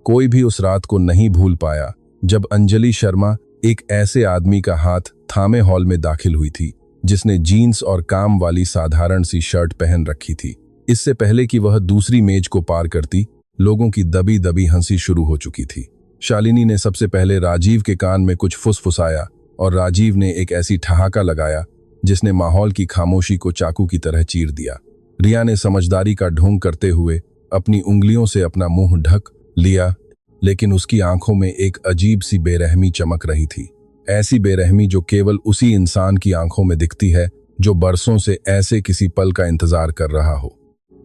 कोई भी उस रात को नहीं भूल पाया जब अंजलि शर्मा एक ऐसे आदमी का हाथ थामे हॉल में दाखिल हुई थी जिसने जीन्स और काम वाली साधारण सी शर्ट पहन रखी थी। इससे पहले कि वह दूसरी मेज को पार करती, लोगों की दबी दबी हंसी शुरू हो चुकी थी। शालिनी ने सबसे पहले राजीव के कान में कुछ फुसफुसाया और राजीव ने एक ऐसी ठहाका लगाया जिसने माहौल की खामोशी को चाकू की तरह चीर दिया। रिया ने समझदारी का ढोंग करते हुए अपनी उंगलियों से अपना मुंह ढक लिया, लेकिन उसकी आंखों में एक अजीब सी बेरहमी चमक रही थी। ऐसी बेरहमी जो केवल उसी इंसान की आंखों में दिखती है जो बरसों से ऐसे किसी पल का इंतजार कर रहा हो।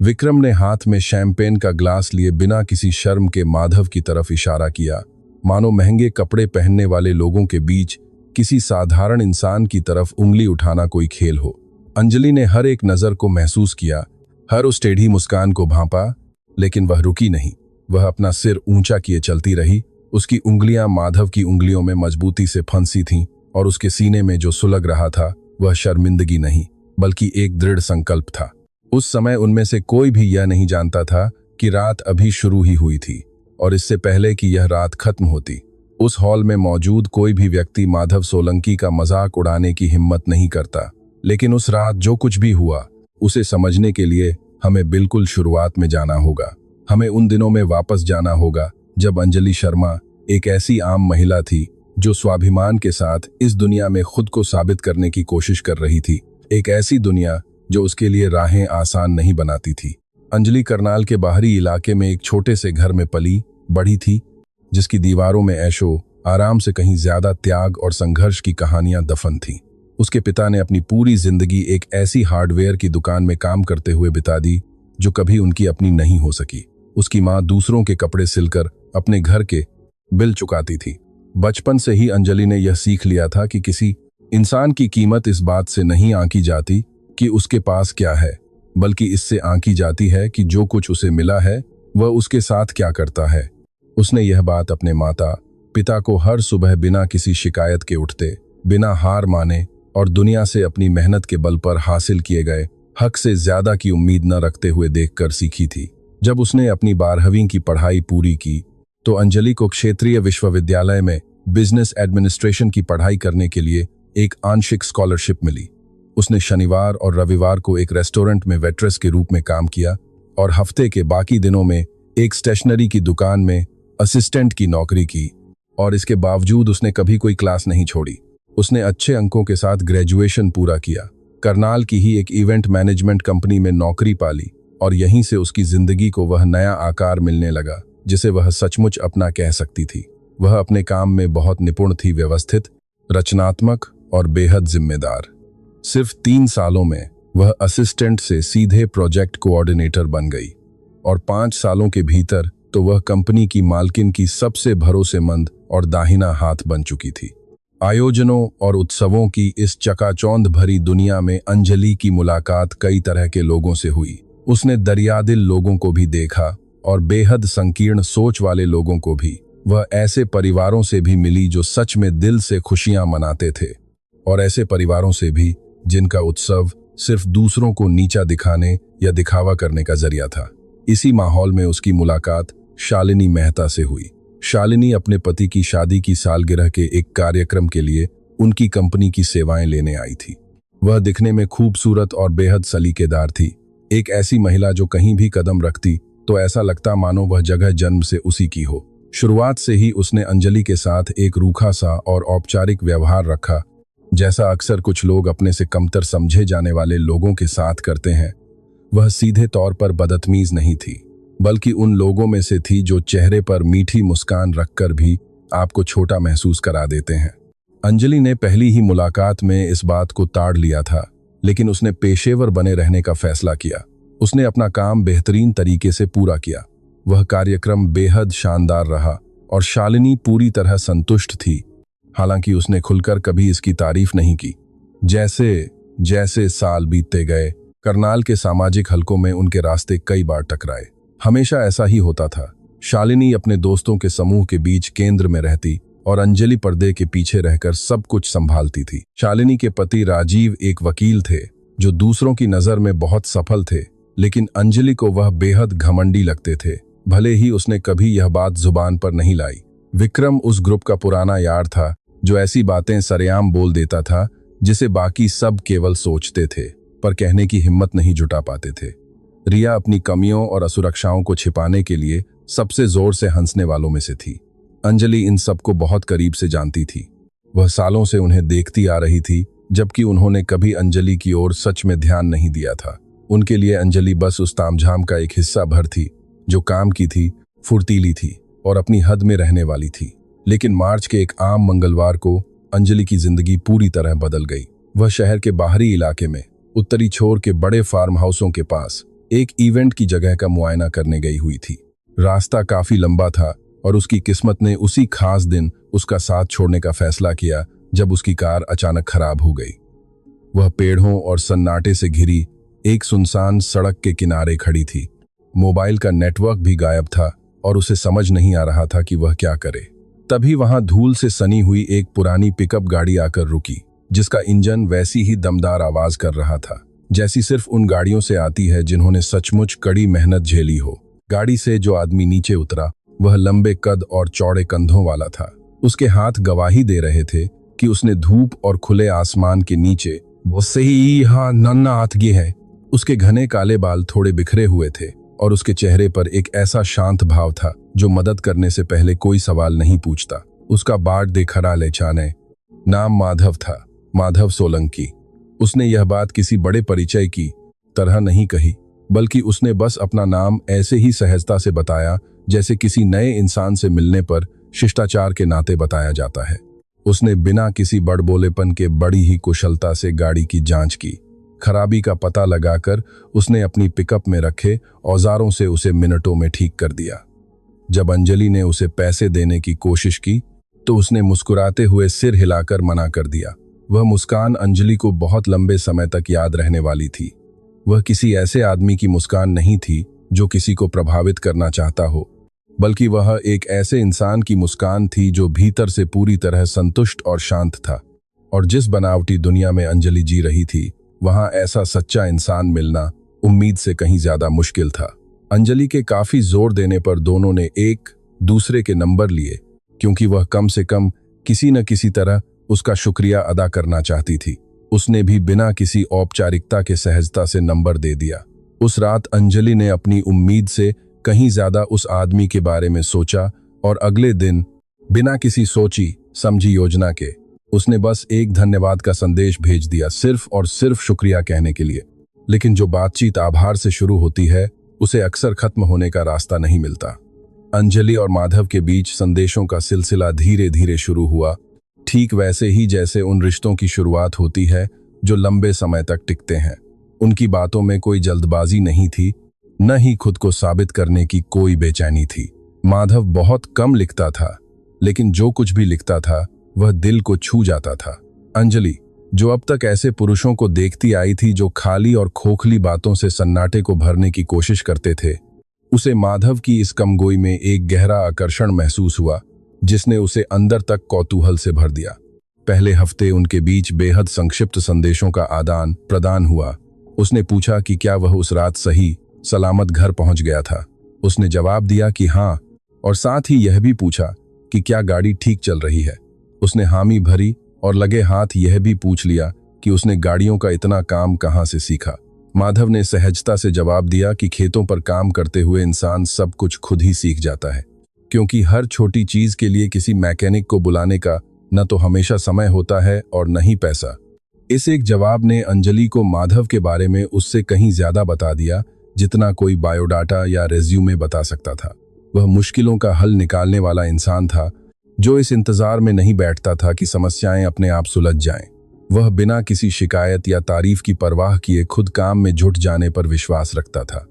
विक्रम ने हाथ में शैंपेन का ग्लास लिए बिना किसी शर्म के माधव की तरफ इशारा किया, मानो महंगे कपड़े पहनने वाले लोगों के बीच किसी साधारण इंसान की तरफ उंगली उठाना कोई खेल हो। अंजलि ने हर एक नजर को महसूस किया, हर उस टेढ़ी मुस्कान को भांपा, लेकिन वह रुकी नहीं। वह अपना सिर ऊंचा किए चलती रही। उसकी उंगलियां माधव की उंगलियों में मजबूती से फंसी थीं और उसके सीने में जो सुलग रहा था वह शर्मिंदगी नहीं बल्कि एक दृढ़ संकल्प था। उस समय उनमें से कोई भी यह नहीं जानता था कि रात अभी शुरू ही हुई थी और इससे पहले कि यह रात खत्म होती, उस हॉल में मौजूद कोई भी व्यक्ति माधव सोलंकी का मजाक उड़ाने की हिम्मत नहीं करता। लेकिन उस रात जो कुछ भी हुआ उसे समझने के लिए हमें बिल्कुल शुरुआत में जाना होगा। हमें उन दिनों में वापस जाना होगा जब अंजलि शर्मा एक ऐसी आम महिला थी जो स्वाभिमान के साथ इस दुनिया में खुद को साबित करने की कोशिश कर रही थी। एक ऐसी दुनिया जो उसके लिए राहें आसान नहीं बनाती थी। अंजलि करनाल के बाहरी इलाके में एक छोटे से घर में पली बढ़ी थी, जिसकी दीवारों में ऐशो आराम से कहीं ज्यादा त्याग और संघर्ष की कहानियां दफन थीं। उसके पिता ने अपनी पूरी जिंदगी एक ऐसी हार्डवेयर की दुकान में काम करते हुए बिता दी जो कभी उनकी अपनी नहीं हो सकी। उसकी मां दूसरों के कपड़े सिलकर अपने घर के बिल चुकाती थी। बचपन से ही अंजलि ने यह सीख लिया था कि किसी इंसान की कीमत इस बात से नहीं आंकी जाती कि उसके पास क्या है, बल्कि इससे आंकी जाती है कि जो कुछ उसे मिला है वह उसके साथ क्या करता है। उसने यह बात अपने माता पिता को हर सुबह बिना किसी शिकायत के उठते, बिना हार माने और दुनिया से अपनी मेहनत के बल पर हासिल किए गए हक से ज्यादा की उम्मीद न रखते हुए देखकर सीखी थी। जब उसने अपनी 12वीं की पढ़ाई पूरी की तो अंजलि को क्षेत्रीय विश्वविद्यालय में बिजनेस एडमिनिस्ट्रेशन की पढ़ाई करने के लिए एक आंशिक स्कॉलरशिप मिली। उसने शनिवार और रविवार को एक रेस्टोरेंट में वेट्रेस के रूप में काम किया और हफ्ते के बाकी दिनों में एक स्टेशनरी की दुकान में असिस्टेंट की नौकरी की, और इसके बावजूद उसने कभी कोई क्लास नहीं छोड़ी। उसने अच्छे अंकों के साथ ग्रेजुएशन पूरा किया, करनाल की ही एक इवेंट मैनेजमेंट कंपनी में नौकरी पाली और यहीं से उसकी जिंदगी को वह नया आकार मिलने लगा जिसे वह सचमुच अपना कह सकती थी। वह अपने काम में बहुत निपुण थी, व्यवस्थित, रचनात्मक और बेहद जिम्मेदार। सिर्फ 3 सालों में वह असिस्टेंट से सीधे प्रोजेक्ट कोऑर्डिनेटर बन गई और 5 सालों के भीतर तो वह कंपनी की मालकिन की सबसे भरोसेमंद और दाहिना हाथ बन चुकी थी। आयोजनों और उत्सवों की इस चकाचौंध भरी दुनिया में अंजलि की मुलाकात कई तरह के लोगों से हुई। उसने दरियादिल लोगों को भी देखा और बेहद संकीर्ण सोच वाले लोगों को भी। वह ऐसे परिवारों से भी मिली जो सच में दिल से खुशियां मनाते थे और ऐसे परिवारों से भी जिनका उत्सव सिर्फ दूसरों को नीचा दिखाने या दिखावा करने का जरिया था। इसी माहौल में उसकी मुलाकात शालिनी मेहता से हुई। शालिनी अपने पति की शादी की सालगिरह के एक कार्यक्रम के लिए उनकी कंपनी की सेवाएं लेने आई थी। वह दिखने में खूबसूरत और बेहद सलीकेदार थी, एक ऐसी महिला जो कहीं भी कदम रखती तो ऐसा लगता मानो वह जगह जन्म से उसी की हो। शुरुआत से ही उसने अंजलि के साथ एक रूखा सा और औपचारिक व्यवहार रखा, जैसा अक्सर कुछ लोग अपने से कमतर समझे जाने वाले लोगों के साथ करते हैं। वह सीधे तौर पर बदतमीज नहीं थी, बल्कि उन लोगों में से थी जो चेहरे पर मीठी मुस्कान रखकर भी आपको छोटा महसूस करा देते हैं। अंजलि ने पहली ही मुलाकात में इस बात को ताड़ लिया था, लेकिन उसने पेशेवर बने रहने का फैसला किया। उसने अपना काम बेहतरीन तरीके से पूरा किया। वह कार्यक्रम बेहद शानदार रहा और शालिनी पूरी तरह संतुष्ट थी, हालांकि उसने खुलकर कभी इसकी तारीफ नहीं की। जैसे जैसे साल बीतते गए, करनाल के सामाजिक हलकों में उनके रास्ते कई बार टकराए। हमेशा ऐसा ही होता था। शालिनी अपने दोस्तों के समूह के बीच केंद्र में रहती और अंजलि पर्दे के पीछे रहकर सब कुछ संभालती थी। शालिनी के पति राजीव एक वकील थे जो दूसरों की नजर में बहुत सफल थे, लेकिन अंजलि को वह बेहद घमंडी लगते थे। भले ही उसने कभी यह बात जुबान पर नहीं लाई। विक्रम उस ग्रुप का पुराना यार था जो ऐसी बातें सरेआम बोल देता था जिसे बाकी सब केवल सोचते थे पर कहने की हिम्मत नहीं जुटा पाते थे। रिया अपनी कमियों और असुरक्षाओं को छिपाने के लिए सबसे जोर से हंसने वालों में से थी। अंजलि इन सबको बहुत करीब से जानती थी। वह सालों से उन्हें देखती आ रही थी, जबकि उन्होंने कभी अंजलि की ओर सच में ध्यान नहीं दिया था। उनके लिए अंजलि बस उस तामझाम का एक हिस्सा भर थी जो काम की थी, फुर्तीली थी और अपनी हद में रहने वाली थी। लेकिन मार्च के एक आम मंगलवार को अंजलि की जिंदगी पूरी तरह बदल गई। वह शहर के बाहरी इलाके में उत्तरी छोर के बड़े फार्म हाउसों के पास एक इवेंट की जगह का मुआयना करने गई हुई थी। रास्ता काफी लंबा था और उसकी किस्मत ने उसी खास दिन उसका साथ छोड़ने का फैसला किया जब उसकी कार अचानक खराब हो गई। वह पेड़ों और सन्नाटे से घिरी एक सुनसान सड़क के किनारे खड़ी थी। मोबाइल का नेटवर्क भी गायब था और उसे समझ नहीं आ रहा था कि वह क्या करे। तभी वहां धूल से सनी हुई एक पुरानी पिकअप गाड़ी आकर रुकी, जिसका इंजन वैसी ही दमदार आवाज कर रहा था जैसी सिर्फ उन गाड़ियों से आती है जिन्होंने सचमुच कड़ी मेहनत झेली हो। गाड़ी से जो आदमी नीचे उतरा वह लंबे कद और चौड़े कंधों वाला था। उसके हाथ गवाही दे रहे थे कि उसने धूप और खुले आसमान के नीचे वो सही हाँ नन्ना आतगी है। उसके घने काले बाल थोड़े बिखरे हुए थे और उसके चेहरे पर एक ऐसा शांत भाव था जो मदद करने से पहले कोई सवाल नहीं पूछता। उसका बाढ़ देखरा ले चाने नाम माधव था, माधव सोलंकी। उसने यह बात किसी बड़े परिचय की तरह नहीं कही, बल्कि उसने बस अपना नाम ऐसे ही सहजता से बताया जैसे किसी नए इंसान से मिलने पर शिष्टाचार के नाते बताया जाता है। उसने बिना किसी बड़बोलेपन के बड़ी ही कुशलता से गाड़ी की जांच की। खराबी का पता लगाकर उसने अपनी पिकअप में रखे औजारों से उसे मिनटों में ठीक कर दिया। जब अंजलि ने उसे पैसे देने की कोशिश की तो उसने मुस्कुराते हुए सिर हिलाकर मना कर दिया। वह मुस्कान अंजलि को बहुत लंबे समय तक याद रहने वाली थी। वह किसी ऐसे आदमी की मुस्कान नहीं थी जो किसी को प्रभावित करना चाहता हो, बल्कि वह एक ऐसे इंसान की मुस्कान थी जो भीतर से पूरी तरह संतुष्ट और शांत था। और जिस बनावटी दुनिया में अंजलि जी रही थी वहां ऐसा सच्चा इंसान मिलना उम्मीद से कहीं ज्यादा मुश्किल था। अंजलि के काफी जोर देने पर दोनों ने एक दूसरे के नंबर लिए, क्योंकि वह कम से कम किसी न किसी तरह उसका शुक्रिया अदा करना चाहती थी। उसने भी बिना किसी औपचारिकता के सहजता से नंबर दे दिया। उस रात अंजलि ने अपनी उम्मीद से कहीं ज्यादा उस आदमी के बारे में सोचा और अगले दिन बिना किसी सोची समझी योजना के उसने बस एक धन्यवाद का संदेश भेज दिया, सिर्फ और सिर्फ शुक्रिया कहने के लिए। लेकिन जो बातचीत आभार से शुरू होती है उसे अक्सर खत्म होने का रास्ता नहीं मिलता। अंजलि और माधव के बीच संदेशों का सिलसिला धीरे धीरे शुरू हुआ, ठीक वैसे ही जैसे उन रिश्तों की शुरुआत होती है जो लंबे समय तक टिकते हैं। उनकी बातों में कोई जल्दबाजी नहीं थी, न ही खुद को साबित करने की कोई बेचैनी थी। माधव बहुत कम लिखता था, लेकिन जो कुछ भी लिखता था वह दिल को छू जाता था। अंजलि, जो अब तक ऐसे पुरुषों को देखती आई थी जो खाली और खोखली बातों से सन्नाटे को भरने की कोशिश करते थे, उसे माधव की इस कमगोई में एक गहरा आकर्षण महसूस हुआ जिसने उसे अंदर तक कौतूहल से भर दिया। पहले हफ्ते उनके बीच बेहद संक्षिप्त संदेशों का आदान प्रदान हुआ। उसने पूछा कि क्या वह उस रात सही सलामत घर पहुंच गया था। उसने जवाब दिया कि हाँ, और साथ ही यह भी पूछा कि क्या गाड़ी ठीक चल रही है। उसने हामी भरी और लगे हाथ यह भी पूछ लिया कि उसने गाड़ियों का इतना काम कहाँ से सीखा। माधव ने सहजता से जवाब दिया कि खेतों पर काम करते हुए इंसान सब कुछ खुद ही सीख जाता है, क्योंकि हर छोटी चीज के लिए किसी मैकेनिक को बुलाने का न तो हमेशा समय होता है और न ही पैसा। इस एक जवाब ने अंजलि को माधव के बारे में उससे कहीं ज्यादा बता दिया जितना कोई बायोडाटा या रेज्यूमे बता सकता था। वह मुश्किलों का हल निकालने वाला इंसान था जो इस इंतजार में नहीं बैठता था कि समस्याएं अपने आप सुलझ जाएं। वह बिना किसी शिकायत या तारीफ की परवाह किए खुद काम में जुट जाने पर विश्वास रखता था।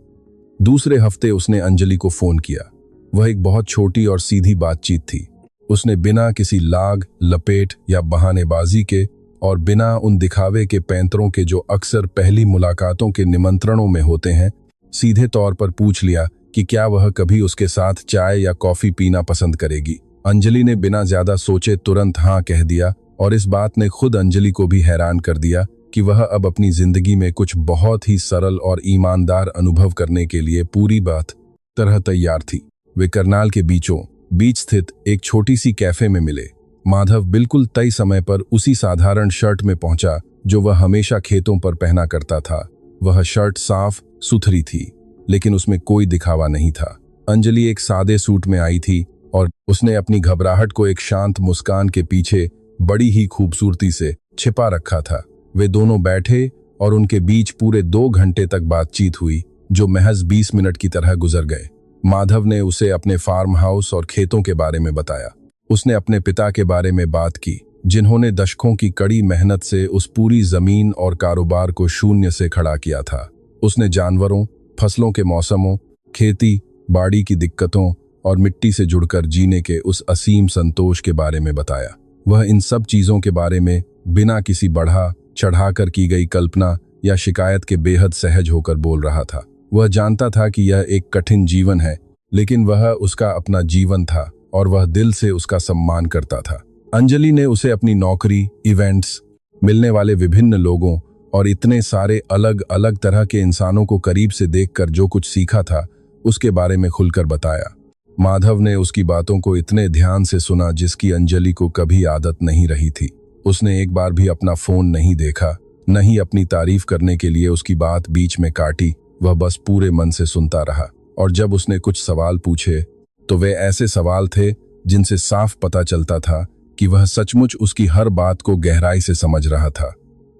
दूसरे हफ्ते उसने अंजलि को फोन किया। वह एक बहुत छोटी और सीधी बातचीत थी। उसने बिना किसी लाग लपेट या बहानेबाजी के और बिना उन दिखावे के पैंतरों के जो अक्सर पहली मुलाकातों के निमंत्रणों में होते हैं, सीधे तौर पर पूछ लिया कि क्या वह कभी उसके साथ चाय या कॉफी पीना पसंद करेगी। अंजलि ने बिना ज्यादा सोचे तुरंत हाँ कह दिया और इस बात ने खुद अंजलि को भी हैरान कर दिया कि वह अब अपनी जिंदगी में कुछ बहुत ही सरल और ईमानदार अनुभव करने के लिए पूरी बात तरह तैयार थी। वे करनाल के बीचों बीच स्थित एक छोटी सी कैफे में मिले। माधव बिल्कुल तय समय पर उसी साधारण शर्ट में पहुंचा जो वह हमेशा खेतों पर पहना करता था। वह शर्ट साफ सुथरी थी, लेकिन उसमें कोई दिखावा नहीं था। अंजलि एक सादे सूट में आई थी और उसने अपनी घबराहट को एक शांत मुस्कान के पीछे बड़ी ही खूबसूरती से छिपा रखा था। वे दोनों बैठे और उनके बीच पूरे 2 घंटे तक बातचीत हुई, जो महज 20 मिनट की तरह गुजर गए। माधव ने उसे अपने फार्म हाउस और खेतों के बारे में बताया। उसने अपने पिता के बारे में बात की, जिन्होंने दशकों की कड़ी मेहनत से उस पूरी जमीन और कारोबार को शून्य से खड़ा किया था। उसने जानवरों, फसलों के मौसमों, खेती बाड़ी की दिक्कतों और मिट्टी से जुड़कर जीने के उस असीम संतोष के बारे में बताया। वह इन सब चीजों के बारे में बिना किसी बढ़ा चढ़ाकर की गई कल्पना या शिकायत के बेहद सहज होकर बोल रहा था। वह जानता था कि यह एक कठिन जीवन है, लेकिन वह उसका अपना जीवन था और वह दिल से उसका सम्मान करता था। अंजलि ने उसे अपनी नौकरी, इवेंट्स, मिलने वाले विभिन्न लोगों और इतने सारे अलग अलग तरह के इंसानों को करीब से देखकर जो कुछ सीखा था उसके बारे में खुलकर बताया। माधव ने उसकी बातों को इतने ध्यान से सुना जिसकी अंजलि को कभी आदत नहीं रही थी। उसने एक बार भी अपना फोन नहीं देखा, न ही अपनी तारीफ करने के लिए उसकी बात बीच में काटी। वह बस पूरे मन से सुनता रहा, और जब उसने कुछ सवाल पूछे तो वे ऐसे सवाल थे जिनसे साफ पता चलता था कि वह सचमुच उसकी हर बात को गहराई से समझ रहा था।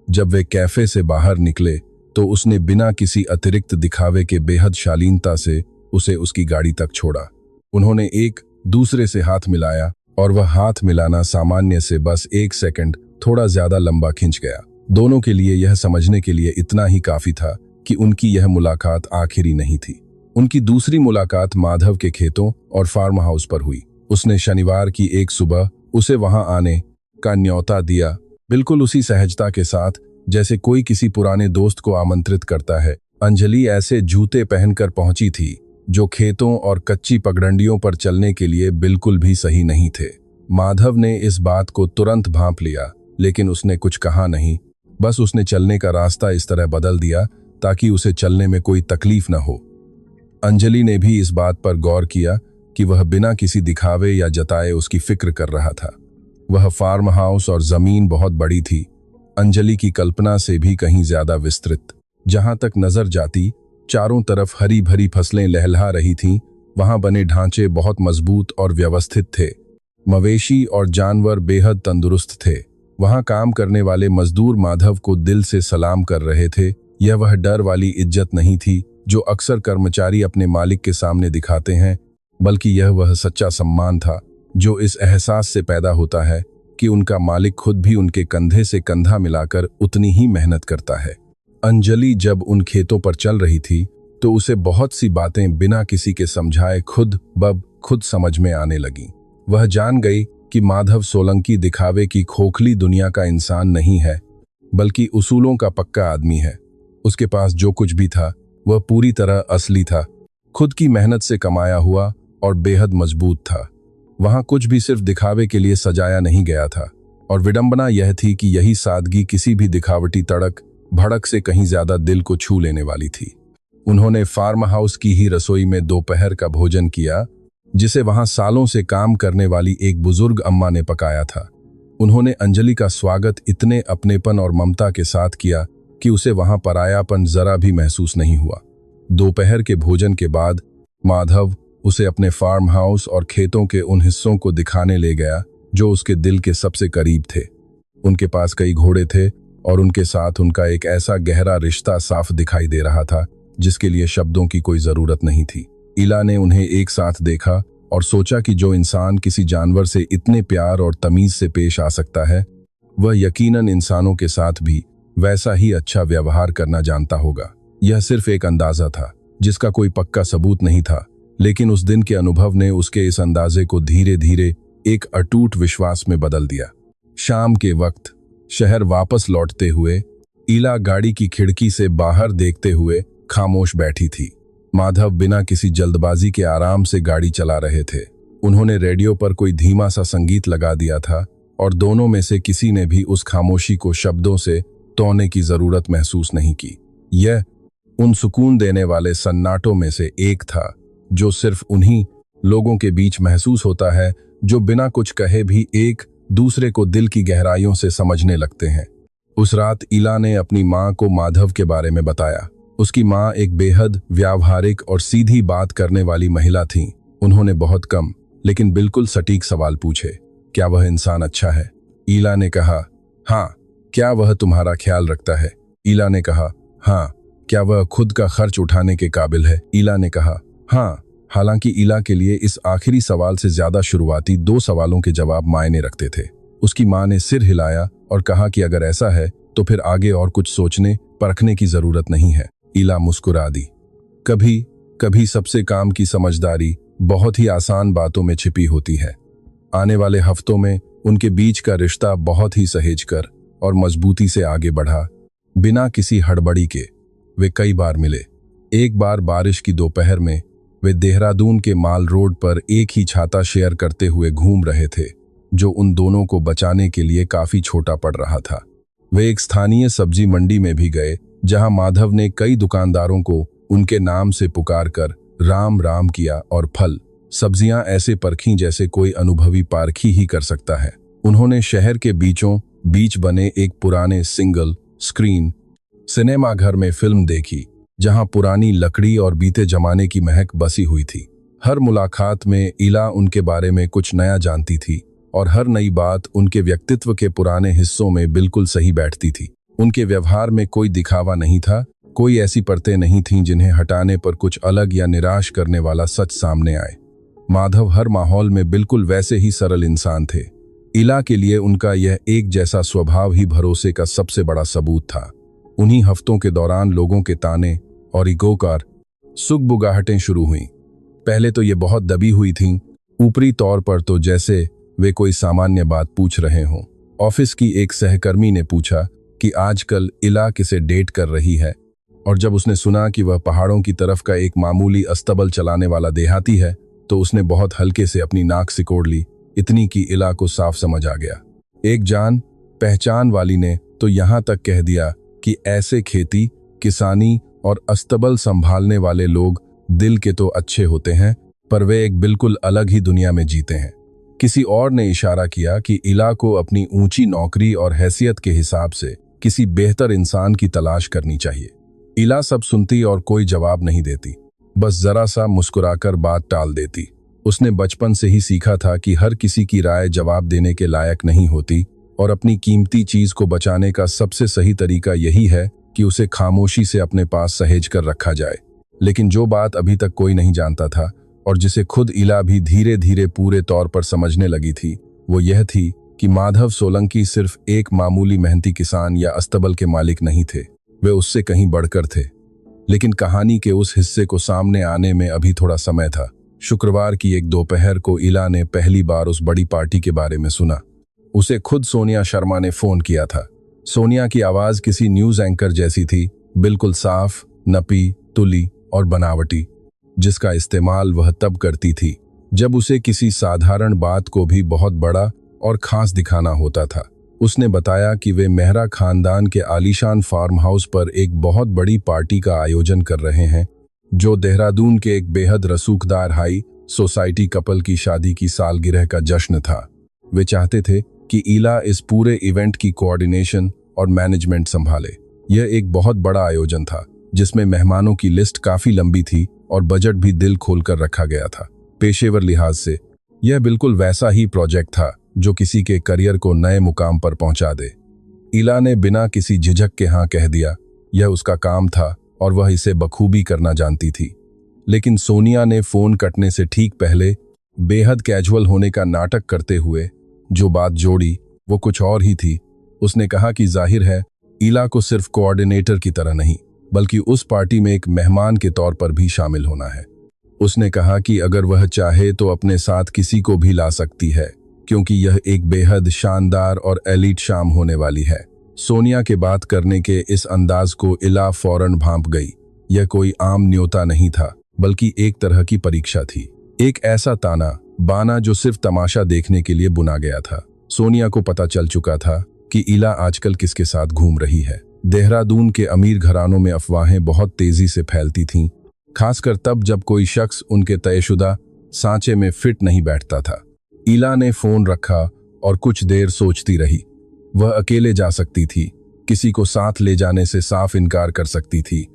जब वे कैफे से बाहर निकले तो उसने बिना किसी अतिरिक्त दिखावे के बेहद शालीनता से उसे उसकी गाड़ी तक छोड़ा। उन्होंने एक दूसरे से हाथ मिलाया और वह हाथ मिलाना सामान्य से बस 1 सेकंड थोड़ा ज्यादा लंबा खिंच गया। दोनों के लिए यह समझने के लिए इतना ही काफी था कि उनकी यह मुलाकात आखिरी नहीं थी। उनकी दूसरी मुलाकात माधव के खेतों और फार्म हाउस पर हुई। उसने शनिवार की एक सुबह उसे वहां आने का न्योता दिया, बिल्कुल उसी सहजता के साथ जैसे कोई किसी पुराने दोस्त को आमंत्रित करता है। अंजलि ऐसे जूते पहनकर पहुंची थी जो खेतों और कच्ची पगडंडियों पर चलने के लिए बिल्कुल भी सही नहीं थे। माधव ने इस बात को तुरंत भांप लिया, लेकिन उसने कुछ कहा नहीं। बस उसने चलने का रास्ता इस तरह बदल दिया ताकि उसे चलने में कोई तकलीफ न हो। अंजलि ने भी इस बात पर गौर किया कि वह बिना किसी दिखावे या जताए उसकी फिक्र कर रहा था। वह फार्म हाउस और जमीन बहुत बड़ी थी, अंजलि की कल्पना से भी कहीं ज्यादा विस्तृत। जहां तक नजर जाती चारों तरफ हरी भरी फसलें लहलहा रही थीं। वहां बने ढांचे बहुत मजबूत और व्यवस्थित थे। मवेशी और जानवर बेहद तंदुरुस्त थे। वहां काम करने वाले मजदूर माधव को दिल से सलाम कर रहे थे। यह वह डर वाली इज्जत नहीं थी जो अक्सर कर्मचारी अपने मालिक के सामने दिखाते हैं, बल्कि यह वह सच्चा सम्मान था जो इस एहसास से पैदा होता है कि उनका मालिक खुद भी उनके कंधे से कंधा मिलाकर उतनी ही मेहनत करता है। अंजलि जब उन खेतों पर चल रही थी तो उसे बहुत सी बातें बिना किसी के समझाए खुद समझ में आने लगीं। वह जान गई कि माधव सोलंकी दिखावे की खोखली दुनिया का इंसान नहीं है, बल्कि उसूलों का पक्का आदमी है। उसके पास जो कुछ भी था वह पूरी तरह असली था, खुद की मेहनत से कमाया हुआ और बेहद मजबूत था। वहां कुछ भी सिर्फ दिखावे के लिए सजाया नहीं गया था, और विडंबना यह थी कि यही सादगी किसी भी दिखावटी तड़क भड़क से कहीं ज्यादा दिल को छू लेने वाली थी। उन्होंने फार्म हाउस की ही रसोई में दोपहर का भोजन किया, जिसे वहां सालों से काम करने वाली एक बुजुर्ग अम्मा ने पकाया था। उन्होंने अंजलि का स्वागत इतने अपनेपन और ममता के साथ किया कि उसे वहां परायापन जरा भी महसूस नहीं हुआ। दोपहर के भोजन के बाद माधव उसे अपने फार्म हाउस और खेतों के उन हिस्सों को दिखाने ले गया जो उसके दिल के सबसे करीब थे। उनके पास कई घोड़े थे और उनके साथ उनका एक ऐसा गहरा रिश्ता साफ दिखाई दे रहा था जिसके लिए शब्दों की कोई जरूरत नहीं थी। इला ने उन्हें एक साथ देखा और सोचा कि जो इंसान किसी जानवर से इतने प्यार और तमीज से पेश आ सकता है, वह यकीनन इंसानों के साथ भी वैसा ही अच्छा व्यवहार करना जानता होगा। यह सिर्फ एक अंदाजा था जिसका कोई पक्का सबूत नहीं था, लेकिन उस दिन के अनुभव ने उसके इस अंदाजे को धीरे धीरे एक अटूट विश्वास में बदल दिया। शाम के वक्त शहर वापस लौटते हुए इला गाड़ी की खिड़की से बाहर देखते हुए खामोश बैठी थी। माधव बिना किसी जल्दबाजी के आराम से गाड़ी चला रहे थे। उन्होंने रेडियो पर कोई धीमा सा संगीत लगा दिया था और दोनों में से किसी ने भी उस खामोशी को शब्दों से तोड़ने की जरूरत महसूस नहीं की। यह उन सुकून देने वाले सन्नाटों में से एक था जो सिर्फ उन्हीं लोगों के बीच महसूस होता है जो बिना कुछ कहे भी एक दूसरे को दिल की गहराइयों से समझने लगते हैं। उस रात इला ने अपनी माँ को माधव के बारे में बताया। उसकी माँ एक बेहद व्यावहारिक और सीधी बात करने वाली महिला थी। उन्होंने बहुत कम लेकिन बिल्कुल सटीक सवाल पूछे। क्या वह इंसान अच्छा है? इला ने कहा, हाँ। क्या वह तुम्हारा ख्याल रखता है? इला ने कहा, हाँ। क्या वह खुद का खर्च उठाने के काबिल है? इला ने कहा, हाँ। हालांकि इला के लिए इस आखिरी सवाल से ज्यादा शुरुआती 2 सवालों के जवाब मायने रखते थे। उसकी माँ ने सिर हिलाया और कहा कि अगर ऐसा है तो फिर आगे और कुछ सोचने परखने की जरूरत नहीं है। इला मुस्कुरा दी। कभी कभी सबसे काम की समझदारी बहुत ही आसान बातों में छिपी होती है। आने वाले हफ्तों में उनके बीच का रिश्ता बहुत ही सहेजकर और मजबूती से आगे बढ़ा, बिना किसी हड़बड़ी के। वे कई बार मिले। एक बार बारिश की दोपहर में वे देहरादून के माल रोड पर एक ही छाता शेयर करते हुए घूम रहे थे, जो उन दोनों को बचाने के लिए काफी छोटा पड़ रहा था। वे एक स्थानीय सब्जी मंडी में भी गए, जहां माधव ने कई दुकानदारों को उनके नाम से पुकारकर राम राम किया और फल सब्जियां ऐसे परखीं जैसे कोई अनुभवी पारखी ही कर सकता है। उन्होंने शहर के बीचों बीच बने एक पुराने सिंगल स्क्रीन सिनेमा घर में फिल्म देखी, जहां पुरानी लकड़ी और बीते जमाने की महक बसी हुई थी। हर मुलाकात में इला उनके बारे में कुछ नया जानती थी और हर नई बात उनके व्यक्तित्व के पुराने हिस्सों में बिल्कुल सही बैठती थी। उनके व्यवहार में कोई दिखावा नहीं था, कोई ऐसी परतें नहीं थीं जिन्हें हटाने पर कुछ अलग या निराश करने वाला सच सामने आए। माधव हर माहौल में बिल्कुल वैसे ही सरल इंसान थे। इला के लिए उनका यह एक जैसा स्वभाव ही भरोसे का सबसे बड़ा सबूत था। उन्हीं हफ्तों के दौरान लोगों के ताने और इगोकार सुगबुगाहटें शुरू हुईं। पहले तो ये बहुत दबी हुई थीं, ऊपरी तौर पर तो जैसे वे कोई सामान्य बात पूछ रहे हों। ऑफिस की एक सहकर्मी ने पूछा कि आजकल इला किसे डेट कर रही है, और जब उसने सुना कि वह पहाड़ों की तरफ का एक मामूली अस्तबल चलाने वाला देहाती है, तो उसने बहुत हल्के से अपनी नाक सिकोड़ ली, इतनी कि इला को साफ समझ आ गया। एक जान पहचान वाली ने तो यहाँ तक कह दिया कि ऐसे खेती, किसानी और अस्तबल संभालने वाले लोग दिल के तो अच्छे होते हैं, पर वे एक बिल्कुल अलग ही दुनिया में जीते हैं। किसी और ने इशारा किया कि इला को अपनी ऊंची नौकरी और हैसियत के हिसाब से किसी बेहतर इंसान की तलाश करनी चाहिए। इला सब सुनती और कोई जवाब नहीं देती, बस जरा सा मुस्कुराकर बात टाल देती। उसने बचपन से ही सीखा था कि हर किसी की राय जवाब देने के लायक नहीं होती, और अपनी कीमती चीज को बचाने का सबसे सही तरीका यही है कि उसे खामोशी से अपने पास सहेज कर रखा जाए। लेकिन जो बात अभी तक कोई नहीं जानता था और जिसे खुद इला भी धीरे धीरे पूरे तौर पर समझने लगी थी, वो यह थी कि माधव सोलंकी सिर्फ एक मामूली मेहनती किसान या अस्तबल के मालिक नहीं थे, वे उससे कहीं बढ़कर थे। लेकिन कहानी के उस हिस्से को सामने आने में अभी थोड़ा समय था। शुक्रवार की एक दोपहर को इला ने पहली बार उस बड़ी पार्टी के बारे में सुना। उसे खुद सोनिया शर्मा ने फोन किया था। सोनिया की आवाज किसी न्यूज एंकर जैसी थी, बिल्कुल साफ, नपी, तुली और बनावटी, जिसका इस्तेमाल वह तब करती थी जब उसे किसी साधारण बात को भी बहुत बड़ा और खास दिखाना होता था। उसने बताया कि वे मेहरा खानदान के आलीशान फार्म हाउस पर एक बहुत बड़ी पार्टी का आयोजन कर रहे हैं, जो देहरादून के एक बेहद रसूखदार हाई सोसाइटी कपल की शादी की सालगिरह का जश्न था। वे चाहते थे कि इला इस पूरे इवेंट की कोऑर्डिनेशन और मैनेजमेंट संभाले। यह एक बहुत बड़ा आयोजन था, जिसमें मेहमानों की लिस्ट काफी लंबी थी और बजट भी दिल खोलकर रखा गया था। पेशेवर लिहाज से यह बिल्कुल वैसा ही प्रोजेक्ट था जो किसी के करियर को नए मुकाम पर पहुंचा दे। इला ने बिना किसी झिझक के हाँ कह दिया। यह उसका काम था और वह इसे बखूबी करना जानती थी। लेकिन सोनिया ने फोन कटने से ठीक पहले बेहद कैजुअल होने का नाटक करते हुए जो बात जोड़ी, वो कुछ और ही थी। उसने कहा कि जाहिर है इला को सिर्फ कोऑर्डिनेटर की तरह नहीं, बल्कि उस पार्टी में एक मेहमान के तौर पर भी शामिल होना है। उसने कहा कि अगर वह चाहे तो अपने साथ किसी को भी ला सकती है, क्योंकि यह एक बेहद शानदार और एलीट शाम होने वाली है। सोनिया के बात करने के इस अंदाज को इला फौरन भांप गई। यह कोई आम न्योता नहीं था, बल्कि एक तरह की परीक्षा थी, एक ऐसा ताना बाना जो सिर्फ तमाशा देखने के लिए बुना गया था। सोनिया को पता चल चुका था कि इला आजकल किसके साथ घूम रही है। देहरादून के अमीर घरानों में अफवाहें बहुत तेजी से फैलती थीं खासकर तब जब कोई शख्स उनके तयशुदा सांचे में फिट नहीं बैठता था। ईला ने फोन रखा और कुछ देर सोचती रही। वह अकेले जा सकती थी, किसी को साथ ले जाने से साफ इनकार कर सकती थी,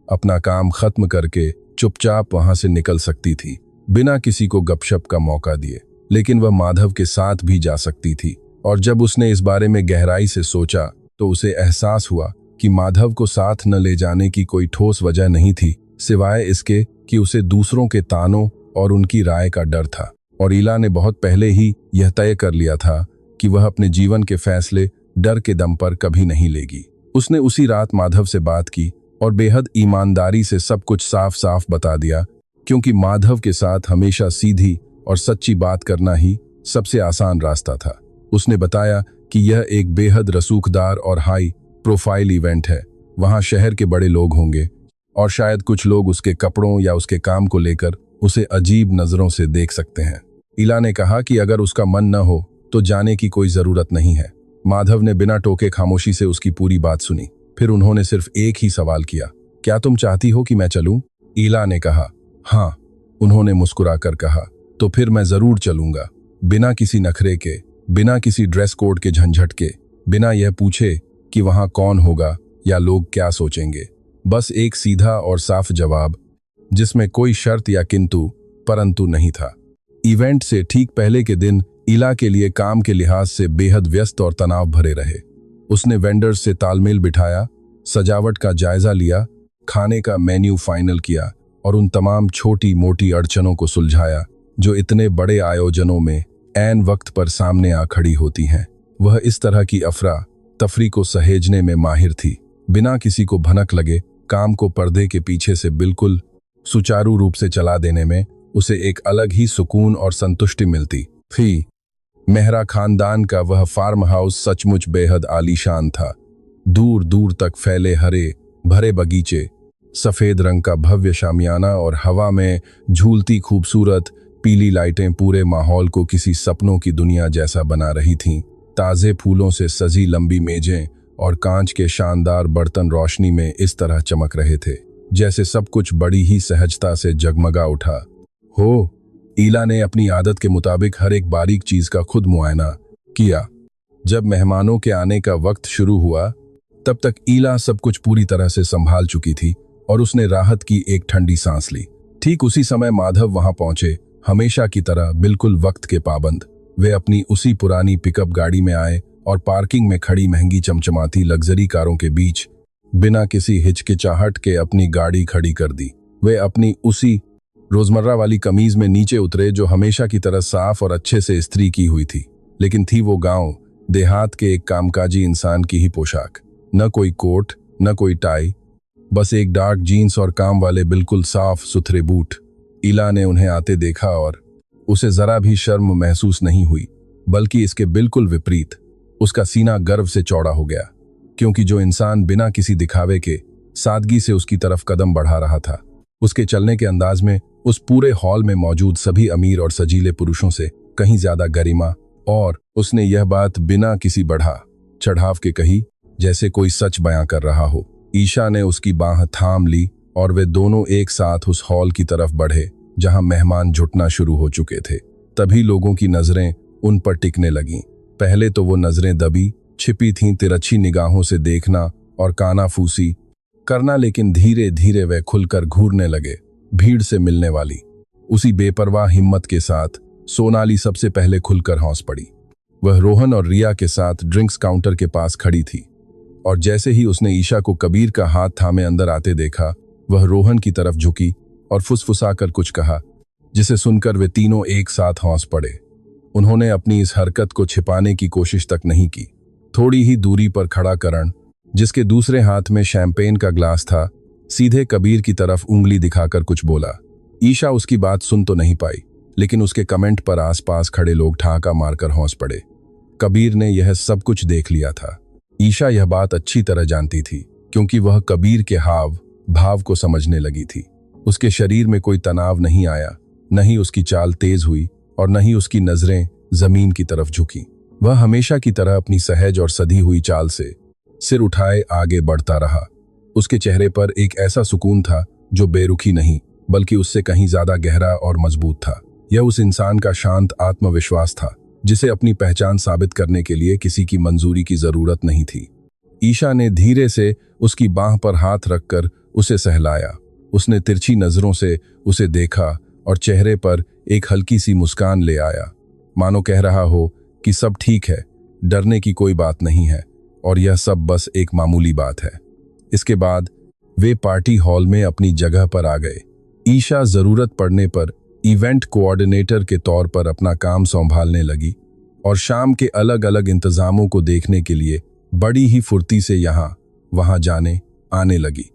अपना काम खत्म करके चुपचाप वहां से निकल सकती थी बिना किसी को गपशप का मौका दिए। लेकिन वह माधव के साथ भी जा सकती थी, और जब उसने इस बारे में गहराई से सोचा तो उसे एहसास हुआ कि माधव को साथ न ले जाने की कोई ठोस वजह नहीं थी, सिवाय इसके कि उसे दूसरों के तानों और उनकी राय का डर था। और ईला ने बहुत पहले ही यह तय कर लिया था कि वह अपने जीवन के फैसले डर के दम पर कभी नहीं लेगी। उसने उसी रात माधव से बात की और बेहद ईमानदारी से सब कुछ साफ साफ बता दिया, क्योंकि माधव के साथ हमेशा सीधी और सच्ची बात करना ही सबसे आसान रास्ता था। उसने बताया कि यह एक बेहद रसूखदार और हाई प्रोफाइल इवेंट है। वहां शहर के बड़े लोग होंगे और शायद कुछ लोग उसके कपड़ों या उसके काम को लेकर उसे अजीब नजरों से देख सकते हैं। ईला ने कहा कि अगर उसका मन न हो तो जाने की कोई जरूरत नहीं है। माधव ने बिना टोके खामोशी से उसकी पूरी बात सुनी। फिर उन्होंने सिर्फ एक ही सवाल किया, क्या तुम चाहती हो कि मैं चलूं? ईला ने कहा, हाँ। उन्होंने मुस्कुराकर कहा, तो फिर मैं जरूर चलूंगा, बिना किसी नखरे के, बिना किसी ड्रेस कोड के झंझट के, बिना यह पूछे कि वहां कौन होगा या लोग क्या सोचेंगे। बस एक सीधा और साफ जवाब, जिसमें कोई शर्त या किंतु परंतु नहीं था। इवेंट से ठीक पहले के दिन ईला के लिए काम के लिहाज से बेहद व्यस्त और तनाव भरे रहे। उसने वेंडर्स से तालमेल बिठाया, सजावट का जायजा लिया, खाने का मेन्यू फाइनल किया और उन तमाम छोटी मोटी अड़चनों को सुलझाया जो इतने बड़े आयोजनों में ऐन वक्त पर सामने आ खड़ी होती हैं। वह इस तरह की अफरा तफरी को सहेजने में माहिर थी। बिना किसी को भनक लगे काम को पर्दे के पीछे से बिल्कुल सुचारू रूप से चला देने में उसे एक अलग ही सुकून और संतुष्टि मिलती थी। मेहरा खानदान का वह फार्म हाउस सचमुच बेहद आलीशान था। दूर दूर तक फैले हरे भरे बगीचे, सफेद रंग का भव्य शामियाना और हवा में झूलती खूबसूरत पीली लाइटें पूरे माहौल को किसी सपनों की दुनिया जैसा बना रही थीं। ताजे फूलों से सजी लंबी मेजें और कांच के शानदार बर्तन रोशनी में इस तरह चमक रहे थे जैसे सब कुछ बड़ी ही सहजता से जगमगा उठा हो। ईला ने अपनी आदत के मुताबिक हर एक बारीक चीज का खुद मुआयना किया। जब मेहमानों के आने का वक्त शुरू हुआ तब तक ईला सब कुछ पूरी तरह से संभाल चुकी थी और उसने राहत की एक ठंडी सांस ली। ठीक उसी समय माधव वहां पहुंचे, हमेशा की तरह बिल्कुल वक्त के पाबंद। वे अपनी उसी पुरानी पिकअप गाड़ी में आए और पार्किंग में खड़ी महंगी चमचमाती लग्जरी कारों के बीच बिना किसी हिचकिचाहट के अपनी गाड़ी खड़ी कर दी। वे अपनी उसी रोजमर्रा वाली कमीज में नीचे उतरे जो हमेशा की तरह साफ और अच्छे से इस्त्री की हुई थी, लेकिन थी वो गांव देहात के एक कामकाजी इंसान की ही पोशाक। न कोई कोट, न कोई टाई, बस एक डार्क जीन्स और काम वाले बिल्कुल साफ सुथरे बूट। ईला ने उन्हें आते देखा और उसे जरा भी शर्म महसूस नहीं हुई, बल्कि इसके बिल्कुल विपरीत उसका सीना गर्व से चौड़ा हो गया, क्योंकि जो इंसान बिना किसी दिखावे के सादगी से उसकी तरफ कदम बढ़ा रहा था, उसके चलने के अंदाज में उस पूरे हॉल में मौजूद सभी अमीर और सजीले पुरुषों से कहीं ज्यादा गरिमा। और उसने यह बात बिना किसी बढ़ा चढ़ाव के कही, जैसे कोई सच बयां कर रहा हो। ईशा ने उसकी बाह थाम ली और वे दोनों एक साथ उस हॉल की तरफ बढ़े जहां मेहमान जुटना शुरू हो चुके थे। तभी लोगों की नजरें उन पर टिकने लगीं। पहले तो वो नजरें दबी छिपी थीं, तिरछी निगाहों से देखना और कानाफूसी करना, लेकिन धीरे धीरे वे खुलकर घूरने लगे। भीड़ से मिलने वाली उसी बेपरवाह हिम्मत के साथ सोनाली सबसे पहले खुलकर हौस पड़ी। वह रोहन और रिया के साथ ड्रिंक्स काउंटर के पास खड़ी थी और जैसे ही उसने ईशा को कबीर का हाथ थामे अंदर आते देखा, वह रोहन की तरफ झुकी और फुसफुसाकर कुछ कहा, जिसे सुनकर वे तीनों एक साथ हौस पड़े। उन्होंने अपनी इस हरकत को छिपाने की कोशिश तक नहीं की। थोड़ी ही दूरी पर खड़ा करण, जिसके दूसरे हाथ में शैंपेन का ग्लास था, सीधे कबीर की तरफ उंगली दिखाकर कुछ बोला। ईशा उसकी बात सुन तो नहीं पाई, लेकिन उसके कमेंट पर आसपास खड़े लोग ठहाका मारकर हौस पड़े। कबीर ने यह सब कुछ देख लिया था। ईशा यह बात अच्छी तरह जानती थी, क्योंकि वह कबीर के हाव भाव को समझने लगी थी। उसके शरीर में कोई तनाव नहीं आया, न ही उसकी चाल तेज हुई और न ही उसकी नजरें जमीन की तरफ झुकी। वह हमेशा की तरह अपनी सहज और सधी हुई चाल से सिर उठाए आगे बढ़ता रहा। उसके चेहरे पर एक ऐसा सुकून था जो बेरुखी नहीं, बल्कि उससे कहीं ज्यादा गहरा और मजबूत था। यह उस इंसान का शांत आत्मविश्वास था जिसे अपनी पहचान साबित करने के लिए किसी की मंजूरी की जरूरत नहीं थी। ईशा ने धीरे से उसकी बांह पर हाथ रखकर उसे सहलाया। उसने तिरछी नजरों से उसे देखा और चेहरे पर एक हल्की सी मुस्कान ले आया, मानो कह रहा हो कि सब ठीक है, डरने की कोई बात नहीं है और यह सब बस एक मामूली बात है। इसके बाद वे पार्टी हॉल में अपनी जगह पर आ गए। ईशा जरूरत पड़ने पर इवेंट कोऑर्डिनेटर के तौर पर अपना काम संभालने लगी और शाम के अलग अलग इंतजामों को देखने के लिए बड़ी ही फुर्ती से यहाँ वहां जाने आने लगी।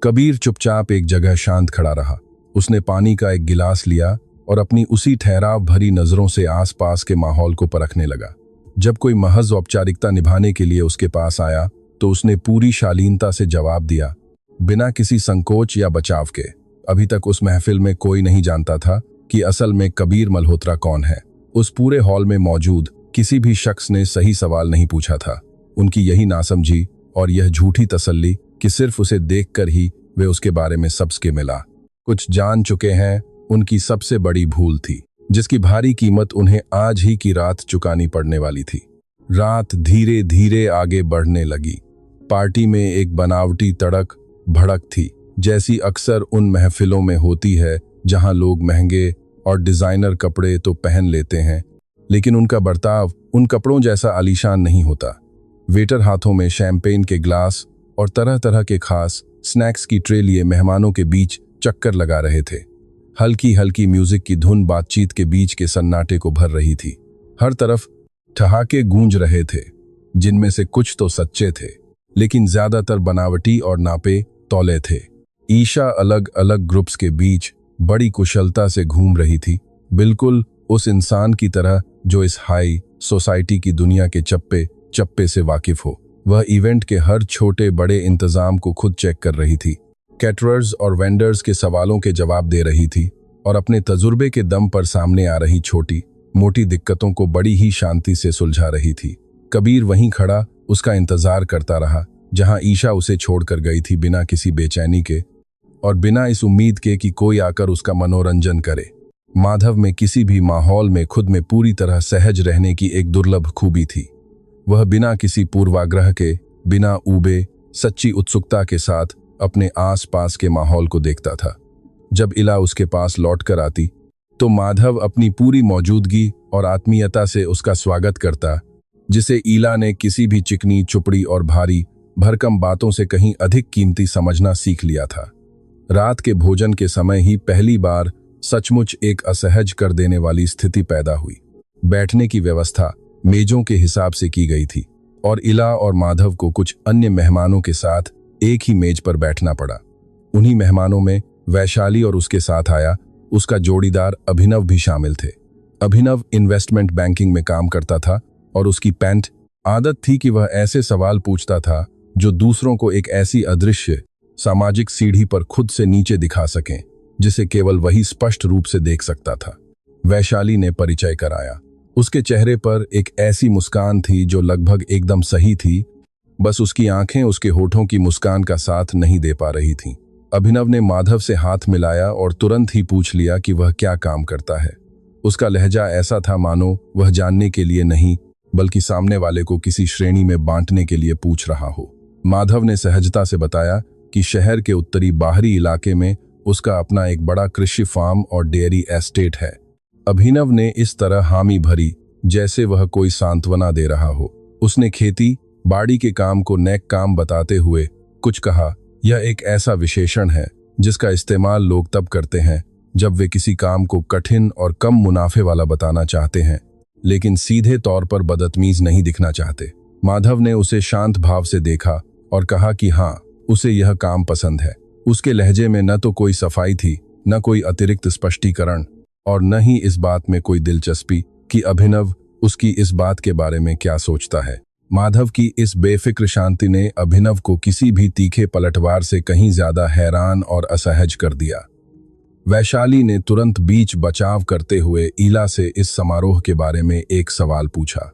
कबीर चुपचाप एक जगह शांत खड़ा रहा। उसने पानी का एक गिलास लिया और अपनी उसी ठहराव भरी नजरों से आसपास के माहौल को परखने लगा। जब कोई महज औपचारिकता निभाने के लिए उसके पास आया तो उसने पूरी शालीनता से जवाब दिया, बिना किसी संकोच या बचाव के। अभी तक उस महफिल में कोई नहीं जानता था कि असल में कबीर मल्होत्रा कौन है। उस पूरे हॉल में मौजूद किसी भी शख्स ने सही सवाल नहीं पूछा था। उनकी यही नासमझी और यह झूठी तसल्ली कि सिर्फ उसे देखकर ही वे उसके बारे में सबके मिला कुछ जान चुके हैं, उनकी सबसे बड़ी भूल थी, जिसकी भारी कीमत उन्हें आज ही की रात चुकानी पड़ने वाली थी। रात धीरे धीरे आगे बढ़ने लगी। पार्टी में एक बनावटी तड़क भड़क थी, जैसी अक्सर उन महफिलों में होती है जहां लोग महंगे और डिजाइनर कपड़े तो पहन लेते हैं, लेकिन उनका बर्ताव उन कपड़ों जैसा आलीशान नहीं होता। वेटर हाथों में शैंपेन के ग्लास और तरह तरह के खास स्नैक्स की ट्रे लिए मेहमानों के बीच चक्कर लगा रहे थे। हल्की हल्की म्यूजिक की धुन बातचीत के बीच के सन्नाटे को भर रही थी। हर तरफ ठहाके गूंज रहे थे, जिनमें से कुछ तो सच्चे थे, लेकिन ज्यादातर बनावटी और नापे तौले थे। ईशा अलग अलग ग्रुप्स के बीच बड़ी कुशलता से घूम रही थी, बिल्कुल उस इंसान की तरह जो इस हाई सोसाइटी की दुनिया के चप्पे चप्पे से वाकिफ हो। वह इवेंट के हर छोटे बड़े इंतजाम को खुद चेक कर रही थी, कैटरर्स और वेंडर्स के सवालों के जवाब दे रही थी और अपने तजुर्बे के दम पर सामने आ रही छोटी मोटी दिक्कतों को बड़ी ही शांति से सुलझा रही थी। कबीर वहीं खड़ा उसका इंतजार करता रहा जहां ईशा उसे छोड़कर गई थी, बिना किसी बेचैनी के और बिना इस उम्मीद के कि कोई आकर उसका मनोरंजन करे। माधव में किसी भी माहौल में खुद में पूरी तरह सहज रहने की एक दुर्लभ खूबी थी। वह बिना किसी पूर्वाग्रह के, बिना ऊबे, सच्ची उत्सुकता के साथ अपने आसपास के माहौल को देखता था। जब इला उसके पास लौटकर आती तो माधव अपनी पूरी मौजूदगी और आत्मीयता से उसका स्वागत करता, जिसे इला ने किसी भी चिकनी चुपड़ी और भारी भरकम बातों से कहीं अधिक कीमती समझना सीख लिया था। रात के भोजन के समय ही पहली बार सचमुच एक असहज कर देने वाली स्थिति पैदा हुई। बैठने की व्यवस्था मेजों के हिसाब से की गई थी और इला और माधव को कुछ अन्य मेहमानों के साथ एक ही मेज पर बैठना पड़ा। उन्हीं मेहमानों में वैशाली और उसके साथ आया उसका जोड़ीदार अभिनव भी शामिल थे। अभिनव इन्वेस्टमेंट बैंकिंग में काम करता था और उसकी पैंट आदत थी कि वह ऐसे सवाल पूछता था जो दूसरों को एक ऐसी अदृश्य सामाजिक सीढ़ी पर खुद से नीचे दिखा सकें जिसे केवल वही स्पष्ट रूप से देख सकता था। वैशाली ने परिचय कराया। उसके चेहरे पर एक ऐसी मुस्कान थी जो लगभग एकदम सही थी, बस उसकी आंखें उसके होठों की मुस्कान का साथ नहीं दे पा रही थीं। अभिनव ने माधव से हाथ मिलाया और तुरंत ही पूछ लिया कि वह क्या काम करता है। उसका लहजा ऐसा था मानो वह जानने के लिए नहीं बल्कि सामने वाले को किसी श्रेणी में बांटने के लिए पूछ रहा हो। माधव ने सहजता से बताया कि शहर के उत्तरी बाहरी इलाके में उसका अपना एक बड़ा कृषि फार्म और डेयरी एस्टेट है। अभिनव ने इस तरह हामी भरी जैसे वह कोई सांत्वना दे रहा हो। उसने खेती बाड़ी के काम को नेक काम बताते हुए कुछ कहा, यह एक ऐसा विशेषण है जिसका इस्तेमाल लोग तब करते हैं जब वे किसी काम को कठिन और कम मुनाफे वाला बताना चाहते हैं, लेकिन सीधे तौर पर बदतमीज नहीं दिखना चाहते। माधव ने उसे शांत भाव से देखा और कहा कि हाँ, उसे यह काम पसंद है। उसके लहजे में न तो कोई सफाई थी, न कोई अतिरिक्त स्पष्टीकरण और न ही इस बात में कोई दिलचस्पी कि अभिनव उसकी इस बात के बारे में क्या सोचता है। माधव की इस बेफिक्र शांति ने अभिनव को किसी भी तीखे पलटवार से कहीं ज्यादा हैरान और असहज कर दिया। वैशाली ने तुरंत बीच बचाव करते हुए ईला से इस समारोह के बारे में एक सवाल पूछा।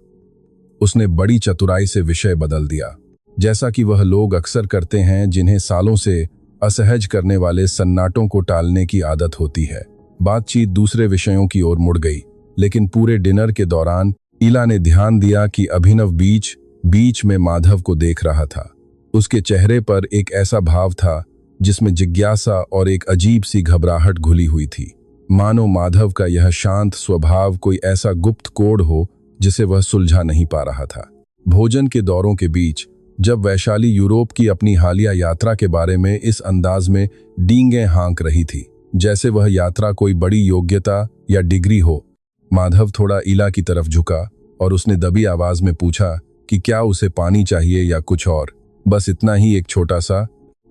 उसने बड़ी चतुराई से विषय बदल दिया, जैसा कि वह लोग अक्सर करते हैं जिन्हें सालों से असहज करने वाले सन्नाटों को टालने की आदत होती है। बातचीत दूसरे विषयों की ओर मुड़ गई, लेकिन पूरे डिनर के दौरान इला ने ध्यान दिया कि अभिनव बीच बीच में माधव को देख रहा था। उसके चेहरे पर एक ऐसा भाव था जिसमें जिज्ञासा और एक अजीब सी घबराहट घुली हुई थी, मानो माधव का यह शांत स्वभाव कोई ऐसा गुप्त कोड हो जिसे वह सुलझा नहीं पा रहा था। भोजन के दौरों के बीच जब वैशाली यूरोप की अपनी हालिया यात्रा के बारे में इस अंदाज में डींगे हाँक रही थी जैसे वह यात्रा कोई बड़ी योग्यता या डिग्री हो, माधव थोड़ा इला की तरफ झुका और उसने दबी आवाज में पूछा कि क्या उसे पानी चाहिए या कुछ और। बस इतना ही, एक छोटा सा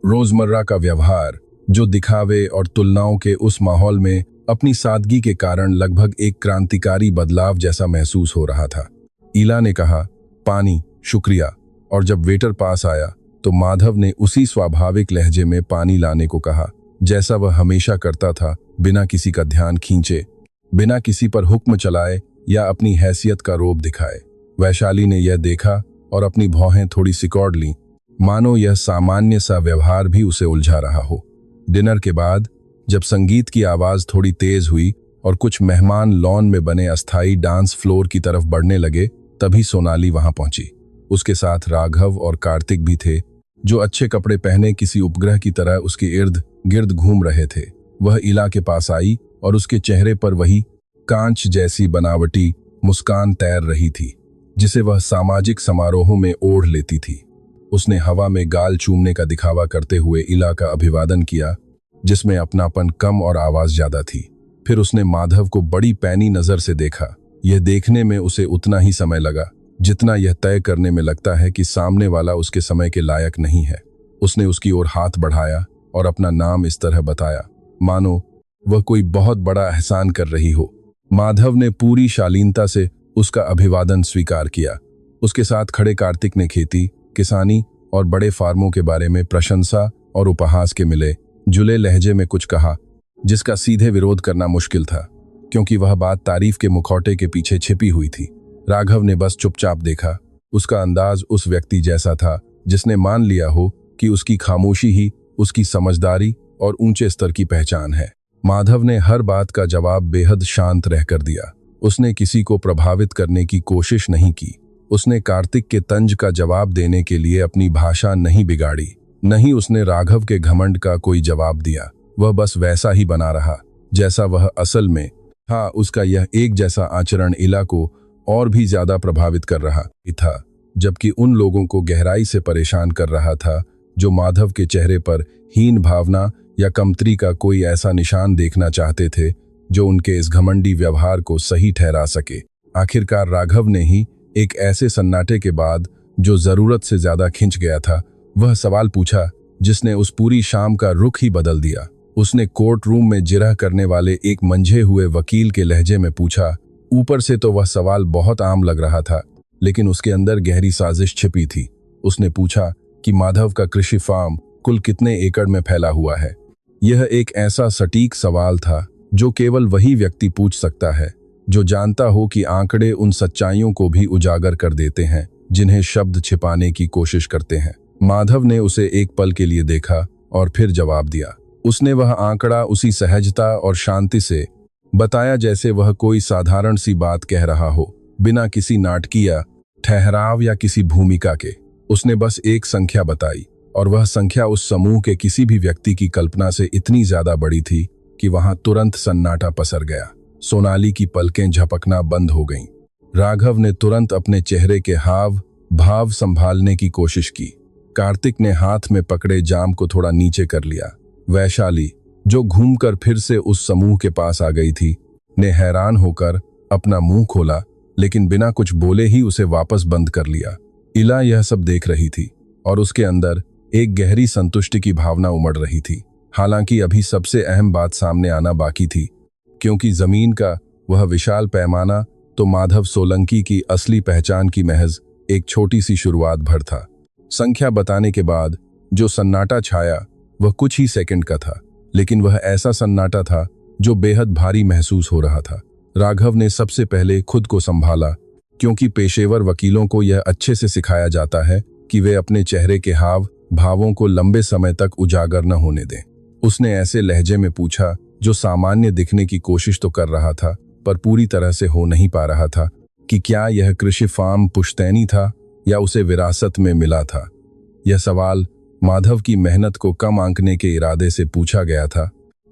रोजमर्रा का व्यवहार जो दिखावे और तुलनाओं के उस माहौल में अपनी सादगी के कारण लगभग एक क्रांतिकारी बदलाव जैसा महसूस हो रहा था। इला ने कहा, पानी, शुक्रिया। और जब वेटर पास आया तो माधव ने उसी स्वाभाविक लहजे में पानी लाने को कहा जैसा वह हमेशा करता था, बिना किसी का ध्यान खींचे, बिना किसी पर हुक्म चलाए या अपनी हैसियत का रोब दिखाए। वैशाली ने यह देखा और अपनी भौहें थोड़ी सिकोड़ लीं, मानो यह सामान्य सा व्यवहार भी उसे उलझा रहा हो। डिनर के बाद जब संगीत की आवाज थोड़ी तेज हुई और कुछ मेहमान लॉन में बने अस्थायी डांस फ्लोर की तरफ बढ़ने लगे, तभी सोनाली वहां पहुंची। उसके साथ राघव और कार्तिक भी थे, जो अच्छे कपड़े पहने किसी उपग्रह की तरह उसके इर्द गिर्द घूम रहे थे। वह इला के पास आई और उसके चेहरे पर वही कांच जैसी बनावटी मुस्कान तैर रही थी जिसे वह सामाजिक समारोहों में ओढ़ लेती थी। उसने हवा में गाल चूमने का दिखावा करते हुए इला का अभिवादन किया, जिसमें अपनापन कम और आवाज ज्यादा थी। फिर उसने माधव को बड़ी पैनी नजर से देखा। यह देखने में उसे उतना ही समय लगा जितना यह तय करने में लगता है कि सामने वाला उसके समय के लायक नहीं है। उसने उसकी ओर हाथ बढ़ाया और अपना नाम इस तरह बताया मानो वह कोई बहुत बड़ा एहसान कर रही हो। माधव ने पूरी शालीनता से उसका अभिवादन स्वीकार किया। उसके साथ खड़े कार्तिक ने खेती, किसानी और बड़े फार्मों के बारे में प्रशंसा और उपहास के मिले जुले लहजे में कुछ कहा, जिसका सीधे विरोध करना मुश्किल था, क्योंकि वह बात तारीफ के मुखौटे के पीछे छिपी हुई थी। राघव ने बस चुपचाप देखा। उसका अंदाज उस व्यक्ति जैसा था जिसने मान लिया हो कि उसकी खामोशी ही उसकी समझदारी और ऊंचे स्तर की पहचान है। माधव ने हर बात का जवाब बेहद शांत रहकर दिया। उसने किसी को प्रभावित करने की कोशिश नहीं की। उसने कार्तिक के तंज का जवाब देने के लिए अपनी भाषा नहीं बिगाड़ी, नहीं उसने राघव के घमंड का कोई जवाब दिया। वह बस वैसा ही बना रहा जैसा वह असल में था। उसका यह एक जैसा आचरण इला को और भी ज्यादा प्रभावित कर रहा था, जबकि उन लोगों को गहराई से परेशान कर रहा था जो माधव के चेहरे पर हीन भावना या कमतरी का कोई ऐसा निशान देखना चाहते थे जो उनके इस घमंडी व्यवहार को सही ठहरा सके। आखिरकार राघव ने ही एक ऐसे सन्नाटे के बाद जो जरूरत से ज्यादा खिंच गया था, वह सवाल पूछा जिसने उस पूरी शाम का रुख ही बदल दिया। उसने कोर्ट रूम में जिरह करने वाले एक मंझे हुए वकील के लहजे में पूछा। ऊपर से तो वह सवाल बहुत आम लग रहा था, लेकिन उसके अंदर गहरी साजिश छिपी थी। उसने पूछा कि माधव का कृषि फार्म कुल कितने एकड़ में फैला हुआ है। यह एक ऐसा सटीक सवाल था जो केवल वही व्यक्ति पूछ सकता है जो जानता हो कि आंकड़े उन सच्चाइयों को भी उजागर कर देते हैं जिन्हें शब्द छिपाने की कोशिश करते हैं। माधव ने उसे एक पल के लिए देखा और फिर जवाब दिया। उसने वह आंकड़ा उसी सहजता और शांति से बताया जैसे वह कोई साधारण सी बात कह रहा हो, बिना किसी नाटकीय ठहराव या किसी भूमिका के। उसने बस एक संख्या बताई और वह संख्या उस समूह के किसी भी व्यक्ति की कल्पना से इतनी ज्यादा बड़ी थी कि वहां तुरंत सन्नाटा पसर गया। सोनाली की पलकें झपकना बंद हो गईं। राघव ने तुरंत अपने चेहरे के हाव भाव संभालने की कोशिश की। कार्तिक ने हाथ में पकड़े जाम को थोड़ा नीचे कर लिया। वैशाली, जो घूमकर फिर से उस समूह के पास आ गई थी, ने हैरान होकर अपना मुंह खोला, लेकिन बिना कुछ बोले ही उसे वापस बंद कर लिया। इला यह सब देख रही थी और उसके अंदर एक गहरी संतुष्टि की भावना उमड़ रही थी। हालांकि अभी सबसे अहम बात सामने आना बाकी थी, क्योंकि जमीन का वह विशाल पैमाना तो माधव सोलंकी की असली पहचान की महज एक छोटी सी शुरुआत भर था। संख्या बताने के बाद जो सन्नाटा छाया वह कुछ ही सेकंड का था, लेकिन वह ऐसा सन्नाटा था जो बेहद भारी महसूस हो रहा था। राघव ने सबसे पहले खुद को संभाला, क्योंकि पेशेवर वकीलों को यह अच्छे से सिखाया जाता है कि वे अपने चेहरे के हाव भावों को लंबे समय तक उजागर न होने दें। उसने ऐसे लहजे में पूछा जो सामान्य दिखने की कोशिश तो कर रहा था पर पूरी तरह से हो नहीं पा रहा था, कि क्या यह कृषि फार्म पुश्तैनी था या उसे विरासत में मिला था। यह सवाल माधव की मेहनत को कम आंकने के इरादे से पूछा गया था,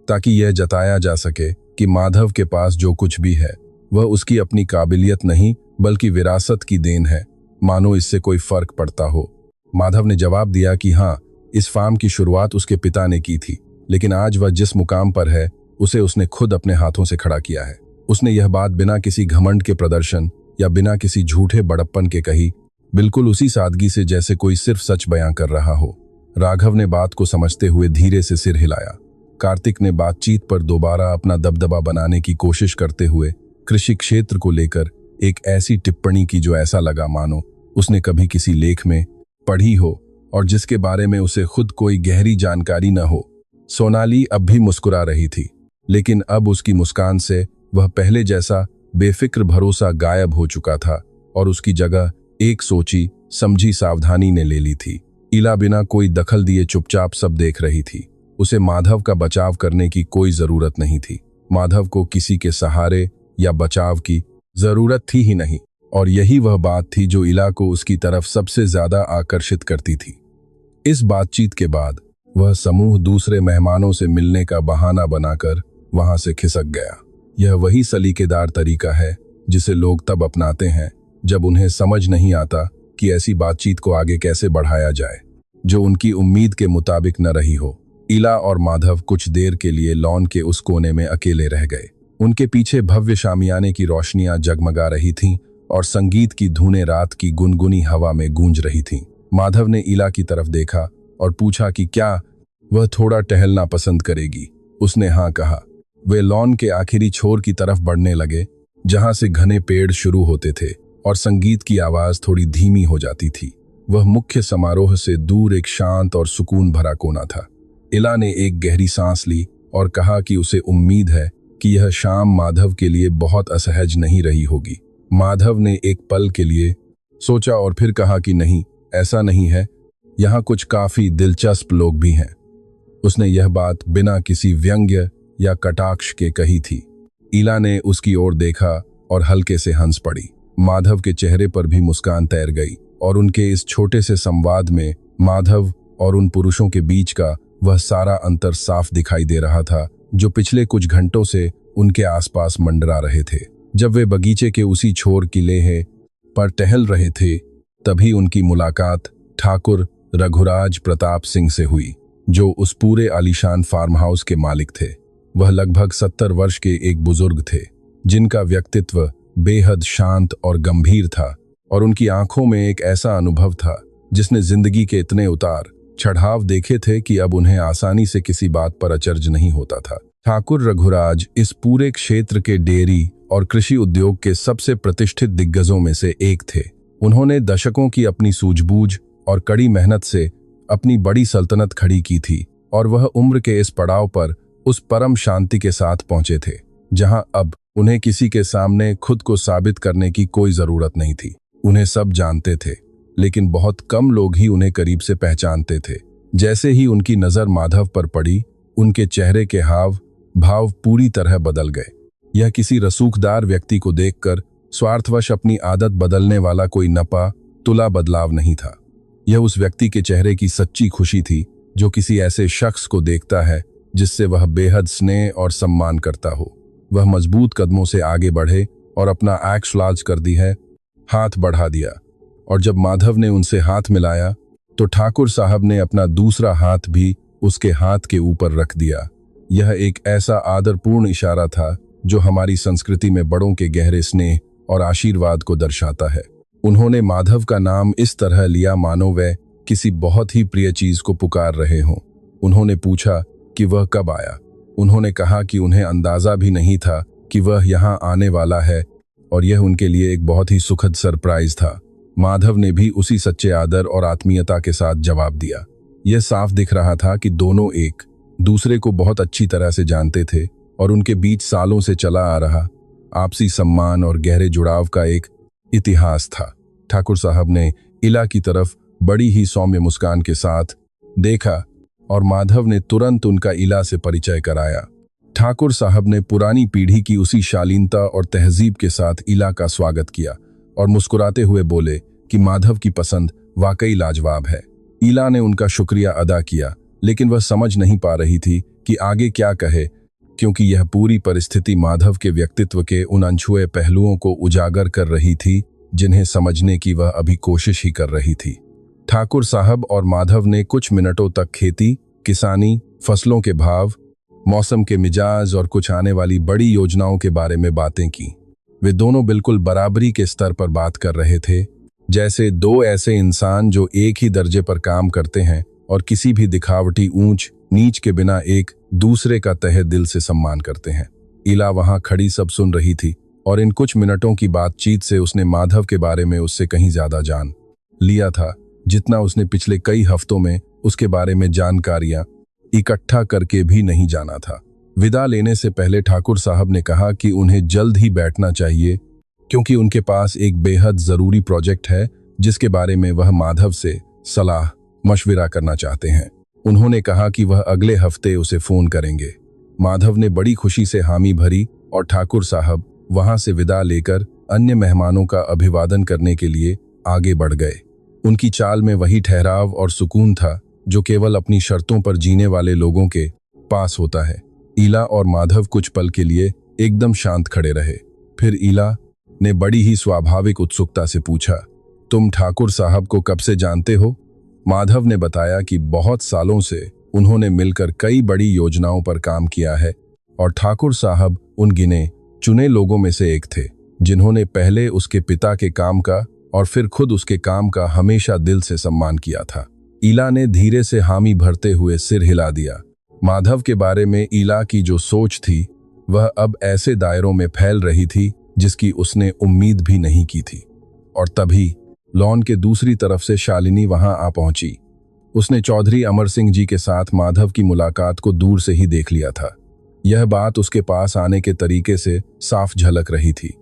ताकि यह जताया जा सके कि माधव के पास जो कुछ भी है वह उसकी अपनी काबिलियत नहीं बल्कि विरासत की देन है, मानो इससे कोई फर्क पड़ता हो। माधव ने जवाब दिया कि हाँ, इस फार्म की शुरुआत उसके पिता ने की थी, लेकिन आज वह जिस मुकाम पर है उसे उसने खुद अपने हाथों से खड़ा किया है। उसने यह बात बिना किसी घमंड के प्रदर्शन या बिना किसी झूठे बड़प्पन के कही, बिल्कुल उसी सादगी से जैसे कोई सिर्फ सच बयां कर रहा हो। राघव ने बात को समझते हुए धीरे से सिर हिलाया। कार्तिक ने बातचीत पर दोबारा अपना दबदबा बनाने की कोशिश करते हुए कृषि क्षेत्र को लेकर एक ऐसी टिप्पणी की जो ऐसा लगा मानो उसने कभी किसी लेख में पढ़ी हो और जिसके बारे में उसे खुद कोई गहरी जानकारी न हो। सोनाली अब भी मुस्कुरा रही थी, लेकिन अब उसकी मुस्कान से वह पहले जैसा बेफिक्र भरोसा गायब हो चुका था और उसकी जगह एक सोची समझी सावधानी ने ले ली थी। इला बिना कोई दखल दिए चुपचाप सब देख रही थी। उसे माधव का बचाव करने की कोई जरूरत नहीं थी। माधव को किसी के सहारे या बचाव की जरूरत थी ही नहीं, और यही वह बात थी जो इला को उसकी तरफ सबसे ज्यादा आकर्षित करती थी। इस बातचीत के बाद वह समूह दूसरे मेहमानों से मिलने का बहाना बनाकर वहां से खिसक गया। यह वही सलीकेदार तरीका है जिसे लोग तब अपनाते हैं जब उन्हें समझ नहीं आता कि ऐसी बातचीत को आगे कैसे बढ़ाया जाए जो उनकी उम्मीद के मुताबिक न रही हो। इला और माधव कुछ देर के लिए लॉन के उस कोने में अकेले रह गए। उनके पीछे भव्य शामियाने की रोशनियां जगमगा रही थीं और संगीत की धुनें रात की गुनगुनी हवा में गूंज रही थीं। माधव ने इला की तरफ देखा और पूछा कि क्या वह थोड़ा टहलना पसंद करेगी। उसने हाँ कहा। वे लॉन के आखिरी छोर की तरफ बढ़ने लगे, जहां से घने पेड़ शुरू होते थे और संगीत की आवाज थोड़ी धीमी हो जाती थी। वह मुख्य समारोह से दूर एक शांत और सुकून भरा कोना था। इला ने एक गहरी सांस ली और कहा कि उसे उम्मीद है कि यह शाम माधव के लिए बहुत असहज नहीं रही होगी। माधव ने एक पल के लिए सोचा और फिर कहा कि नहीं, ऐसा नहीं है, यहाँ कुछ काफी दिलचस्प लोग भी हैं। उसने यह बात बिना किसी व्यंग्य या कटाक्ष के कही थी। इला ने उसकी ओर देखा और हल्के से हंस पड़ी। माधव के चेहरे पर भी मुस्कान तैर गई और उनके इस छोटे से संवाद में माधव और उन पुरुषों के बीच का वह सारा अंतर साफ दिखाई दे रहा था जो पिछले कुछ घंटों से उनके आसपास मंडरा रहे थे। जब वे बगीचे के उसी छोर किले पर टहल रहे थे, तभी उनकी मुलाकात ठाकुर रघुराज प्रताप सिंह से हुई, जो उस पूरे आलीशान फार्म हाउस के मालिक थे। वह लगभग 70 वर्ष के एक बुजुर्ग थे, जिनका व्यक्तित्व बेहद शांत और गंभीर था और उनकी आंखों में एक ऐसा अनुभव था जिसने जिंदगी के इतने उतार चढ़ाव देखे थे कि अब उन्हें आसानी से किसी बात पर अचरज नहीं होता था। ठाकुर रघुराज इस पूरे क्षेत्र के डेयरी और कृषि उद्योग के सबसे प्रतिष्ठित दिग्गजों में से एक थे। उन्होंने दशकों की अपनी सूझबूझ और कड़ी मेहनत से अपनी बड़ी सल्तनत खड़ी की थी और वह उम्र के इस पड़ाव पर उस परम शांति के साथ पहुंचे थे जहां अब उन्हें किसी के सामने खुद को साबित करने की कोई जरूरत नहीं थी। उन्हें सब जानते थे, लेकिन बहुत कम लोग ही उन्हें करीब से पहचानते थे। जैसे ही उनकी नजर माधव पर पड़ी, उनके चेहरे के हाव भाव पूरी तरह बदल गए। यह किसी रसूखदार व्यक्ति को देखकर स्वार्थवश अपनी आदत बदलने वाला कोई नपा तुला बदलाव नहीं था। यह उस व्यक्ति के चेहरे की सच्ची खुशी थी जो किसी ऐसे शख्स को देखता है जिससे वह बेहद स्नेह और सम्मान करता हो। वह मजबूत कदमों से आगे बढ़े और अपना एक्स लाज कर दी है हाथ बढ़ा दिया, और जब माधव ने उनसे हाथ मिलाया तो ठाकुर साहब ने अपना दूसरा हाथ भी उसके हाथ के ऊपर रख दिया। यह एक ऐसा आदरपूर्ण इशारा था जो हमारी संस्कृति में बड़ों के गहरे स्नेह और आशीर्वाद को दर्शाता है। उन्होंने माधव का नाम इस तरह लिया मानो वह किसी बहुत ही प्रिय चीज को पुकार रहे हों। उन्होंने पूछा कि वह कब आया। उन्होंने कहा कि उन्हें अंदाजा भी नहीं था कि वह यहाँ आने वाला है और यह उनके लिए एक बहुत ही सुखद सरप्राइज था। माधव ने भी उसी सच्चे आदर और आत्मीयता के साथ जवाब दिया। यह साफ दिख रहा था कि दोनों एक दूसरे को बहुत अच्छी तरह से जानते थे और उनके बीच सालों से चला आ रहा आपसी सम्मान और गहरे जुड़ाव का एक इतिहास था। ठाकुर साहब ने इला की तरफ बड़ी ही सौम्य मुस्कान के साथ देखा और माधव ने तुरंत उनका इला से परिचय कराया। ठाकुर साहब ने पुरानी पीढ़ी की उसी शालीनता और तहजीब के साथ इला का स्वागत किया और मुस्कुराते हुए बोले कि माधव की पसंद वाकई लाजवाब है। इला ने उनका शुक्रिया अदा किया, लेकिन वह समझ नहीं पा रही थी कि आगे क्या कहे, क्योंकि यह पूरी परिस्थिति माधव के व्यक्तित्व के उन अनछुए पहलुओं को उजागर कर रही थी जिन्हें समझने की वह अभी कोशिश ही कर रही थी। ठाकुर साहब और माधव ने कुछ मिनटों तक खेती, किसानी, फसलों के भाव, मौसम के मिजाज और कुछ आने वाली बड़ी योजनाओं के बारे में बातें की। वे दोनों बिल्कुल बराबरी के स्तर पर बात कर रहे थे, जैसे दो ऐसे इंसान जो एक ही दर्जे पर काम करते हैं और किसी भी दिखावटी ऊंच नीच के बिना एक दूसरे का तहे दिल से सम्मान करते हैं। इला वहां खड़ी सब सुन रही थी और इन कुछ मिनटों की बातचीत से उसने माधव के बारे में उससे कहीं ज्यादा जान लिया था जितना उसने पिछले कई हफ्तों में उसके बारे में जानकारियां इकट्ठा करके भी नहीं जाना था। विदा लेने से पहले ठाकुर साहब ने कहा कि उन्हें जल्द ही बैठना चाहिए, क्योंकि उनके पास एक बेहद जरूरी प्रोजेक्ट है जिसके बारे में वह माधव से सलाह मशविरा करना चाहते हैं। उन्होंने कहा कि वह अगले हफ्ते उसे फोन करेंगे। माधव ने बड़ी खुशी से हामी भरी और ठाकुर साहब वहां से विदा लेकर अन्य मेहमानों का अभिवादन करने के लिए आगे बढ़ गए। उनकी चाल में वही ठहराव और सुकून था जो केवल अपनी शर्तों पर जीने वाले लोगों के पास होता है। इला और माधव कुछ पल के लिए एकदम शांत खड़े रहे। फिर इला ने बड़ी ही स्वाभाविक उत्सुकता से पूछा, तुम ठाकुर साहब को कब से जानते हो? माधव ने बताया कि बहुत सालों से उन्होंने मिलकर कई बड़ी योजनाओं पर काम किया है और ठाकुर साहब उन गिने चुने लोगों में से एक थे जिन्होंने पहले उसके पिता के काम का और फिर खुद उसके काम का हमेशा दिल से सम्मान किया था। इला ने धीरे से हामी भरते हुए सिर हिला दिया। माधव के बारे में इला की जो सोच थी वह अब ऐसे दायरों में फैल रही थी जिसकी उसने उम्मीद भी नहीं की थी। और तभी लॉन के दूसरी तरफ से शालिनी वहां आ पहुंची। उसने चौधरी अमर सिंह जी के साथ माधव की मुलाकात को दूर से ही देख लिया था। यह बात उसके पास आने के तरीके से साफ झलक रही थी।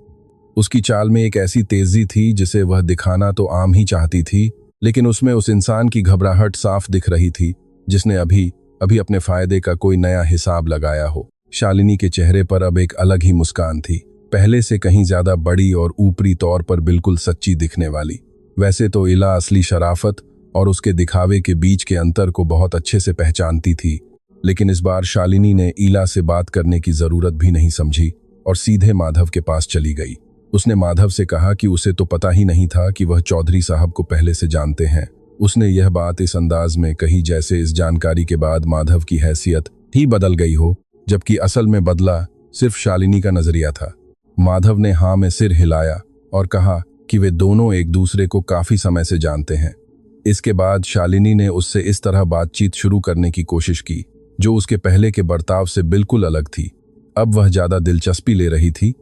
उसकी चाल में एक ऐसी तेजी थी जिसे वह दिखाना तो आम ही चाहती थी, लेकिन उसमें उस इंसान की घबराहट साफ दिख रही थी जिसने अभी अभी अपने फायदे का कोई नया हिसाब लगाया हो। शालिनी के चेहरे पर अब एक अलग ही मुस्कान थी, पहले से कहीं ज्यादा बड़ी और ऊपरी तौर पर बिल्कुल सच्ची दिखने वाली। वैसे तो इला असली शराफत और उसके दिखावे के बीच के अंतर को बहुत अच्छे से पहचानती थी, लेकिन इस बार शालिनी ने इला से बात करने की जरूरत भी नहीं समझी और सीधे माधव के पास चली गई। उसने माधव से कहा कि उसे तो पता ही नहीं था कि वह चौधरी साहब को पहले से जानते हैं। उसने यह बात इस अंदाज में कही जैसे इस जानकारी के बाद माधव की हैसियत ही बदल गई हो, जबकि असल में बदला सिर्फ शालिनी का नजरिया था। माधव ने हाँ में सिर हिलाया और कहा कि वे दोनों एक दूसरे को काफी समय से जानते हैं। इसके बाद शालिनी ने उससे इस तरह बातचीत शुरू करने की कोशिश की जो उसके पहले के बर्ताव से बिल्कुल अलग थी। अब वह ज्यादा दिलचस्पी ले रही थी,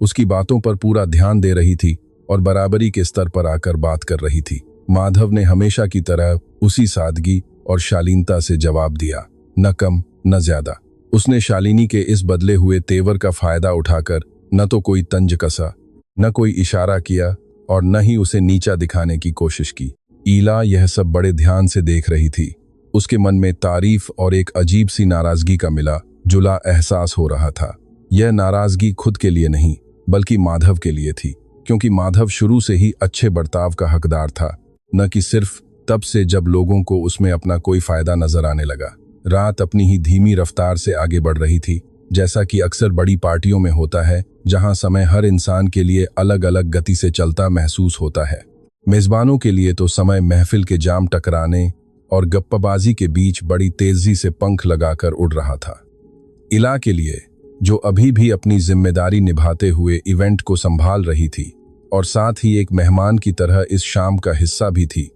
उसकी बातों पर पूरा ध्यान दे रही थी और बराबरी के स्तर पर आकर बात कर रही थी। माधव ने हमेशा की तरह उसी सादगी और शालीनता से जवाब दिया, न कम न ज्यादा। उसने शालिनी के इस बदले हुए तेवर का फायदा उठाकर न तो कोई तंज कसा, न कोई इशारा किया और न ही उसे नीचा दिखाने की कोशिश की। इला यह सब बड़े ध्यान से देख रही थी। उसके मन में तारीफ और एक अजीब सी नाराजगी का मिला जुला एहसास हो रहा था। यह नाराजगी खुद के लिए नहीं बल्कि माधव के लिए थी, क्योंकि माधव शुरू से ही अच्छे बर्ताव का हकदार था, न कि सिर्फ तब से जब लोगों को उसमें अपना कोई फायदा नजर आने लगा। रात अपनी ही धीमी रफ्तार से आगे बढ़ रही थी, जैसा कि अक्सर बड़ी पार्टियों में होता है, जहां समय हर इंसान के लिए अलग अलग गति से चलता महसूस होता है। मेजबानों के लिए तो समय महफिल के जाम टकराने और गप्पाबाजी के बीच बड़ी तेजी से पंख लगाकर उड़ रहा था। इला के लिए, जो अभी भी अपनी जिम्मेदारी निभाते हुए इवेंट को संभाल रही थी और साथ ही एक मेहमान की तरह इस शाम का हिस्सा भी थी,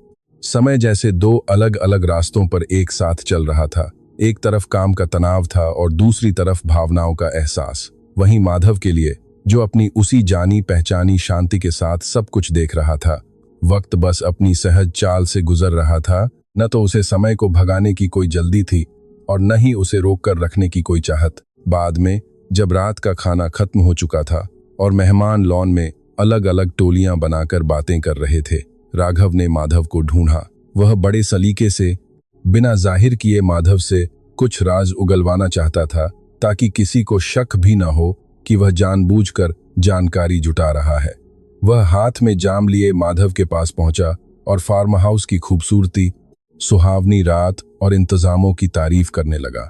समय जैसे दो अलग अलग रास्तों पर एक साथ चल रहा था। एक तरफ काम का तनाव था और दूसरी तरफ भावनाओं का एहसास। वहीं माधव के लिए, जो अपनी उसी जानी पहचानी शांति के साथ सब कुछ देख रहा था, वक्त बस अपनी सहज चाल से गुजर रहा था। न तो उसे समय को भगाने की कोई जल्दी थी और न ही उसे रोक कर रखने की कोई चाहत। बाद में जब रात का खाना खत्म हो चुका था और मेहमान लॉन में अलग अलग टोलियां बनाकर बातें कर रहे थे, राघव ने माधव को ढूंढा। वह बड़े सलीके से बिना जाहिर किए माधव से कुछ राज उगलवाना चाहता था, ताकि किसी को शक भी न हो कि वह जानबूझकर जानकारी जुटा रहा है। वह हाथ में जाम लिए माधव के पास पहुंचा और फार्म हाउस की खूबसूरती, सुहावनी रात और इंतजामों की तारीफ करने लगा।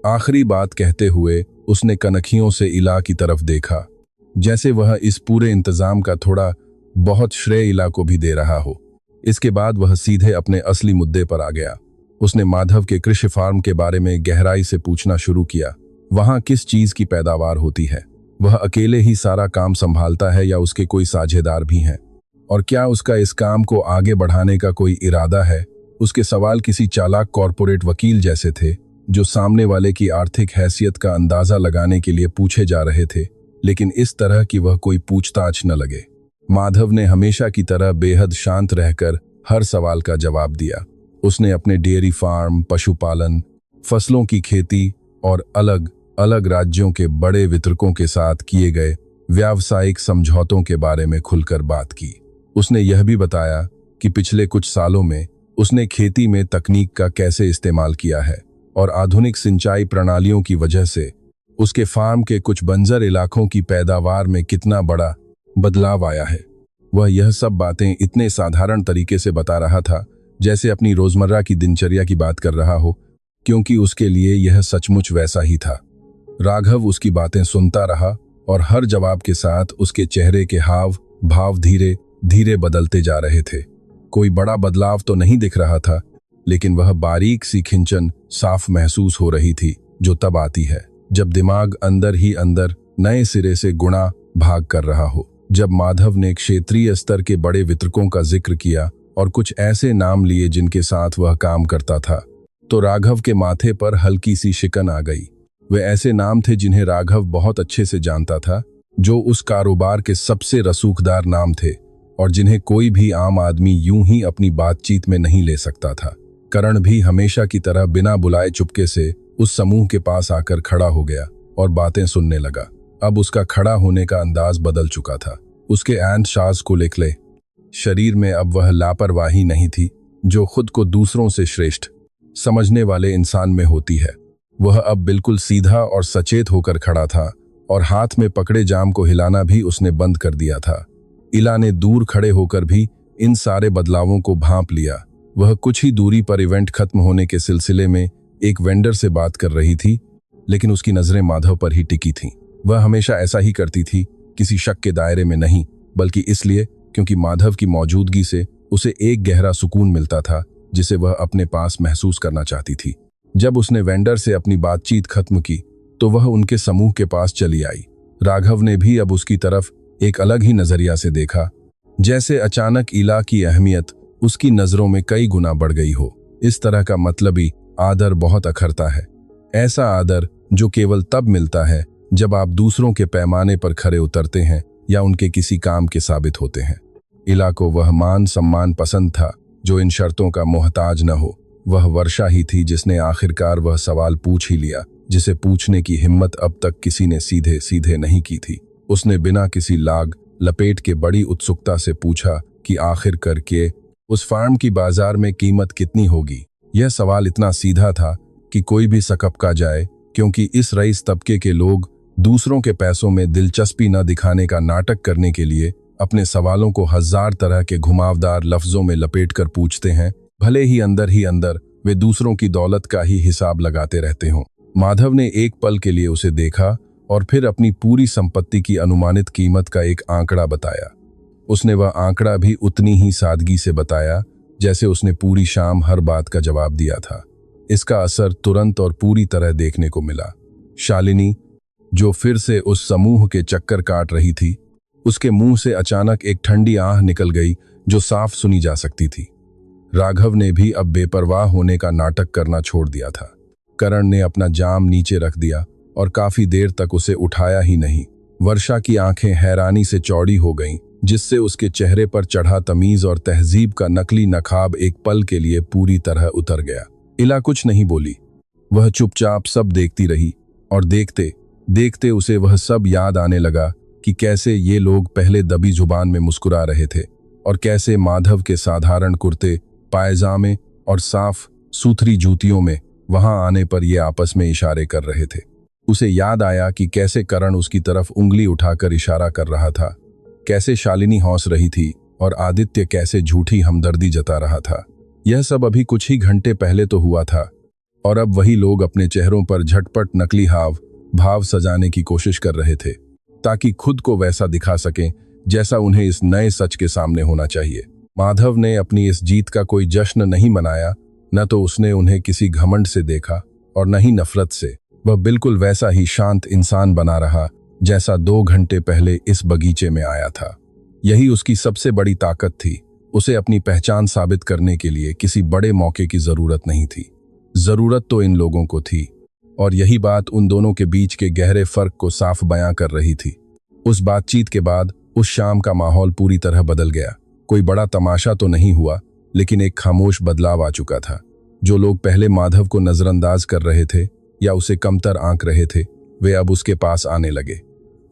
आखिरी बात कहते हुए उसने कनखियों से इला की तरफ देखा, जैसे वह इस पूरे इंतजाम का थोड़ा बहुत श्रेय इला को भी दे रहा हो। इसके बाद वह सीधे अपने असली मुद्दे पर आ गया। उसने माधव के कृषि फार्म के बारे में गहराई से पूछना शुरू किया। वहां किस चीज की पैदावार होती है? वह अकेले ही सारा काम संभालता है या उसके कोई साझेदार भी हैं? और क्या उसका इस काम को आगे बढ़ाने का कोई इरादा है? उसके सवाल किसी चालाक कॉरपोरेट वकील जैसे थे, जो सामने वाले की आर्थिक हैसियत का अंदाजा लगाने के लिए पूछे जा रहे थे, लेकिन इस तरह की वह कोई पूछताछ न लगे। माधव ने हमेशा की तरह बेहद शांत रहकर हर सवाल का जवाब दिया। उसने अपने डेयरी फार्म, पशुपालन, फसलों की खेती और अलग अलग राज्यों के बड़े वितरकों के साथ किए गए व्यावसायिक समझौतों के बारे में खुलकर बात की। उसने यह भी बताया कि पिछले कुछ सालों में उसने खेती में तकनीक का कैसे इस्तेमाल किया है और आधुनिक सिंचाई प्रणालियों की वजह से उसके फार्म के कुछ बंजर इलाकों की पैदावार में कितना बड़ा बदलाव आया है। वह यह सब बातें इतने साधारण तरीके से बता रहा था जैसे अपनी रोजमर्रा की दिनचर्या की बात कर रहा हो, क्योंकि उसके लिए यह सचमुच वैसा ही था। राघव उसकी बातें सुनता रहा और हर जवाब के साथ उसके चेहरे के हाव भाव धीरे धीरे बदलते जा रहे थे। कोई बड़ा बदलाव तो नहीं दिख रहा था, लेकिन वह बारीक सी खिंचन साफ महसूस हो रही थी, जो तब आती है जब दिमाग अंदर ही अंदर नए सिरे से गुणा भाग कर रहा हो। जब माधव ने क्षेत्रीय स्तर के बड़े वितरकों का जिक्र किया और कुछ ऐसे नाम लिए जिनके साथ वह काम करता था, तो राघव के माथे पर हल्की सी शिकन आ गई। वे ऐसे नाम थे जिन्हें राघव बहुत अच्छे से जानता था, जो उस कारोबार के सबसे रसूखदार नाम थे और जिन्हें कोई भी आम आदमी यूं ही अपनी बातचीत में नहीं ले सकता था। करण भी हमेशा की तरह बिना बुलाए चुपके से उस समूह के पास आकर खड़ा हो गया और बातें सुनने लगा। अब उसका खड़ा होने का अंदाज बदल चुका था। उसके ऐंत शाज को निकले शरीर में अब वह लापरवाही नहीं थी जो खुद को दूसरों से श्रेष्ठ समझने वाले इंसान में होती है। वह अब बिल्कुल सीधा और सचेत होकर खड़ा था और हाथ में पकड़े जाम को हिलाना भी उसने बंद कर दिया था। इला ने दूर खड़े होकर भी इन सारे बदलावों को भांप लिया। वह कुछ ही दूरी पर इवेंट खत्म होने के सिलसिले में एक वेंडर से बात कर रही थी, लेकिन उसकी नजरें माधव पर ही टिकी थीं। वह हमेशा ऐसा ही करती थी, किसी शक के दायरे में नहीं, बल्कि इसलिए क्योंकि माधव की मौजूदगी से उसे एक गहरा सुकून मिलता था जिसे वह अपने पास महसूस करना चाहती थी। जब उसने वेंडर से अपनी बातचीत खत्म की तो वह उनके समूह के पास चली आई। राघव ने भी अब उसकी तरफ एक अलग ही नजरिया से देखा, जैसे अचानक इला की अहमियत उसकी नजरों में कई गुना बढ़ गई हो। इस तरह का मतलबी आदर बहुत अखरता है, ऐसा आदर जो केवल तब मिलता है जब आप दूसरों के पैमाने पर खरे उतरते हैं या उनके किसी काम के साबित होते हैं। इला को वह मान सम्मान पसंद था जो इन शर्तों का मोहताज न हो। वह वर्षा ही थी जिसने आखिरकार वह सवाल पूछ ही लिया जिसे पूछने की हिम्मत अब तक किसी ने सीधे सीधे नहीं की थी। उसने बिना किसी लाग लपेट के बड़ी उत्सुकता से पूछा कि आखिर करके उस फार्म की बाजार में कीमत कितनी होगी। यह सवाल इतना सीधा था कि कोई भी सकपका जाए, क्योंकि इस रईस तबके के लोग दूसरों के पैसों में दिलचस्पी न दिखाने का नाटक करने के लिए अपने सवालों को हजार तरह के घुमावदार लफ्जों में लपेटकर पूछते हैं, भले ही अंदर वे दूसरों की दौलत का ही हिसाब लगाते रहते हों। माधव ने एक पल के लिए उसे देखा और फिर अपनी पूरी संपत्ति की अनुमानित कीमत का एक आंकड़ा बताया। उसने वह आंकड़ा भी उतनी ही सादगी से बताया जैसे उसने पूरी शाम हर बात का जवाब दिया था। इसका असर तुरंत और पूरी तरह देखने को मिला। शालिनी, जो फिर से उस समूह के चक्कर काट रही थी, उसके मुंह से अचानक एक ठंडी आह निकल गई जो साफ सुनी जा सकती थी। राघव ने भी अब बेपरवाह होने का नाटक करना छोड़ दिया था। करण ने अपना जाम नीचे रख दिया और काफी देर तक उसे उठाया ही नहीं। वर्षा की आंखें हैरानी से चौड़ी हो गईं, जिससे उसके चेहरे पर चढ़ा तमीज और तहजीब का नकली नकाब एक पल के लिए पूरी तरह उतर गया। इला कुछ नहीं बोली। वह चुपचाप सब देखती रही और देखते देखते उसे वह सब याद आने लगा कि कैसे ये लोग पहले दबी जुबान में मुस्कुरा रहे थे और कैसे माधव के साधारण कुर्ते, पायजामे और साफ सूथरी जूतियों में वहां आने पर ये आपस में इशारे कर रहे थे। उसे याद आया कि कैसे करण उसकी तरफ उंगली उठाकर इशारा कर रहा था, कैसे शालिनी हंस रही थी और आदित्य कैसे झूठी हमदर्दी जता रहा था। यह सब अभी कुछ ही घंटे पहले तो हुआ था और अब वही लोग अपने चेहरों पर झटपट नकली भाव सजाने की कोशिश कर रहे थे ताकि खुद को वैसा दिखा सकें जैसा उन्हें इस नए सच के सामने होना चाहिए। माधव ने अपनी इस जीत का कोई जश्न नहीं मनाया, न तो उसने उन्हें किसी घमंड से देखा और न ही नफरत से। वह बिल्कुल वैसा ही शांत इंसान बना रहा जैसा 2 घंटे पहले इस बगीचे में आया था। यही उसकी सबसे बड़ी ताकत थी। उसे अपनी पहचान साबित करने के लिए किसी बड़े मौके की जरूरत नहीं थी। जरूरत तो इन लोगों को थी और यही बात उन दोनों के बीच के गहरे फर्क को साफ बयां कर रही थी। उस बातचीत के बाद उस शाम का माहौल पूरी तरह बदल गया। कोई बड़ा तमाशा तो नहीं हुआ, लेकिन एक खामोश बदलाव आ चुका था। जो लोग पहले माधव को नजरअंदाज कर रहे थे या उसे कमतर आंक रहे थे, वे अब उसके पास आने लगे।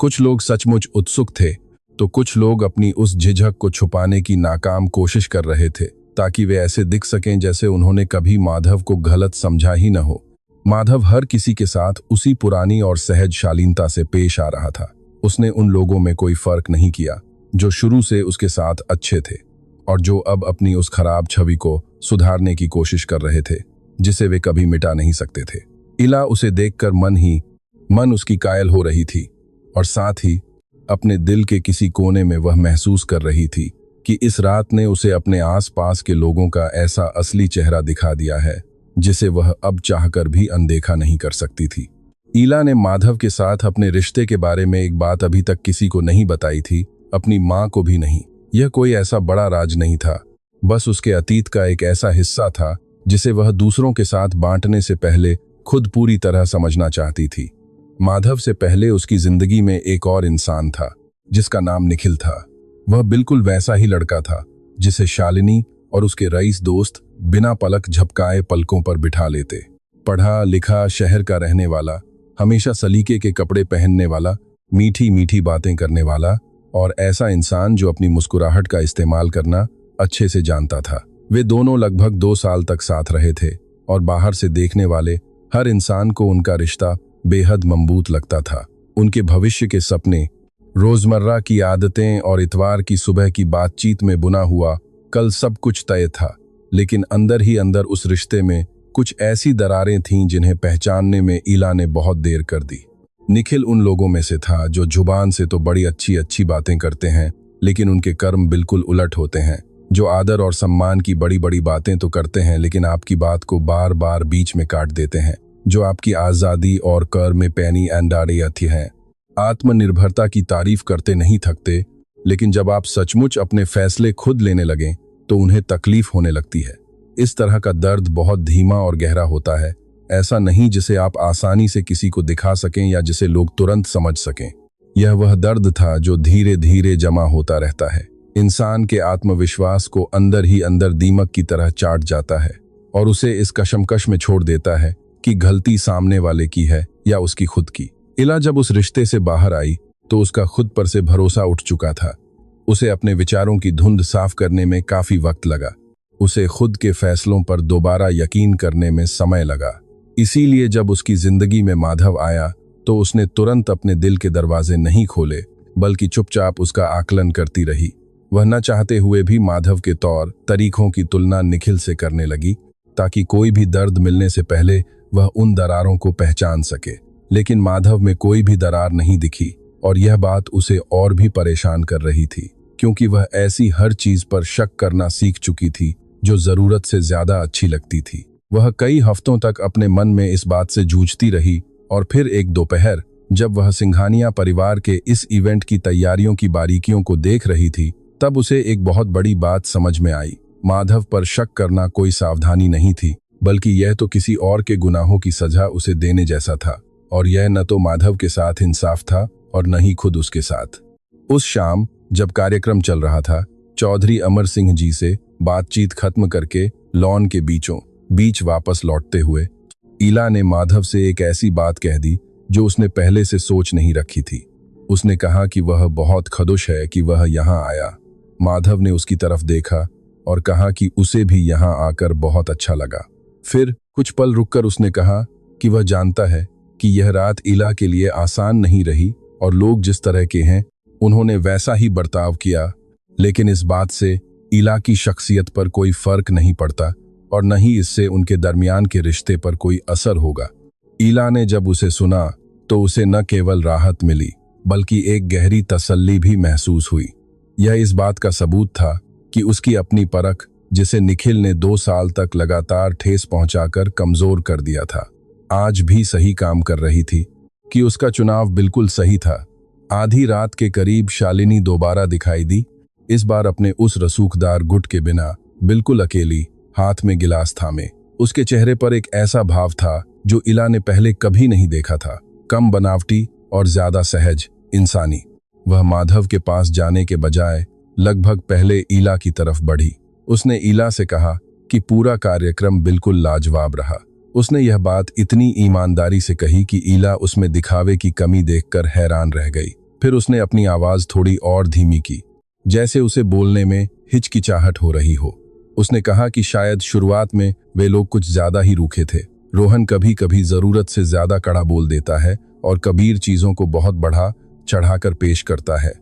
कुछ लोग सचमुच उत्सुक थे तो कुछ लोग अपनी उस झिझक को छुपाने की नाकाम कोशिश कर रहे थे ताकि वे ऐसे दिख सकें जैसे उन्होंने कभी माधव को गलत समझा ही न हो। माधव हर किसी के साथ उसी पुरानी और सहज शालीनता से पेश आ रहा था। उसने उन लोगों में कोई फर्क नहीं किया जो शुरू से उसके साथ अच्छे थे और जो अब अपनी उस खराब छवि को सुधारने की कोशिश कर रहे थे जिसे वे कभी मिटा नहीं सकते थे। इला उसे देखकर मन उसकी कायल हो रही थी और साथ ही अपने दिल के किसी कोने में वह महसूस कर रही थी कि इस रात ने उसे अपने आसपास के लोगों का ऐसा असली चेहरा दिखा दिया है जिसे वह अब चाहकर भी अनदेखा नहीं कर सकती थी। ईला ने माधव के साथ अपने रिश्ते के बारे में एक बात अभी तक किसी को नहीं बताई थी, अपनी माँ को भी नहीं। यह कोई ऐसा बड़ा राज नहीं था, बस उसके अतीत का एक ऐसा हिस्सा था जिसे वह दूसरों के साथ बांटने से पहले खुद पूरी तरह समझना चाहती थी। माधव से पहले उसकी जिंदगी में एक और इंसान था जिसका नाम निखिल था। वह बिल्कुल वैसा ही लड़का था जिसे शालिनी और उसके रईस दोस्त बिना पलक झपकाए पलकों पर बिठा लेते। पढ़ा लिखा, शहर का रहने वाला, हमेशा सलीके के कपड़े पहनने वाला, मीठी मीठी बातें करने वाला और ऐसा इंसान जो अपनी मुस्कुराहट का इस्तेमाल करना अच्छे से जानता था। वे दोनों लगभग 2 साल तक साथ रहे थे और बाहर से देखने वाले हर इंसान को उनका रिश्ता बेहद मजबूत लगता था। उनके भविष्य के सपने, रोजमर्रा की आदतें और इतवार की सुबह की बातचीत में बुना हुआ कल सब कुछ तय था, लेकिन अंदर ही अंदर उस रिश्ते में कुछ ऐसी दरारें थीं जिन्हें पहचानने में ईला ने बहुत देर कर दी। निखिल उन लोगों में से था जो जुबान से तो बड़ी अच्छी अच्छी बातें करते हैं लेकिन उनके कर्म बिल्कुल उलट होते हैं, जो आदर और सम्मान की बड़ी बड़ी बातें तो करते हैं लेकिन आपकी बात को बार बार बीच में काट देते हैं, जो आपकी आज़ादी और कर में पैनी अंडारे अथी हैं। आत्मनिर्भरता की तारीफ करते नहीं थकते, लेकिन जब आप सचमुच अपने फैसले खुद लेने लगें तो उन्हें तकलीफ होने लगती है। इस तरह का दर्द बहुत धीमा और गहरा होता है, ऐसा नहीं जिसे आप आसानी से किसी को दिखा सकें या जिसे लोग तुरंत समझ सकें। यह वह दर्द था जो धीरे धीरे जमा होता रहता है, इंसान के आत्मविश्वास को अंदर ही अंदर दीमक की तरह चाट जाता है और उसे इस कशमकश में छोड़ देता है कि गलती सामने वाले की है या उसकी खुद की। इला जब उस रिश्ते से बाहर आई तो उसका खुद पर से भरोसा उठ चुका था। उसे अपने विचारों की धुंध साफ करने में काफी वक्त लगा। उसे खुद के फैसलों पर दोबारा यकीन करने में समय लगा। इसीलिए जब उसकी जिंदगी में माधव आया तो उसने तुरंत अपने दिल के दरवाजे नहीं खोले, बल्कि चुपचाप उसका आकलन करती रही। वह न चाहते हुए भी माधव के तौर तरीकों की तुलना निखिल से करने लगी ताकि कोई भी दर्द मिलने से पहले वह उन दरारों को पहचान सके। लेकिन माधव में कोई भी दरार नहीं दिखी और यह बात उसे और भी परेशान कर रही थी, क्योंकि वह ऐसी हर चीज पर शक करना सीख चुकी थी जो जरूरत से ज्यादा अच्छी लगती थी। वह कई हफ्तों तक अपने मन में इस बात से जूझती रही और फिर एक दोपहर जब वह सिंघानिया परिवार के इस इवेंट की तैयारियों की बारीकियों को देख रही थी, तब उसे एक बहुत बड़ी बात समझ में आई। माधव पर शक करना कोई सावधानी नहीं थी, बल्कि यह तो किसी और के गुनाहों की सजा उसे देने जैसा था, और यह न तो माधव के साथ इंसाफ था और न ही खुद उसके साथ। उस शाम जब कार्यक्रम चल रहा था, चौधरी अमर सिंह जी से बातचीत खत्म करके लॉन के बीचों बीच वापस लौटते हुए ईला ने माधव से एक ऐसी बात कह दी जो उसने पहले से सोच नहीं रखी थी। उसने कहा कि वह बहुत खुश है कि वह यहाँ आया। माधव ने उसकी तरफ देखा और कहा कि उसे भी यहाँ आकर बहुत अच्छा लगा। फिर कुछ पल रुककर उसने कहा कि वह जानता है कि यह रात इला के लिए आसान नहीं रही और लोग जिस तरह के हैं उन्होंने वैसा ही बर्ताव किया, लेकिन इस बात से इला की शख्सियत पर कोई फर्क नहीं पड़ता और न ही इससे उनके दरमियान के रिश्ते पर कोई असर होगा। इला ने जब उसे सुना तो उसे न केवल राहत मिली बल्कि एक गहरी तसल्ली भी महसूस हुई। यह इस बात का सबूत था कि उसकी अपनी परख, जिसे निखिल ने 2 साल तक लगातार ठेस पहुंचाकर कमजोर कर दिया था, आज भी सही काम कर रही थी, कि उसका चुनाव बिल्कुल सही था। आधी रात के करीब शालिनी दोबारा दिखाई दी, इस बार अपने उस रसूखदार गुट के बिना, बिल्कुल अकेली, हाथ में गिलास थामे। उसके चेहरे पर एक ऐसा भाव था जो इला ने पहले कभी नहीं देखा था, कम बनावटी और ज्यादा सहज, इंसानी। वह माधव के पास जाने के बजाय लगभग पहले इला की तरफ बढ़ी। उसने इला से कहा कि पूरा कार्यक्रम बिल्कुल लाजवाब रहा। उसने यह बात इतनी ईमानदारी से कही कि इला उसमें दिखावे की कमी देखकर हैरान रह गई। फिर उसने अपनी आवाज थोड़ी और धीमी की, जैसे उसे बोलने में हिचकिचाहट हो रही हो। उसने कहा कि शायद शुरुआत में वे लोग कुछ ज्यादा ही रूखे थे। रोहन कभी कभी जरूरत से ज्यादा कड़ा बोल देता है और कबीर चीजों को बहुत बढ़ा चढ़ाकर पेश करता है।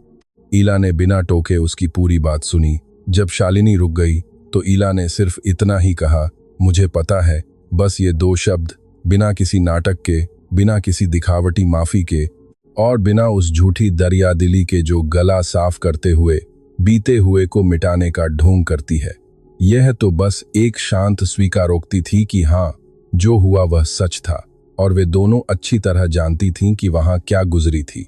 इला ने बिना टोके उसकी पूरी बात सुनी। जब शालिनी रुक गई तो इला ने सिर्फ इतना ही कहा, मुझे पता है। बस ये 2 शब्द, बिना किसी नाटक के, बिना किसी दिखावटी माफी के और बिना उस झूठी दरियादिली के जो गला साफ करते हुए बीते हुए को मिटाने का ढोंग करती है। यह तो बस एक शांत स्वीकारोक्ति थी कि हाँ, जो हुआ वह सच था और वे दोनों अच्छी तरह जानती थीं कि वहां क्या गुजरी थी।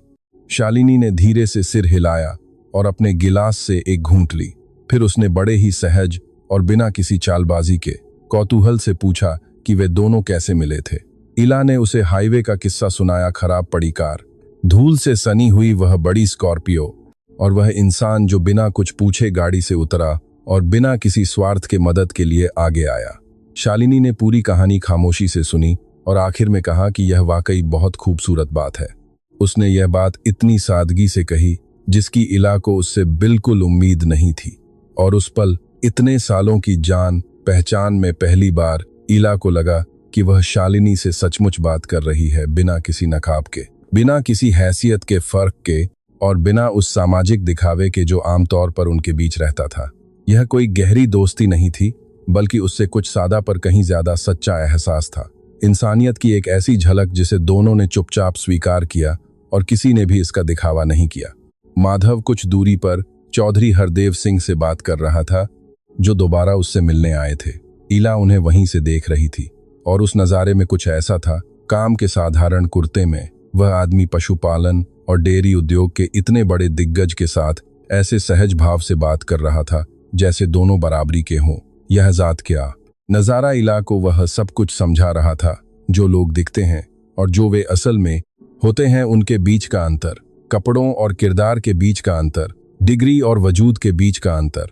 शालिनी ने धीरे से सिर हिलाया और अपने गिलास से एक घूंट ली। फिर उसने बड़े ही सहज और बिना किसी चालबाजी के कौतूहल से पूछा कि वे दोनों कैसे मिले थे। इला ने उसे हाईवे का किस्सा सुनाया। खराब पड़ी कार, धूल से सनी हुई वह बड़ी स्कॉर्पियो और वह इंसान जो बिना कुछ पूछे गाड़ी से उतरा और बिना किसी स्वार्थ के मदद के लिए आगे आया। शालिनी ने पूरी कहानी खामोशी से सुनी और आखिर में कहा कि यह वाकई बहुत खूबसूरत बात है। उसने यह बात इतनी सादगी से कही जिसकी इला को उससे बिल्कुल उम्मीद नहीं थी, और उस पल इतने सालों की जान पहचान में पहली बार इला को लगा कि वह शालिनी से सचमुच बात कर रही है, बिना किसी नकाब के, बिना किसी हैसियत के फर्क के और बिना उस सामाजिक दिखावे के जो आमतौर पर उनके बीच रहता था। यह कोई गहरी दोस्ती नहीं थी, बल्कि उससे कुछ सादा पर कहीं ज्यादा सच्चा एहसास था। इंसानियत की एक ऐसी झलक जिसे दोनों ने चुपचाप स्वीकार किया और किसी ने भी इसका दिखावा नहीं किया। माधव कुछ दूरी पर चौधरी हरदेव सिंह से बात कर रहा था, जो दोबारा उससे मिलने आए थे। इला उन्हें वहीं से देख रही थी और उस नज़ारे में कुछ ऐसा था। काम के साधारण कुर्ते में वह आदमी पशुपालन और डेयरी उद्योग के इतने बड़े दिग्गज के साथ ऐसे सहज भाव से बात कर रहा था जैसे दोनों बराबरी के हों। यह जात क्या नज़ारा! इला को वह सब कुछ समझा रहा था। जो लोग दिखते हैं और जो वे असल में होते हैं, उनके बीच का अंतर, कपड़ों और किरदार के बीच का अंतर, डिग्री और वजूद के बीच का अंतर,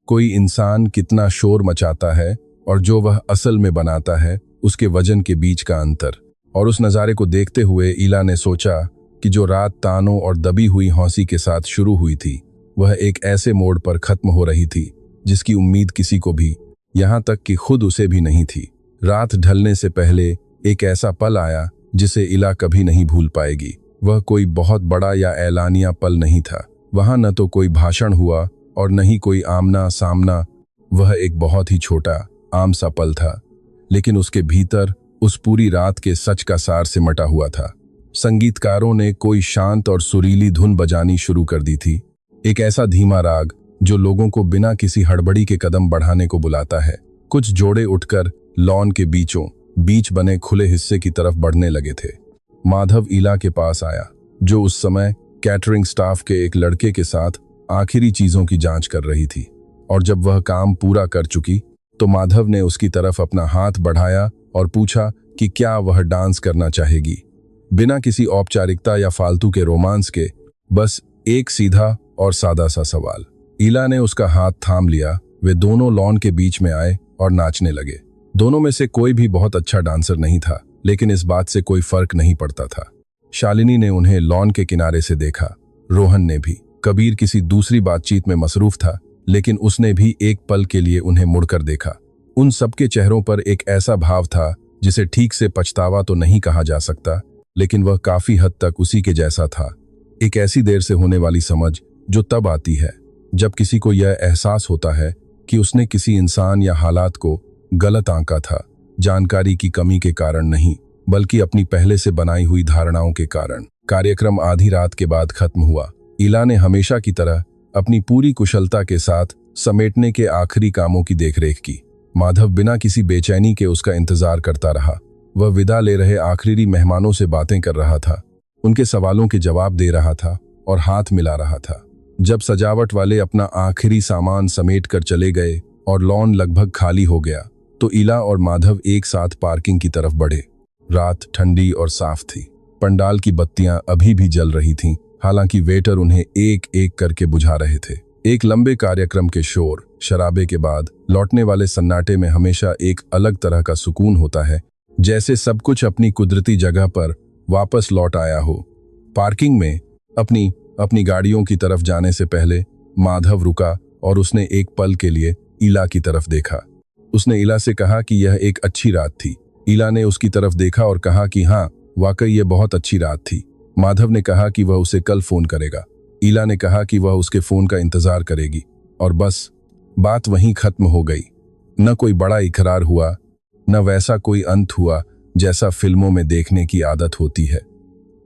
कोई इंसान कितना शोर मचाता है और जो वह असल में बनाता है उसके वजन के बीच का अंतर। और उस नज़ारे को देखते हुए इला ने सोचा कि जो रात तानों और दबी हुई हौंसी के साथ शुरू हुई थी, वह एक ऐसे मोड़ पर खत्म हो रही थी जिसकी उम्मीद किसी को भी, यहाँ तक कि खुद उसे भी नहीं थी। रात ढलने से पहले एक ऐसा पल आया जिसे इला कभी नहीं भूल पाएगी। वह कोई बहुत बड़ा या ऐलानिया पल नहीं था। वहां न तो कोई भाषण हुआ और न ही कोई आमना सामना। वह एक बहुत ही छोटा आम सा पल था, लेकिन उसके भीतर उस पूरी रात के सच का सार सिमटा हुआ था। संगीतकारों ने कोई शांत और सुरीली धुन बजानी शुरू कर दी थी, एक ऐसा धीमा राग जो लोगों को बिना किसी हड़बड़ी के कदम बढ़ाने को बुलाता है। कुछ जोड़े उठकर लॉन के बीचों बीच बने खुले हिस्से की तरफ बढ़ने लगे थे। माधव इला के पास आया, जो उस समय कैटरिंग स्टाफ के एक लड़के के साथ आखिरी चीजों की जांच कर रही थी। और जब वह काम पूरा कर चुकी तो माधव ने उसकी तरफ अपना हाथ बढ़ाया और पूछा कि क्या वह डांस करना चाहेगी। बिना किसी औपचारिकता या फालतू के रोमांस के, बस एक सीधा और सादा सा सवाल। इला ने उसका हाथ थाम लिया। वे दोनों लॉन के बीच में आए और नाचने लगे। दोनों में से कोई भी बहुत अच्छा डांसर नहीं था, लेकिन इस बात से कोई फर्क नहीं पड़ता था। शालिनी ने उन्हें लॉन के किनारे से देखा, रोहन ने भी। कबीर किसी दूसरी बातचीत में मसरूफ था, लेकिन उसने भी एक पल के लिए उन्हें मुड़कर देखा। उन सबके चेहरों पर एक ऐसा भाव था जिसे ठीक से पछतावा तो नहीं कहा जा सकता, लेकिन वह काफी हद तक उसी के जैसा था। एक ऐसी देर से होने वाली समझ जो तब आती है जब किसी को यह एहसास होता है कि उसने किसी इंसान या हालात को गलत आंका था, जानकारी की कमी के कारण नहीं, बल्कि अपनी पहले से बनाई हुई धारणाओं के कारण। कार्यक्रम आधी रात के बाद खत्म हुआ। इला ने हमेशा की तरह अपनी पूरी कुशलता के साथ समेटने के आखिरी कामों की देखरेख की। माधव बिना किसी बेचैनी के उसका इंतजार करता रहा। वह विदा ले रहे आखिरी मेहमानों से बातें कर रहा था, उनके सवालों के जवाब दे रहा था और हाथ मिला रहा था। जब सजावट वाले अपना आखिरी सामान समेट कर चले गए और लॉन लगभग खाली हो गया, तो इला और माधव एक साथ पार्किंग की तरफ बढ़े। रात ठंडी और साफ थी। पंडाल की बत्तियां अभी भी जल रही थीं, हालांकि वेटर उन्हें एक एक करके बुझा रहे थे। एक लंबे कार्यक्रम के शोर शराबे के बाद लौटने वाले सन्नाटे में हमेशा एक अलग तरह का सुकून होता है, जैसे सब कुछ अपनी कुदरती जगह पर वापस लौट आया हो। पार्किंग में अपनी गाड़ियों की तरफ जाने से पहले माधव रुका और उसने एक पल के लिए इला की तरफ देखा। उसने इला से कहा कि यह एक अच्छी रात थी। इला ने उसकी तरफ देखा और कहा कि हाँ, वाकई यह बहुत अच्छी रात थी। माधव ने कहा कि वह उसे कल फोन करेगा। इला ने कहा कि वह उसके फोन का इंतजार करेगी, और बस बात वहीं खत्म हो गई। न कोई बड़ा इकरार हुआ, न वैसा कोई अंत हुआ जैसा फिल्मों में देखने की आदत होती है।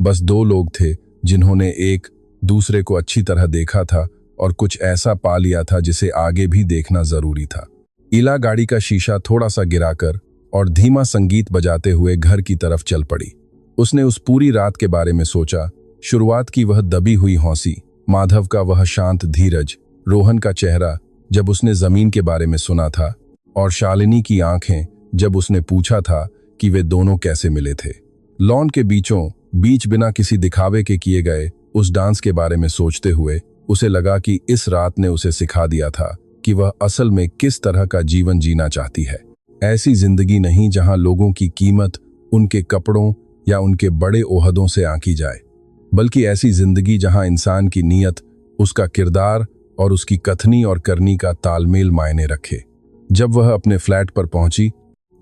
बस दो लोग थे जिन्होंने एक दूसरे को अच्छी तरह देखा था और कुछ ऐसा पा लिया था जिसे आगे भी देखना जरूरी था। इला गाड़ी का शीशा थोड़ा सा गिराकर और धीमा संगीत बजाते हुए घर की तरफ चल पड़ी। उसने उस पूरी रात के बारे में सोचा। शुरुआत की वह दबी हुई हौंसी, माधव का वह शांत धीरज, रोहन का चेहरा जब उसने जमीन के बारे में सुना था, और शालिनी की आंखें जब उसने पूछा था कि वे दोनों कैसे मिले थे। लॉन के बीचों बीच बिना किसी दिखावे के किए गए उस डांस के बारे में सोचते हुए उसे लगा कि इस रात ने उसे सिखा दिया था कि वह असल में किस तरह का जीवन जीना चाहती है। ऐसी जिंदगी नहीं जहां लोगों की कीमत उनके कपड़ों या उनके बड़े ओहदों से आंकी जाए, बल्कि ऐसी जिंदगी जहां इंसान की नीयत, उसका किरदार और उसकी कथनी और करनी का तालमेल मायने रखे। जब वह अपने फ्लैट पर पहुंची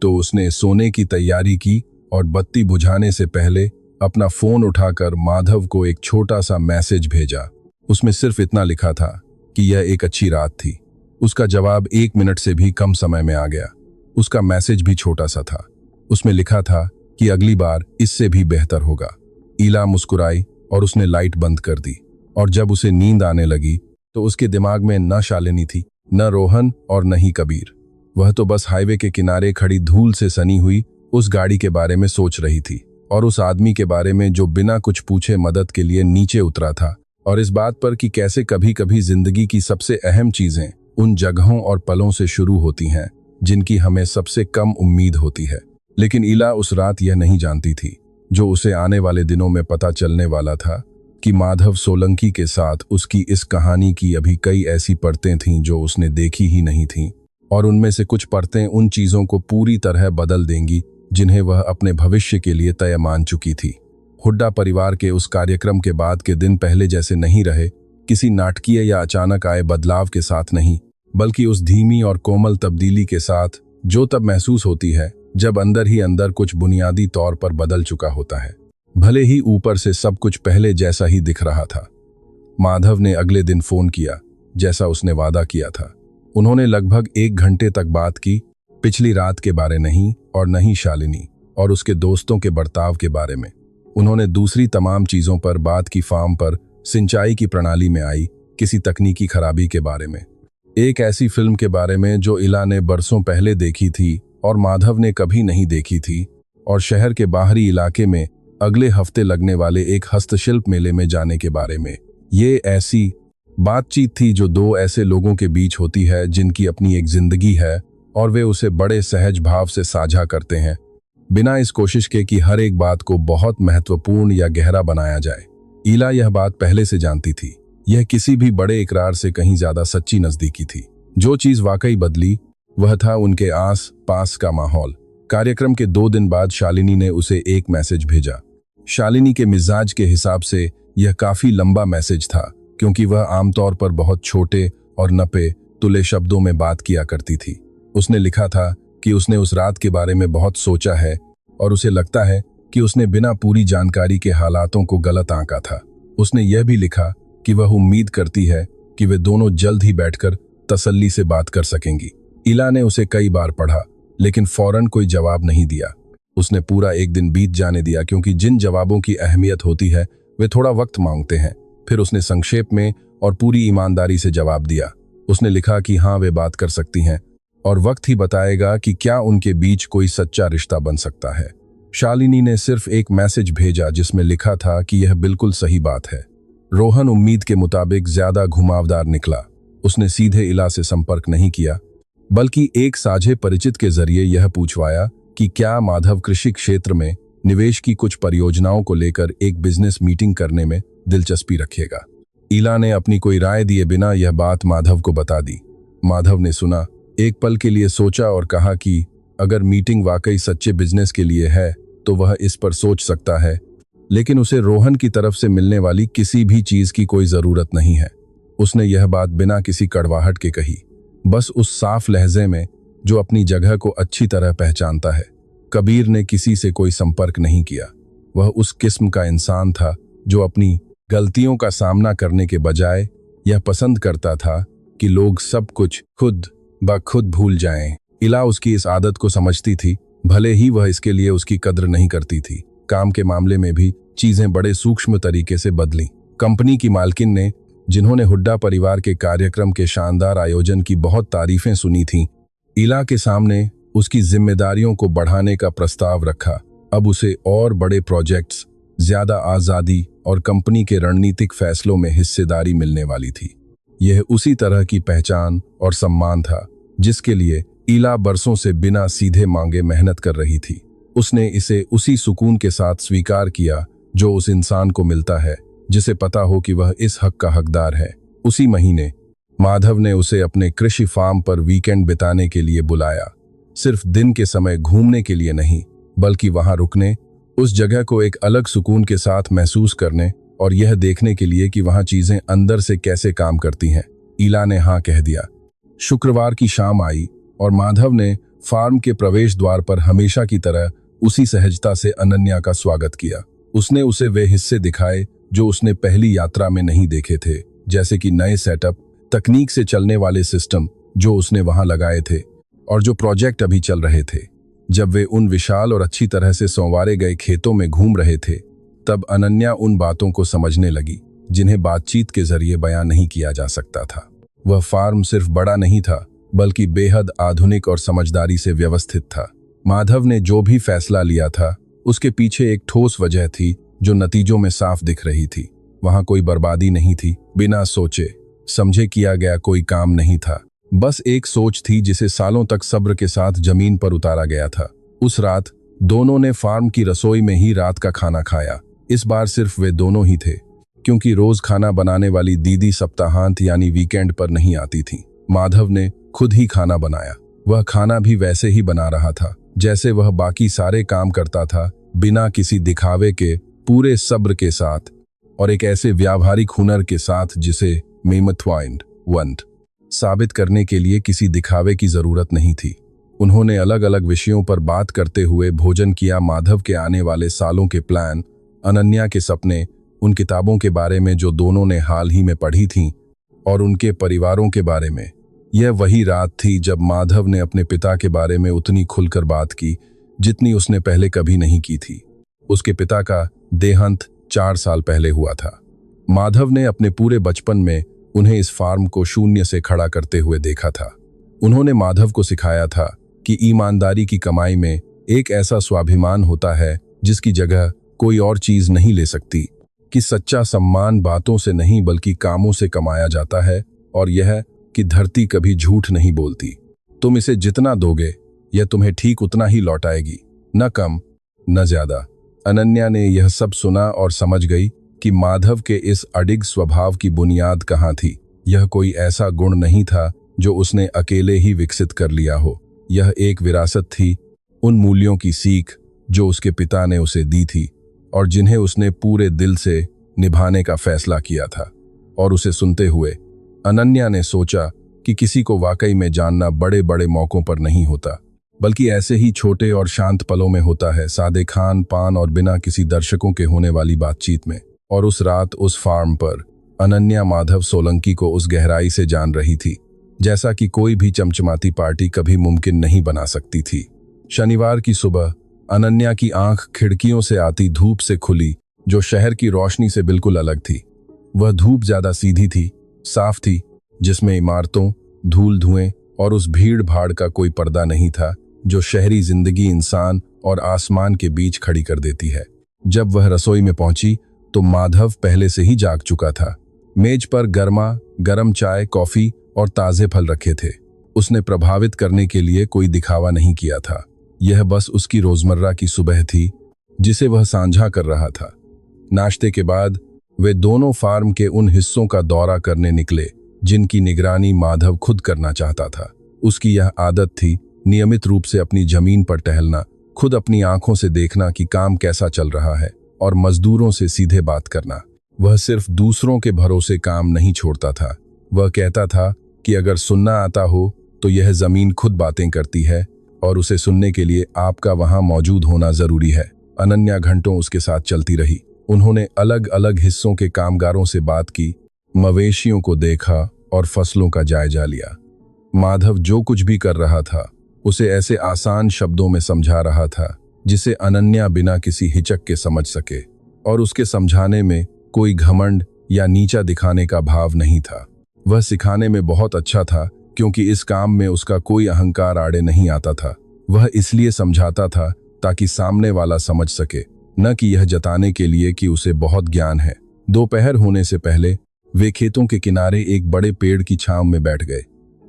तो उसने सोने की तैयारी की और बत्ती बुझाने से पहले अपना फोन उठाकर माधव को एक छोटा सा मैसेज भेजा। उसमें सिर्फ इतना लिखा था कि यह एक अच्छी रात थी। उसका जवाब 1 मिनट से भी कम समय में आ गया। उसका मैसेज भी छोटा सा था। उसमें लिखा था कि अगली बार इससे भी बेहतर होगा। इला मुस्कुराई और उसने लाइट बंद कर दी, और जब उसे नींद आने लगी तो उसके दिमाग में न शालिनी थी, न रोहन और न ही कबीर। वह तो बस हाईवे के किनारे खड़ी धूल से सनी हुई उस गाड़ी के बारे में सोच रही थी, और उस आदमी के बारे में जो बिना कुछ पूछे मदद के लिए नीचे उतरा था, और इस बात पर कि कैसे कभी कभी जिंदगी की सबसे अहम चीजें उन जगहों और पलों से शुरू होती हैं जिनकी हमें सबसे कम उम्मीद होती है। लेकिन इला उस रात यह नहीं जानती थी, जो उसे आने वाले दिनों में पता चलने वाला था, कि माधव सोलंकी के साथ उसकी इस कहानी की अभी कई ऐसी परतें थीं जो उसने देखी ही नहीं थीं, और उनमें से कुछ परतें उन चीजों को पूरी तरह बदल देंगी जिन्हें वह अपने भविष्य के लिए तय मान चुकी थी। हुड्डा परिवार के उस कार्यक्रम के बाद के दिन पहले जैसे नहीं रहे, किसी नाटकीय या अचानक आए बदलाव के साथ नहीं, बल्कि उस धीमी और कोमल तब्दीली के साथ जो तब महसूस होती है जब अंदर ही अंदर कुछ बुनियादी तौर पर बदल चुका होता है, भले ही ऊपर से सब कुछ पहले जैसा ही दिख रहा था। माधव ने अगले दिन फोन किया, जैसा उसने वादा किया था। उन्होंने लगभग 1 घंटे तक बात की, पिछली रात के बारे नहीं और न ही शालिनी और उसके दोस्तों के बर्ताव के बारे में। उन्होंने दूसरी तमाम चीजों पर बात की, फार्म पर सिंचाई की प्रणाली में आई किसी तकनीकी खराबी के बारे में, एक ऐसी फिल्म के बारे में जो इला ने बरसों पहले देखी थी और माधव ने कभी नहीं देखी थी, और शहर के बाहरी इलाके में अगले हफ्ते लगने वाले एक हस्तशिल्प मेले में जाने के बारे में। ये ऐसी बातचीत थी जो दो ऐसे लोगों के बीच होती है जिनकी अपनी एक जिंदगी है और वे उसे बड़े सहज भाव से साझा करते हैं, बिना इस कोशिश के कि हर एक बात को बहुत महत्वपूर्ण या गहरा बनाया जाए। इला यह बात पहले से जानती थी। यह किसी भी बड़े इकरार से कहीं ज्यादा सच्ची नजदीकी थी। जो चीज वाकई बदली वह था उनके आस पास का माहौल। कार्यक्रम के 2 दिन बाद शालिनी ने उसे एक मैसेज भेजा। शालिनी के मिजाज के हिसाब से यह काफी लंबा मैसेज था, क्योंकि वह आमतौर पर बहुत छोटे और नपे तुले शब्दों में बात किया करती थी। उसने लिखा था कि उसने उस रात के बारे में बहुत सोचा है और उसे लगता है कि उसने बिना पूरी जानकारी के हालातों को गलत आंका था। उसने यह भी लिखा कि वह उम्मीद करती है कि वे दोनों जल्द ही बैठकर तसल्ली से बात कर सकेंगी। इला ने उसे कई बार पढ़ा, लेकिन फौरन कोई जवाब नहीं दिया। उसने पूरा एक दिन बीत जाने दिया, क्योंकि जिन जवाबों की अहमियत होती है वे थोड़ा वक्त मांगते हैं। फिर उसने संक्षेप में और पूरी ईमानदारी से जवाब दिया। उसने लिखा कि हाँ, वे बात कर सकती हैं और वक्त ही बताएगा कि क्या उनके बीच कोई सच्चा रिश्ता बन सकता है। शालिनी ने सिर्फ एक मैसेज भेजा जिसमें लिखा था कि यह बिल्कुल सही बात है। रोहन उम्मीद के मुताबिक ज्यादा घुमावदार निकला। उसने सीधे इला से संपर्क नहीं किया, बल्कि एक साझे परिचित के जरिए यह पूछवाया कि क्या माधव कृषि क्षेत्र में निवेश की कुछ परियोजनाओं को लेकर एक बिजनेस मीटिंग करने में दिलचस्पी रखेगा। इला ने अपनी कोई राय दिए बिना यह बात माधव को बता दी। माधव ने सुना, एक पल के लिए सोचा और कहा कि अगर मीटिंग वाकई सच्चे बिजनेस के लिए है तो वह इस पर सोच सकता है, लेकिन उसे रोहन की तरफ से मिलने वाली किसी भी चीज की कोई जरूरत नहीं है। उसने यह बात बिना किसी कड़वाहट के कही, बस उस साफ लहजे में जो अपनी जगह को अच्छी तरह पहचानता है। कबीर ने किसी से कोई संपर्क नहीं किया। वह उस किस्म का इंसान था जो अपनी गलतियों का सामना करने के बजाय यह पसंद करता था कि लोग सब कुछ खुद ब खुद भूल जाएं। इला उसकी इस आदत को समझती थी, भले ही वह इसके लिए उसकी कद्र नहीं करती थी। काम के मामले में भी चीजें बड़े सूक्ष्म तरीके से बदलीं। कंपनी की मालकिन ने, जिन्होंने हुड्डा परिवार के कार्यक्रम के शानदार आयोजन की बहुत तारीफें सुनी थीं, इला के सामने उसकी जिम्मेदारियों को बढ़ाने का प्रस्ताव रखा। अब उसे और बड़े प्रोजेक्ट्स, ज्यादा आजादी और कंपनी के रणनीतिक फैसलों में हिस्सेदारी मिलने वाली थी। यह उसी तरह की पहचान और सम्मान था जिसके लिए इला बरसों से बिना सीधे मांगे मेहनत कर रही थी। उसने इसे उसी सुकून के साथ स्वीकार किया जो उस इंसान को मिलता है जिसे पता हो कि वह इस हक का हकदार है। उसी महीने माधव ने उसे अपने कृषि फार्म पर वीकेंड बिताने के लिए बुलाया। सिर्फ दिन के समय घूमने के लिए नहीं, बल्कि वहां रुकने, उस जगह को एक अलग सुकून के साथ महसूस करने और यह देखने के लिए कि वहां चीजें अंदर से कैसे काम करती हैं। इला ने हाँ कह दिया। शुक्रवार की शाम आई और माधव ने फार्म के प्रवेश द्वार पर हमेशा की तरह उसी सहजता से अनन्या का स्वागत किया। उसने उसे वे हिस्से दिखाए जो उसने पहली यात्रा में नहीं देखे थे, जैसे कि नए सेटअप, तकनीक से चलने वाले सिस्टम जो उसने वहां लगाए थे और जो प्रोजेक्ट अभी चल रहे थे। जब वे उन विशाल और अच्छी तरह से संवारे गए खेतों में घूम रहे थे, तब अनन्या उन बातों को समझने लगी जिन्हें बातचीत के जरिए बयां नहीं किया जा सकता था। वह फार्म सिर्फ बड़ा नहीं था, बल्कि बेहद आधुनिक और समझदारी से व्यवस्थित था। माधव ने जो भी फैसला लिया था, उसके पीछे एक ठोस वजह थी जो नतीजों में साफ दिख रही थी। वहां कोई बर्बादी नहीं थी, बिना सोचे समझे किया गया कोई काम नहीं था। बस एक सोच थी जिसे सालों तक सब्र के साथ जमीन पर उतारा गया था। उस रात दोनों ने फार्म की रसोई में ही रात का खाना खाया। इस बार सिर्फ वे दोनों ही थे, क्योंकि रोज खाना बनाने वाली दीदी सप्ताहांत यानी वीकेंड पर नहीं आती थी। माधव ने खुद ही खाना बनाया। वह खाना भी वैसे ही बना रहा था जैसे वह बाकी सारे काम करता था, बिना किसी दिखावे के, पूरे सब्र के साथ और एक ऐसे व्यावहारिक हुनर के साथ जिसे मेमथवाइंड वंट साबित करने के लिए किसी दिखावे की जरूरत नहीं थी। उन्होंने अलग अलग विषयों पर बात करते हुए भोजन किया। माधव के आने वाले सालों के प्लान, अनन्या के सपने, उन किताबों के बारे में जो दोनों ने हाल ही में पढ़ी थीं और उनके परिवारों के बारे में। यह वही रात थी जब माधव ने अपने पिता के बारे में उतनी खुलकर बात की जितनी उसने पहले कभी नहीं की थी। उसके पिता का देहांत 4 साल पहले हुआ था। माधव ने अपने पूरे बचपन में उन्हें इस फार्म को शून्य से खड़ा करते हुए देखा था। उन्होंने माधव को सिखाया था कि ईमानदारी की कमाई में एक ऐसा स्वाभिमान होता है जिसकी जगह कोई और चीज नहीं ले सकती, कि सच्चा सम्मान बातों से नहीं बल्कि कामों से कमाया जाता है, और यह कि धरती कभी झूठ नहीं बोलती। तुम इसे जितना दोगे यह तुम्हें ठीक उतना ही लौटाएगी, न कम न ज्यादा। अनन्या ने यह सब सुना और समझ गई कि माधव के इस अडिग स्वभाव की बुनियाद कहाँ थी। यह कोई ऐसा गुण नहीं था जो उसने अकेले ही विकसित कर लिया हो। यह एक विरासत थी, उन मूल्यों की सीख जो उसके पिता ने उसे दी थी और जिन्हें उसने पूरे दिल से निभाने का फैसला किया था। और उसे सुनते हुए अनन्या ने सोचा कि किसी को वाकई में जानना बड़े बड़े मौकों पर नहीं होता, बल्कि ऐसे ही छोटे और शांत पलों में होता है, सादे खान पान और बिना किसी दर्शकों के होने वाली बातचीत में। और उस रात उस फार्म पर अनन्या माधव सोलंकी को उस गहराई से जान रही थी जैसा कि कोई भी चमचमाती पार्टी कभी मुमकिन नहीं बना सकती थी। शनिवार की सुबह अनन्या की आंख खिड़कियों से आती धूप से खुली, जो शहर की रोशनी से बिल्कुल अलग थी। वह धूप ज्यादा सीधी थी, साफ थी, जिसमें इमारतों, धूल धुएं और उस भीड़ भाड़ का कोई पर्दा नहीं था जो शहरी जिंदगी इंसान और आसमान के बीच खड़ी कर देती है। जब वह रसोई में पहुंची तो माधव पहले से ही जाग चुका था। मेज पर गरम चाय, कॉफी और ताजे फल रखे थे। उसने प्रभावित करने के लिए कोई दिखावा नहीं किया था। यह बस उसकी रोजमर्रा की सुबह थी जिसे वह साझा कर रहा था। नाश्ते के बाद वे दोनों फार्म के उन हिस्सों का दौरा करने निकले जिनकी निगरानी माधव खुद करना चाहता था। उसकी यह आदत थी नियमित रूप से अपनी जमीन पर टहलना, खुद अपनी आंखों से देखना कि काम कैसा चल रहा है और मजदूरों से सीधे बात करना। वह सिर्फ दूसरों के भरोसे काम नहीं छोड़ता था। वह कहता था कि अगर सुनना आता हो तो यह जमीन खुद बातें करती है और उसे सुनने के लिए आपका वहां मौजूद होना जरूरी है। अनन्या घंटों उसके साथ चलती रही। उन्होंने अलग अलग हिस्सों के कामगारों से बात की, मवेशियों को देखा और फसलों का जायजा लिया। माधव जो कुछ भी कर रहा था उसे ऐसे आसान शब्दों में समझा रहा था जिसे अनन्या बिना किसी हिचक के समझ सके, और उसके समझाने में कोई घमंड या नीचा दिखाने का भाव नहीं था। वह सिखाने में बहुत अच्छा था क्योंकि इस काम में उसका कोई अहंकार आड़े नहीं आता था। वह इसलिए समझाता था ताकि सामने वाला समझ सके, न कि यह जताने के लिए कि उसे बहुत ज्ञान है। दोपहर होने से पहले वे खेतों के किनारे एक बड़े पेड़ की छांव में बैठ गए।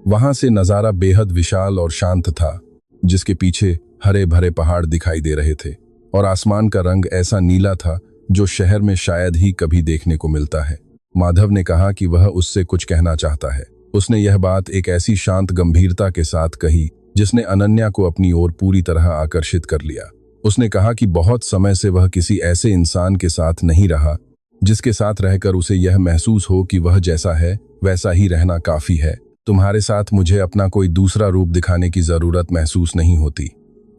वहां से नजारा बेहद विशाल और शांत था, जिसके पीछे हरे भरे पहाड़ दिखाई दे रहे थे और आसमान का रंग ऐसा नीला था जो शहर में शायद ही कभी देखने को मिलता है। माधव ने कहा कि वह उससे कुछ कहना चाहता है। उसने यह बात एक ऐसी शांत गंभीरता के साथ कही जिसने अनन्या को अपनी ओर पूरी तरह आकर्षित कर लिया। उसने कहा कि बहुत समय से वह किसी ऐसे इंसान के साथ नहीं रहा जिसके साथ रहकर उसे यह महसूस हो कि वह जैसा है वैसा ही रहना काफी है। तुम्हारे साथ मुझे अपना कोई दूसरा रूप दिखाने की जरूरत महसूस नहीं होती,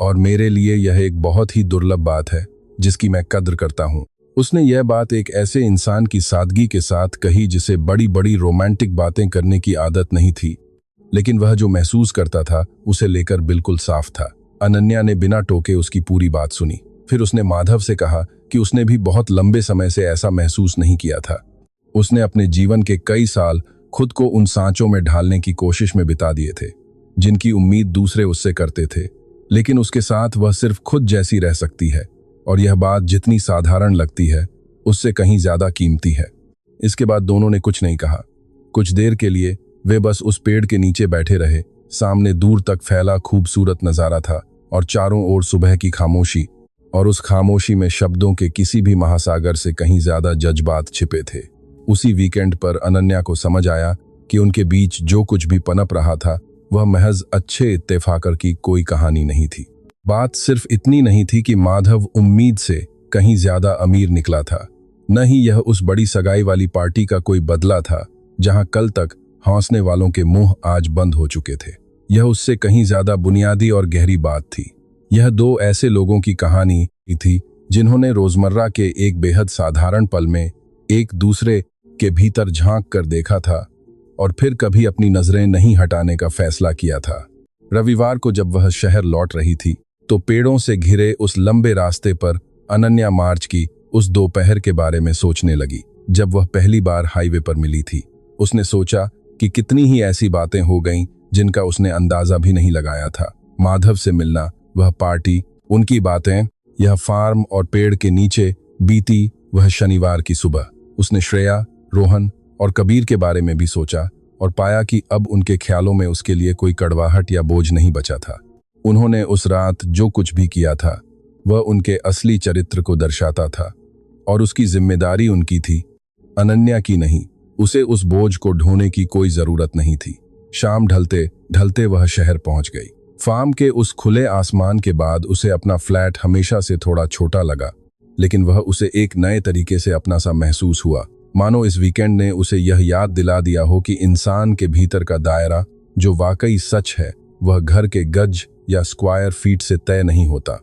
और मेरे लिए यह एक बहुत ही दुर्लभ बात है जिसकी मैं कद्र करता हूँ। उसने यह बात एक ऐसे इंसान की सादगी के साथ कही जिसे बड़ी बड़ी रोमांटिक बातें करने की आदत नहीं थी, लेकिन वह जो महसूस करता था उसे लेकर बिल्कुल साफ था। अनन्या ने बिना टोके उसकी पूरी बात सुनी। फिर उसने माधव से कहा कि उसने भी बहुत लंबे समय से ऐसा महसूस नहीं किया था। उसने अपने जीवन के कई साल खुद को उन सांचों में ढालने की कोशिश में बिता दिए थे जिनकी उम्मीद दूसरे उससे करते थे, लेकिन उसके साथ वह सिर्फ खुद जैसी रह सकती है, और यह बात जितनी साधारण लगती है उससे कहीं ज्यादा कीमती है। इसके बाद दोनों ने कुछ नहीं कहा। कुछ देर के लिए वे बस उस पेड़ के नीचे बैठे रहे। सामने दूर तक फैला खूबसूरत नजारा था और चारों ओर सुबह की खामोशी, और उस खामोशी में शब्दों के किसी भी महासागर से कहीं ज्यादा जज्बात छिपे थे। उसी वीकेंड पर अनन्या को समझ आया कि उनके बीच जो कुछ भी पनप रहा था वह महज अच्छे इत्तेफाकर की कोई कहानी नहीं थी। बात सिर्फ इतनी नहीं थी कि माधव उम्मीद से कहीं ज्यादा अमीर निकला था, न ही यह उस बड़ी सगाई वाली पार्टी का कोई बदला था जहां कल तक हंसने वालों के मुंह आज बंद हो चुके थे। यह उससे कहीं ज्यादा बुनियादी और गहरी बात थी। यह दो ऐसे लोगों की कहानी थी जिन्होंने रोजमर्रा के एक बेहद साधारण पल में एक दूसरे के भीतर झांक कर देखा था और फिर कभी अपनी नजरें नहीं हटाने का फैसला किया था। रविवार को जब वह शहर लौट रही थी तो पेड़ों से घिरे उस लंबे रास्ते पर अनन्या मार्च की उस दोपहर के बारे में सोचने लगी जब वह पहली बार हाईवे पर मिली थी। उसने सोचा कि कितनी ही ऐसी बातें हो गईं जिनका उसने अंदाजा भी नहीं लगाया था। माधव से मिलना, वह पार्टी, उनकी बातें, यह फार्म और पेड़ के नीचे बीती वह शनिवार की सुबह। उसने श्रेया, रोहन और कबीर के बारे में भी सोचा और पाया कि अब उनके ख्यालों में उसके लिए कोई कड़वाहट या बोझ नहीं बचा था। उन्होंने उस रात जो कुछ भी किया था वह उनके असली चरित्र को दर्शाता था और उसकी जिम्मेदारी उनकी थी, अनन्या की नहीं। उसे उस बोझ को ढोने की कोई जरूरत नहीं थी। शाम ढलते ढलते वह शहर पहुंच गई। फार्म के उस खुले आसमान के बाद उसे अपना फ्लैट हमेशा से थोड़ा छोटा लगा, लेकिन वह उसे एक नए तरीके से अपना सा महसूस हुआ। मानो इस वीकेंड ने उसे यह याद दिला दिया हो कि इंसान के भीतर का दायरा जो वाकई सच है वह घर के गज या स्क्वायर फीट से तय नहीं होता।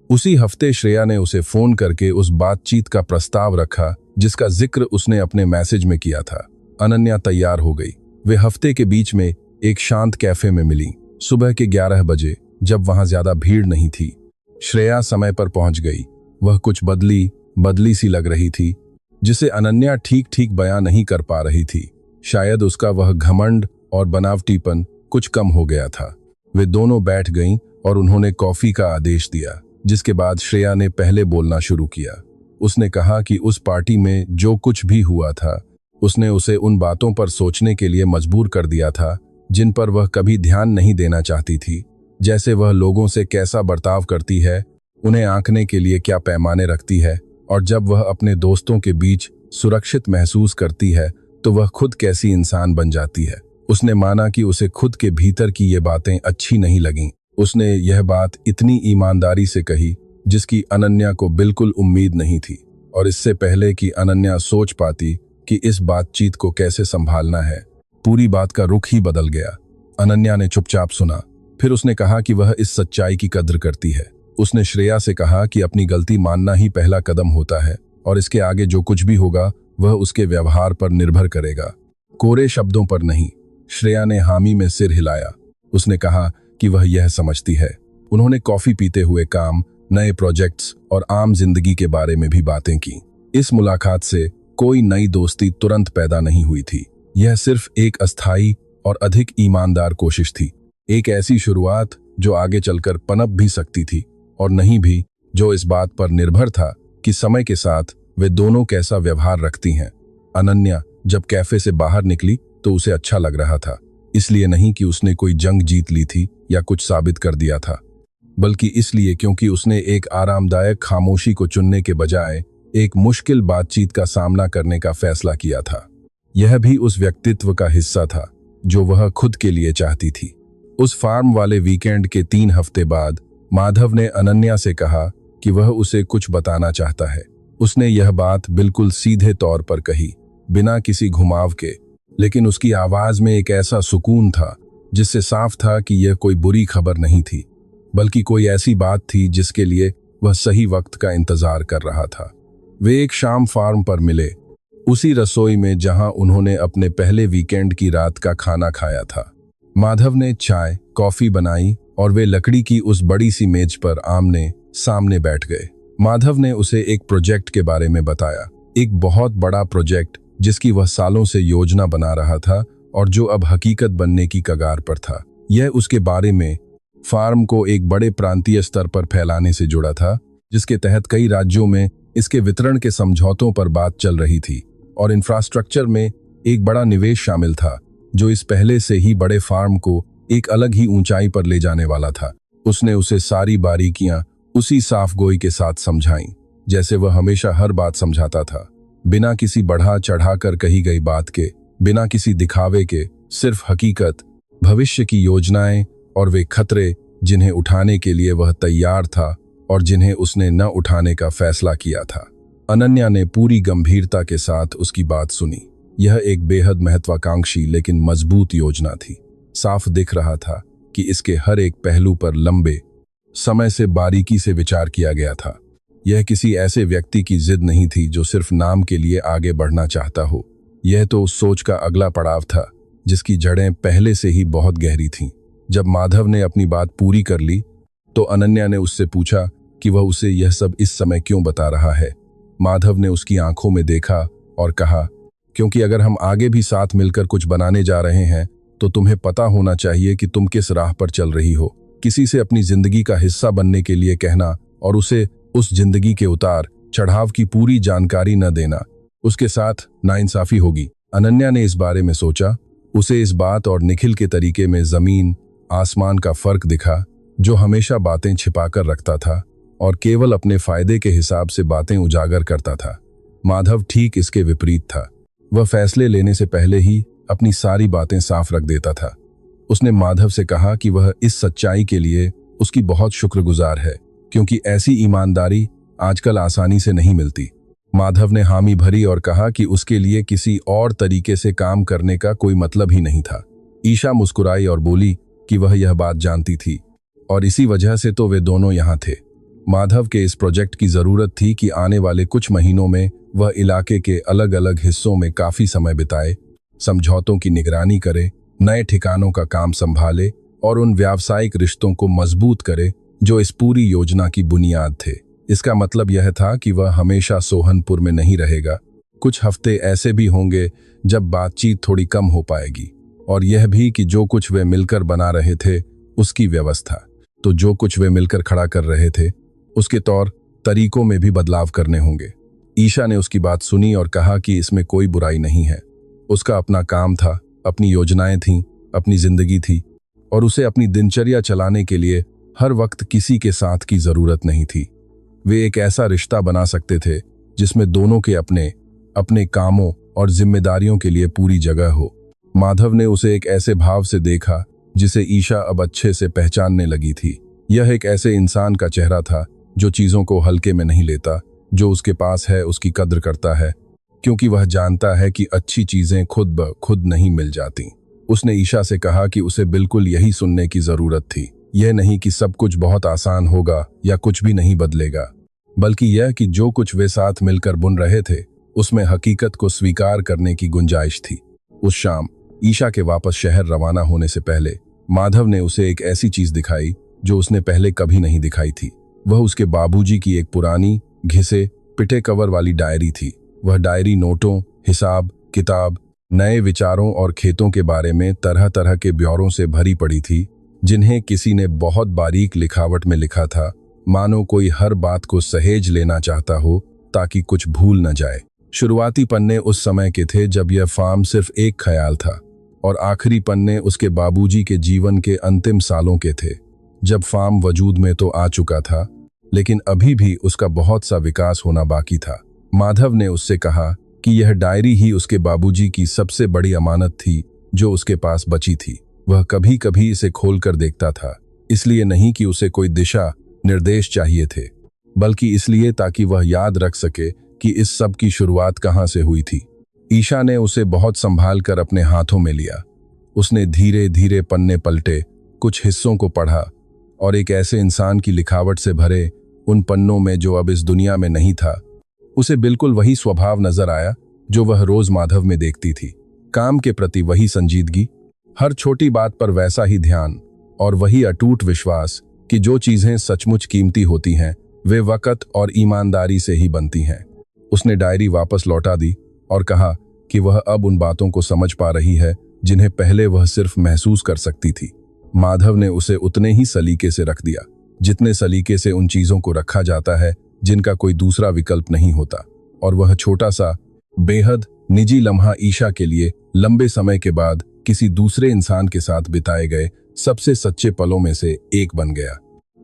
उसी हफ्ते श्रेया ने उसे फोन करके उस बातचीत का प्रस्ताव रखा जिसका जिक्र उसने अपने मैसेज में किया था। अनन्या तैयार हो गई। वे हफ्ते के बीच में एक शांत कैफे में मिली, सुबह के 11 बजे, जब वहां ज्यादा भीड़ नहीं थी। श्रेया समय पर पहुंच गई। वह कुछ बदली सी लग रही थी, जिसे अनन्या ठीक ठीक बयां नहीं कर पा रही थी। शायद उसका वह घमंड और बनावटीपन कुछ कम हो गया था। वे दोनों बैठ गईं और उन्होंने कॉफी का आदेश दिया, जिसके बाद श्रेया ने पहले बोलना शुरू किया। उसने कहा कि उस पार्टी में जो कुछ भी हुआ था उसने उसे उन बातों पर सोचने के लिए मजबूर कर दिया था जिन पर वह कभी ध्यान नहीं देना चाहती थी। जैसे वह लोगों से कैसा बर्ताव करती है, उन्हें आंकने के लिए क्या पैमाने रखती है, और जब वह अपने दोस्तों के बीच सुरक्षित महसूस करती है तो वह खुद कैसी इंसान बन जाती है। उसने माना कि उसे खुद के भीतर की ये बातें अच्छी नहीं लगीं। उसने यह बात इतनी ईमानदारी से कही जिसकी अनन्या को बिल्कुल उम्मीद नहीं थी, और इससे पहले कि अनन्या सोच पाती कि इस बातचीत को कैसे संभालना है, पूरी बात का रुख ही बदल गया। अनन्या ने चुपचाप सुना। फिर उसने कहा कि वह इस सच्चाई की कद्र करती है। उसने श्रेया से कहा कि अपनी गलती मानना ही पहला कदम होता है और इसके आगे जो कुछ भी होगा वह उसके व्यवहार पर निर्भर करेगा, कोरे शब्दों पर नहीं। श्रेया ने हामी में सिर हिलाया। उसने कहा कि वह यह समझती है। उन्होंने कॉफी पीते हुए काम, नए प्रोजेक्ट्स और आम जिंदगी के बारे में भी बातें की। इस मुलाकात से कोई नई दोस्ती तुरंत पैदा नहीं हुई थी। यह सिर्फ एक अस्थायी और अधिक ईमानदार कोशिश थी। एक ऐसी शुरुआत जो आगे चलकर पनप भी सकती थी और नहीं भी, जो इस बात पर निर्भर था कि समय के साथ वे दोनों कैसा व्यवहार रखती हैं। अनन्या जब कैफे से बाहर निकली तो उसे अच्छा लग रहा था। इसलिए नहीं कि उसने कोई जंग जीत ली थी या कुछ साबित कर दिया था, बल्कि इसलिए क्योंकि उसने एक आरामदायक खामोशी को चुनने के बजाय एक मुश्किल बातचीत का सामना करने का फैसला किया था। यह भी उस व्यक्तित्व का हिस्सा था जो वह खुद के लिए चाहती थी। उस फार्म वाले वीकेंड के 3 हफ्ते बाद माधव ने अनन्या से कहा कि वह उसे कुछ बताना चाहता है। उसने यह बात बिल्कुल सीधे तौर पर कही, बिना किसी घुमाव के, लेकिन उसकी आवाज में एक ऐसा सुकून था जिससे साफ था कि यह कोई बुरी खबर नहीं थी, बल्कि कोई ऐसी बात थी जिसके लिए वह सही वक्त का इंतजार कर रहा था। वे एक शाम फार्म पर मिले, उसी रसोई में जहां उन्होंने अपने पहले वीकेंड की रात का खाना खाया था। माधव ने चाय, कॉफी बनाई और वे लकड़ी की उस बड़ी सी मेज पर आमने सामने बैठ गए। माधव ने उसे एक प्रोजेक्ट के बारे में बताया, एक बहुत बड़ा प्रोजेक्ट जिसकी वह सालों से योजना बना रहा था और जो अब हकीकत बनने की कगार पर था। यह उसके बारे में फार्म को एक बड़े प्रांतीय स्तर पर फैलाने से जुड़ा था, जिसके तहत कई राज्यों में इसके वितरण के समझौतों पर बात चल रही थी, और इंफ्रास्ट्रक्चर में एक बड़ा निवेश शामिल था जो इस पहले से ही बड़े फार्म को एक अलग ही ऊंचाई पर ले जाने वाला था। उसने उसे सारी बारीकियां उसी साफगोई के साथ समझाईं, जैसे वह हमेशा हर बात समझाता था, बिना किसी बढ़ा चढ़ा कर कही गई बात के, बिना किसी दिखावे के, सिर्फ हकीकत, भविष्य की योजनाएं और वे खतरे जिन्हें उठाने के लिए वह तैयार था और जिन्हें उसने न उठाने का फैसला किया था। अनन्या ने पूरी गंभीरता के साथ उसकी बात सुनी। यह एक बेहद महत्वाकांक्षी लेकिन मजबूत योजना थी। साफ दिख रहा था कि इसके हर एक पहलू पर लंबे समय से बारीकी से विचार किया गया था। यह किसी ऐसे व्यक्ति की जिद नहीं थी जो सिर्फ नाम के लिए आगे बढ़ना चाहता हो। यह तो उस सोच का अगला पड़ाव था जिसकी जड़ें पहले से ही बहुत गहरी थीं। जब माधव ने अपनी बात पूरी कर ली तो अनन्या ने उससे पूछा कि वह उसे यह सब इस समय क्यों बता रहा है। माधव ने उसकी आंखों में देखा और कहा, क्योंकि अगर हम आगे भी साथ मिलकर कुछ बनाने जा रहे हैं तो तुम्हें पता होना चाहिए कि तुम किस राह पर चल रही हो। किसी से अपनी जिंदगी का हिस्सा बनने के लिए कहना और उसे उस जिंदगी के उतार चढ़ाव की पूरी जानकारी न देना, उसके साथ नाइंसाफी होगी। अनन्या ने इस बारे में सोचा। उसे इस बात और निखिल के तरीके में जमीन आसमान का फर्क दिखा, जो हमेशा बातें छिपाकर रखता था और केवल अपने फायदे के हिसाब से बातें उजागर करता था। माधव ठीक इसके विपरीत था। वह फैसले लेने से पहले ही अपनी सारी बातें साफ रख देता था। उसने माधव से कहा कि वह इस सच्चाई के लिए उसकी बहुत शुक्रगुजार है, क्योंकि ऐसी ईमानदारी आजकल आसानी से नहीं मिलती। माधव ने हामी भरी और कहा कि उसके लिए किसी और तरीके से काम करने का कोई मतलब ही नहीं था। ईशा मुस्कुराई और बोली कि वह यह बात जानती थी और इसी वजह से तो वे दोनों यहाँ थे। माधव के इस प्रोजेक्ट की जरूरत थी कि आने वाले कुछ महीनों में वह इलाके के अलग अलग हिस्सों में काफी समय बिताए, समझौतों की निगरानी करे, नए ठिकानों का काम संभाले और उन व्यावसायिक रिश्तों को मजबूत करे जो इस पूरी योजना की बुनियाद थे। इसका मतलब यह था कि वह हमेशा सोहनपुर में नहीं रहेगा। कुछ हफ्ते ऐसे भी होंगे जब बातचीत थोड़ी कम हो पाएगी, और यह भी कि जो कुछ वे मिलकर बना रहे थे उसकी व्यवस्था, तो जो कुछ वे मिलकर खड़ा कर रहे थे उसके तौर तरीकों में भी बदलाव करने होंगे। ईशा ने उसकी बात सुनी और कहा कि इसमें कोई बुराई नहीं है। उसका अपना काम था, अपनी योजनाएं थीं, अपनी जिंदगी थी, और उसे अपनी दिनचर्या चलाने के लिए हर वक्त किसी के साथ की जरूरत नहीं थी। वे एक ऐसा रिश्ता बना सकते थे जिसमें दोनों के अपने अपने कामों और जिम्मेदारियों के लिए पूरी जगह हो। माधव ने उसे एक ऐसे भाव से देखा जिसे ईशा अब अच्छे से पहचानने लगी थी। यह एक ऐसे इंसान का चेहरा था जो चीजों को हल्के में नहीं लेता, जो उसके पास है उसकी कद्र करता है, क्योंकि वह जानता है कि अच्छी चीजें खुद ब खुद नहीं मिल जाती। उसने ईशा से कहा कि उसे बिल्कुल यही सुनने की जरूरत थी। यह नहीं कि सब कुछ बहुत आसान होगा या कुछ भी नहीं बदलेगा, बल्कि यह कि जो कुछ वे साथ मिलकर बुन रहे थे उसमें हकीकत को स्वीकार करने की गुंजाइश थी। उस शाम ईशा के वापस शहर रवाना होने से पहले माधव ने उसे एक ऐसी चीज दिखाई जो उसने पहले कभी नहीं दिखाई थी। वह उसके बाबूजी की एक पुरानी घिसे पिटे कवर वाली डायरी थी। वह डायरी नोटों, हिसाब किताब, नए विचारों और खेतों के बारे में तरह तरह के ब्यौरों से भरी पड़ी थी, जिन्हें किसी ने बहुत बारीक लिखावट में लिखा था, मानो कोई हर बात को सहेज लेना चाहता हो ताकि कुछ भूल न जाए। शुरुआती पन्ने उस समय के थे जब यह फार्म सिर्फ एक ख्याल था, और आखिरी पन्ने उसके बाबूजी के जीवन के अंतिम सालों के थे, जब फार्म वजूद में तो आ चुका था, लेकिन अभी भी उसका बहुत सा विकास होना बाकी था। माधव ने उससे कहा कि यह डायरी ही उसके बाबूजी की सबसे बड़ी अमानत थी जो उसके पास बची थी। वह कभी कभी इसे खोलकर देखता था, इसलिए नहीं कि उसे कोई दिशा निर्देश चाहिए थे, बल्कि इसलिए ताकि वह याद रख सके कि इस सब की शुरुआत कहाँ से हुई थी। ईशा ने उसे बहुत संभाल कर अपने हाथों में लिया। उसने धीरे धीरे पन्ने पलटे, कुछ हिस्सों को पढ़ा, और एक ऐसे इंसान की लिखावट से भरे उन पन्नों में जो अब इस दुनिया में नहीं था, उसे बिल्कुल वही स्वभाव नजर आया जो वह रोज माधव में देखती थी। काम के प्रति वही संजीदगी, हर छोटी बात पर वैसा ही ध्यान, और वही अटूट विश्वास कि जो चीजें सचमुच कीमती होती हैं वे वक़्त और ईमानदारी से ही बनती हैं। उसने डायरी वापस लौटा दी और कहा कि वह अब उन बातों को समझ पा रही है जिन्हें पहले वह सिर्फ महसूस कर सकती थी। माधव ने उसे उतने ही सलीके से रख दिया जितने सलीके से उन चीजों को रखा जाता है जिनका कोई दूसरा विकल्प नहीं होता, और वह छोटा सा बेहद निजी लम्हा ईशा के लिए लंबे समय के बाद किसी दूसरे इंसान के साथ बिताए गए सबसे सच्चे पलों में से एक बन गया।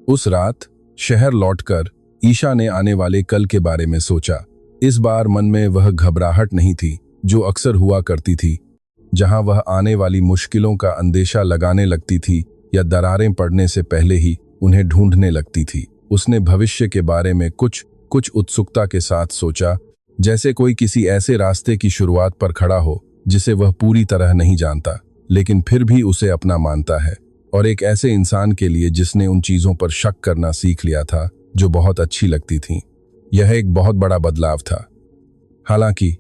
उस रात शहर लौटकर ईशा ने आने वाले कल के बारे में सोचा। इस बार मन में वह घबराहट नहीं थी जो अक्सर हुआ करती थी, जहां वह आने वाली मुश्किलों का अंदेशा लगाने लगती थी या दरारें पड़ने से पहले ही उन्हें ढूंढने लगती थी। उसने भविष्य के बारे में कुछ उत्सुकता के साथ सोचा, जैसे कोई किसी ऐसे रास्ते की शुरुआत पर खड़ा हो जिसे वह पूरी तरह नहीं जानता लेकिन फिर भी उसे अपना मानता है, और एक ऐसे इंसान के लिए जिसने उन चीजों पर शक करना सीख लिया था जो बहुत अच्छी लगती थीं। यह एक बहुत बड़ा बदलाव था। हालांकि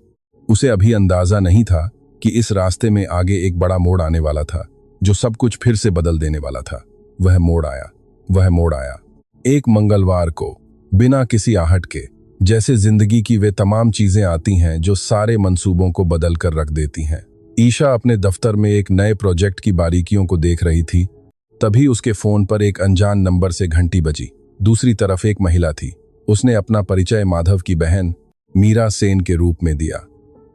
उसे अभी अंदाजा नहीं था कि इस रास्ते में आगे एक बड़ा मोड़ आने वाला था जो सब कुछ फिर से बदल देने वाला था। वह मोड़ आया एक मंगलवार को, बिना किसी आहट के, जैसे जिंदगी की वे तमाम चीजें आती हैं जो सारे मंसूबों को बदल कर रख देती हैं। ईशा अपने दफ्तर में एक नए प्रोजेक्ट की बारीकियों को देख रही थी। तभी उसके फोन पर एक अनजान नंबर से घंटी बजी। दूसरी तरफ एक महिला थी। उसने अपना परिचय माधव की बहन मीरा सेन के रूप में दिया।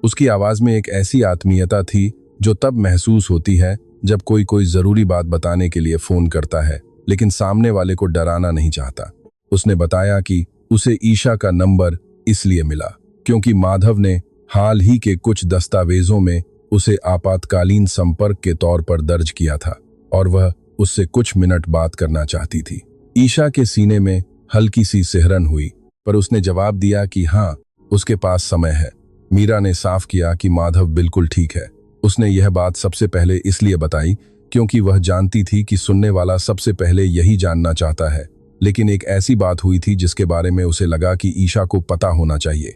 उसकी आवाज में एक ऐसी आत्मीयता थी जो तब महसूस होती है जब कोई जरूरी बात बताने के लिए फोन करता है लेकिन सामने वाले को डराना नहीं चाहता। उसने बताया कि उसे ईशा का नंबर इसलिए मिला क्योंकि माधव ने हाल ही के कुछ दस्तावेजों में उसे आपातकालीन संपर्क के तौर पर दर्ज किया था और वह उससे कुछ मिनट बात करना चाहती थी। ईशा के सीने में हल्की सी सिहरन हुई, पर उसने जवाब दिया कि हाँ, उसके पास समय है। मीरा ने साफ किया कि माधव बिल्कुल ठीक है। उसने यह बात सबसे पहले इसलिए बताई क्योंकि वह जानती थी कि सुनने वाला सबसे पहले यही जानना चाहता है। लेकिन एक ऐसी बात हुई थी जिसके बारे में उसे लगा कि ईशा को पता होना चाहिए।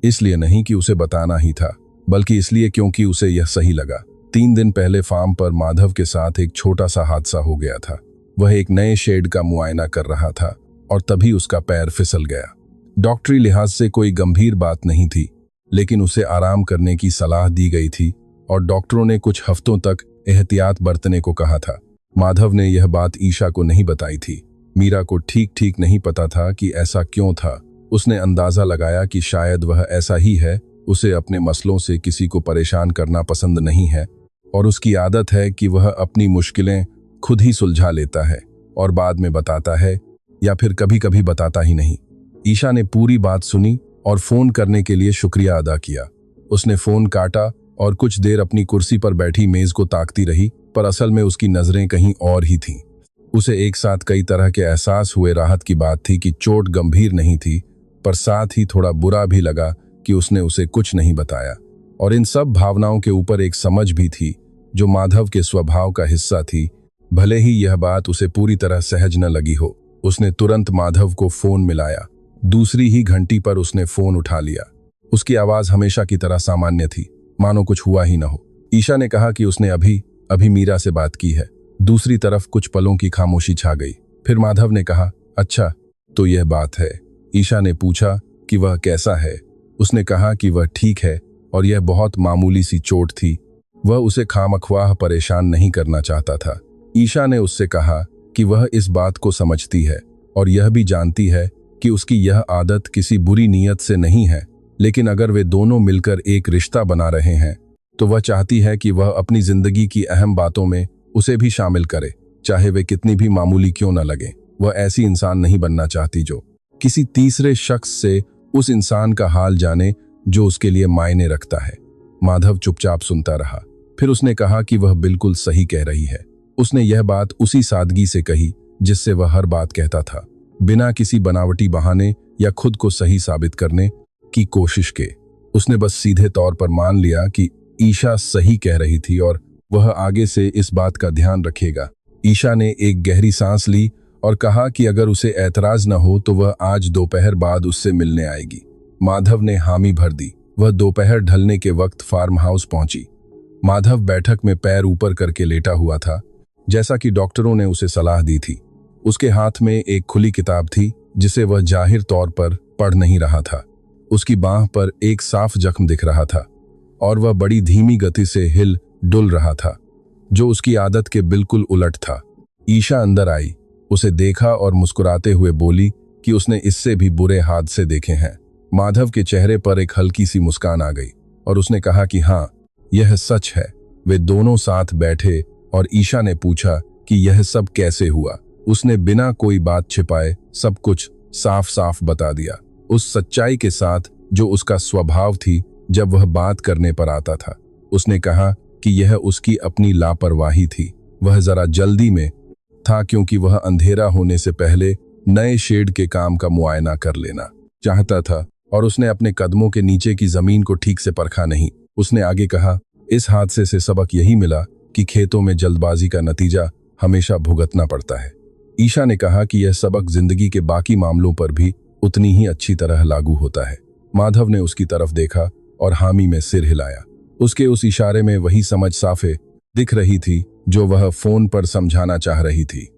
इसलिए नहीं कि उसे बताना ही था, बल्कि इसलिए क्योंकि उसे यह सही लगा। 3 दिन पहले फार्म पर माधव के साथ एक छोटा सा हादसा हो गया था। वह एक नए शेड का मुआयना कर रहा था और तभी उसका पैर फिसल गया। डॉक्टरी लिहाज से कोई गंभीर बात नहीं थी, लेकिन उसे आराम करने की सलाह दी गई थी और डॉक्टरों ने कुछ हफ्तों तक एहतियात बरतने को कहा था। माधव ने यह बात ईशा को नहीं बताई थी। मीरा को ठीक नहीं पता था कि ऐसा क्यों था। उसने अंदाजा लगाया कि शायद वह ऐसा ही है। उसे अपने मसलों से किसी को परेशान करना पसंद नहीं है और उसकी आदत है कि वह अपनी मुश्किलें खुद ही सुलझा लेता है और बाद में बताता है, या फिर कभी कभी बताता ही नहीं। ईशा ने पूरी बात सुनी और फोन करने के लिए शुक्रिया अदा किया। उसने फोन काटा और कुछ देर अपनी कुर्सी पर बैठी मेज को ताकती रही, पर असल में उसकी नजरें कहीं और ही थीं। उसे एक साथ कई तरह के एहसास हुए। राहत की बात थी कि चोट गंभीर नहीं थी, पर साथ ही थोड़ा बुरा भी लगा कि उसने उसे कुछ नहीं बताया। और इन सब भावनाओं के ऊपर एक समझ भी थी जो माधव के स्वभाव का हिस्सा थी, भले ही यह बात उसे पूरी तरह सहज न लगी हो। उसने तुरंत माधव को फोन मिलाया। दूसरी ही घंटी पर उसने फोन उठा लिया। उसकी आवाज हमेशा की तरह सामान्य थी, मानो कुछ हुआ ही न हो। ईशा ने कहा कि उसने अभी मीरा से बात की है। दूसरी तरफ कुछ पलों की खामोशी छा गई। फिर माधव ने कहा, अच्छा तो यह बात है। ईशा ने पूछा कि वह कैसा है। उसने कहा कि वह ठीक है और यह बहुत मामूली सी चोट थी। वह उसे खामख्वाह परेशान नहीं करना चाहता था। ईशा ने उससे कहा कि वह इस बात को समझती है और यह भी जानती है कि उसकी यह आदत किसी बुरी नीयत से नहीं है, लेकिन अगर वे दोनों मिलकर एक रिश्ता बना रहे हैं तो वह चाहती है कि वह अपनी जिंदगी की अहम बातों में उसे भी शामिल करे, चाहे वे कितनी भी मामूली क्यों न लगे। वह ऐसी इंसान नहीं बनना चाहती जो किसी तीसरे शख्स से उस इंसान का हाल जाने जो उसके लिए मायने रखता है। माधव चुपचाप सुनता रहा। फिर उसने कहा कि वह बिल्कुल सही कह रही है। उसने यह बात उसी सादगी से कही जिससे वह हर बात कहता था, बिना किसी बनावटी बहाने या खुद को सही साबित करने की कोशिश के। उसने बस सीधे तौर पर मान लिया कि ईशा सही कह रही थी और वह आगे से इस बात का ध्यान रखेगा। ईशा ने एक गहरी सांस ली और कहा कि अगर उसे ऐतराज न हो तो वह आज दोपहर बाद उससे मिलने आएगी। माधव ने हामी भर दी। वह दोपहर ढलने के वक्त फार्म हाउस पहुंची। माधव बैठक में पैर ऊपर करके लेटा हुआ था, जैसा कि डॉक्टरों ने उसे सलाह दी थी। उसके हाथ में एक खुली किताब थी जिसे वह जाहिर तौर पर पढ़ नहीं रहा था। उसकी बांह पर एक साफ जख्म दिख रहा था और वह बड़ी धीमी गति से हिल डुल रहा था, जो उसकी आदत के बिल्कुल उलट था। ईशा अंदर आई, उसे देखा और मुस्कुराते हुए बोली कि उसने इससे भी बुरे हादसे देखे हैं। माधव के चेहरे पर एक हल्की सी मुस्कान आ गई और उसने कहा कि हाँ, यह सच है। वे दोनों साथ बैठे और ईशा ने पूछा कि यह सब कैसे हुआ। उसने बिना कोई बात छिपाए सब कुछ साफ साफ बता दिया, उस सच्चाई के साथ जो उसका स्वभाव थी जब वह बात करने पर आता था। उसने कहा कि यह उसकी अपनी लापरवाही थी। वह जरा जल्दी में था क्योंकि वह अंधेरा होने से पहले नए शेड के काम का मुआयना कर लेना चाहता था और उसने अपने कदमों के नीचे की जमीन को ठीक से परखा नहीं। उसने आगे कहा, इस हादसे से सबक यही मिला कि खेतों में जल्दबाजी का नतीजा हमेशा भुगतना पड़ता है। ईशा ने कहा कि यह सबक जिंदगी के बाकी मामलों पर भी उतनी ही अच्छी तरह लागू होता है। माधव ने उसकी तरफ देखा और हामी में सिर हिलाया। उसके उस इशारे में वही समझ साफे दिख रही थी जो वह फोन पर समझाना चाह रही थी।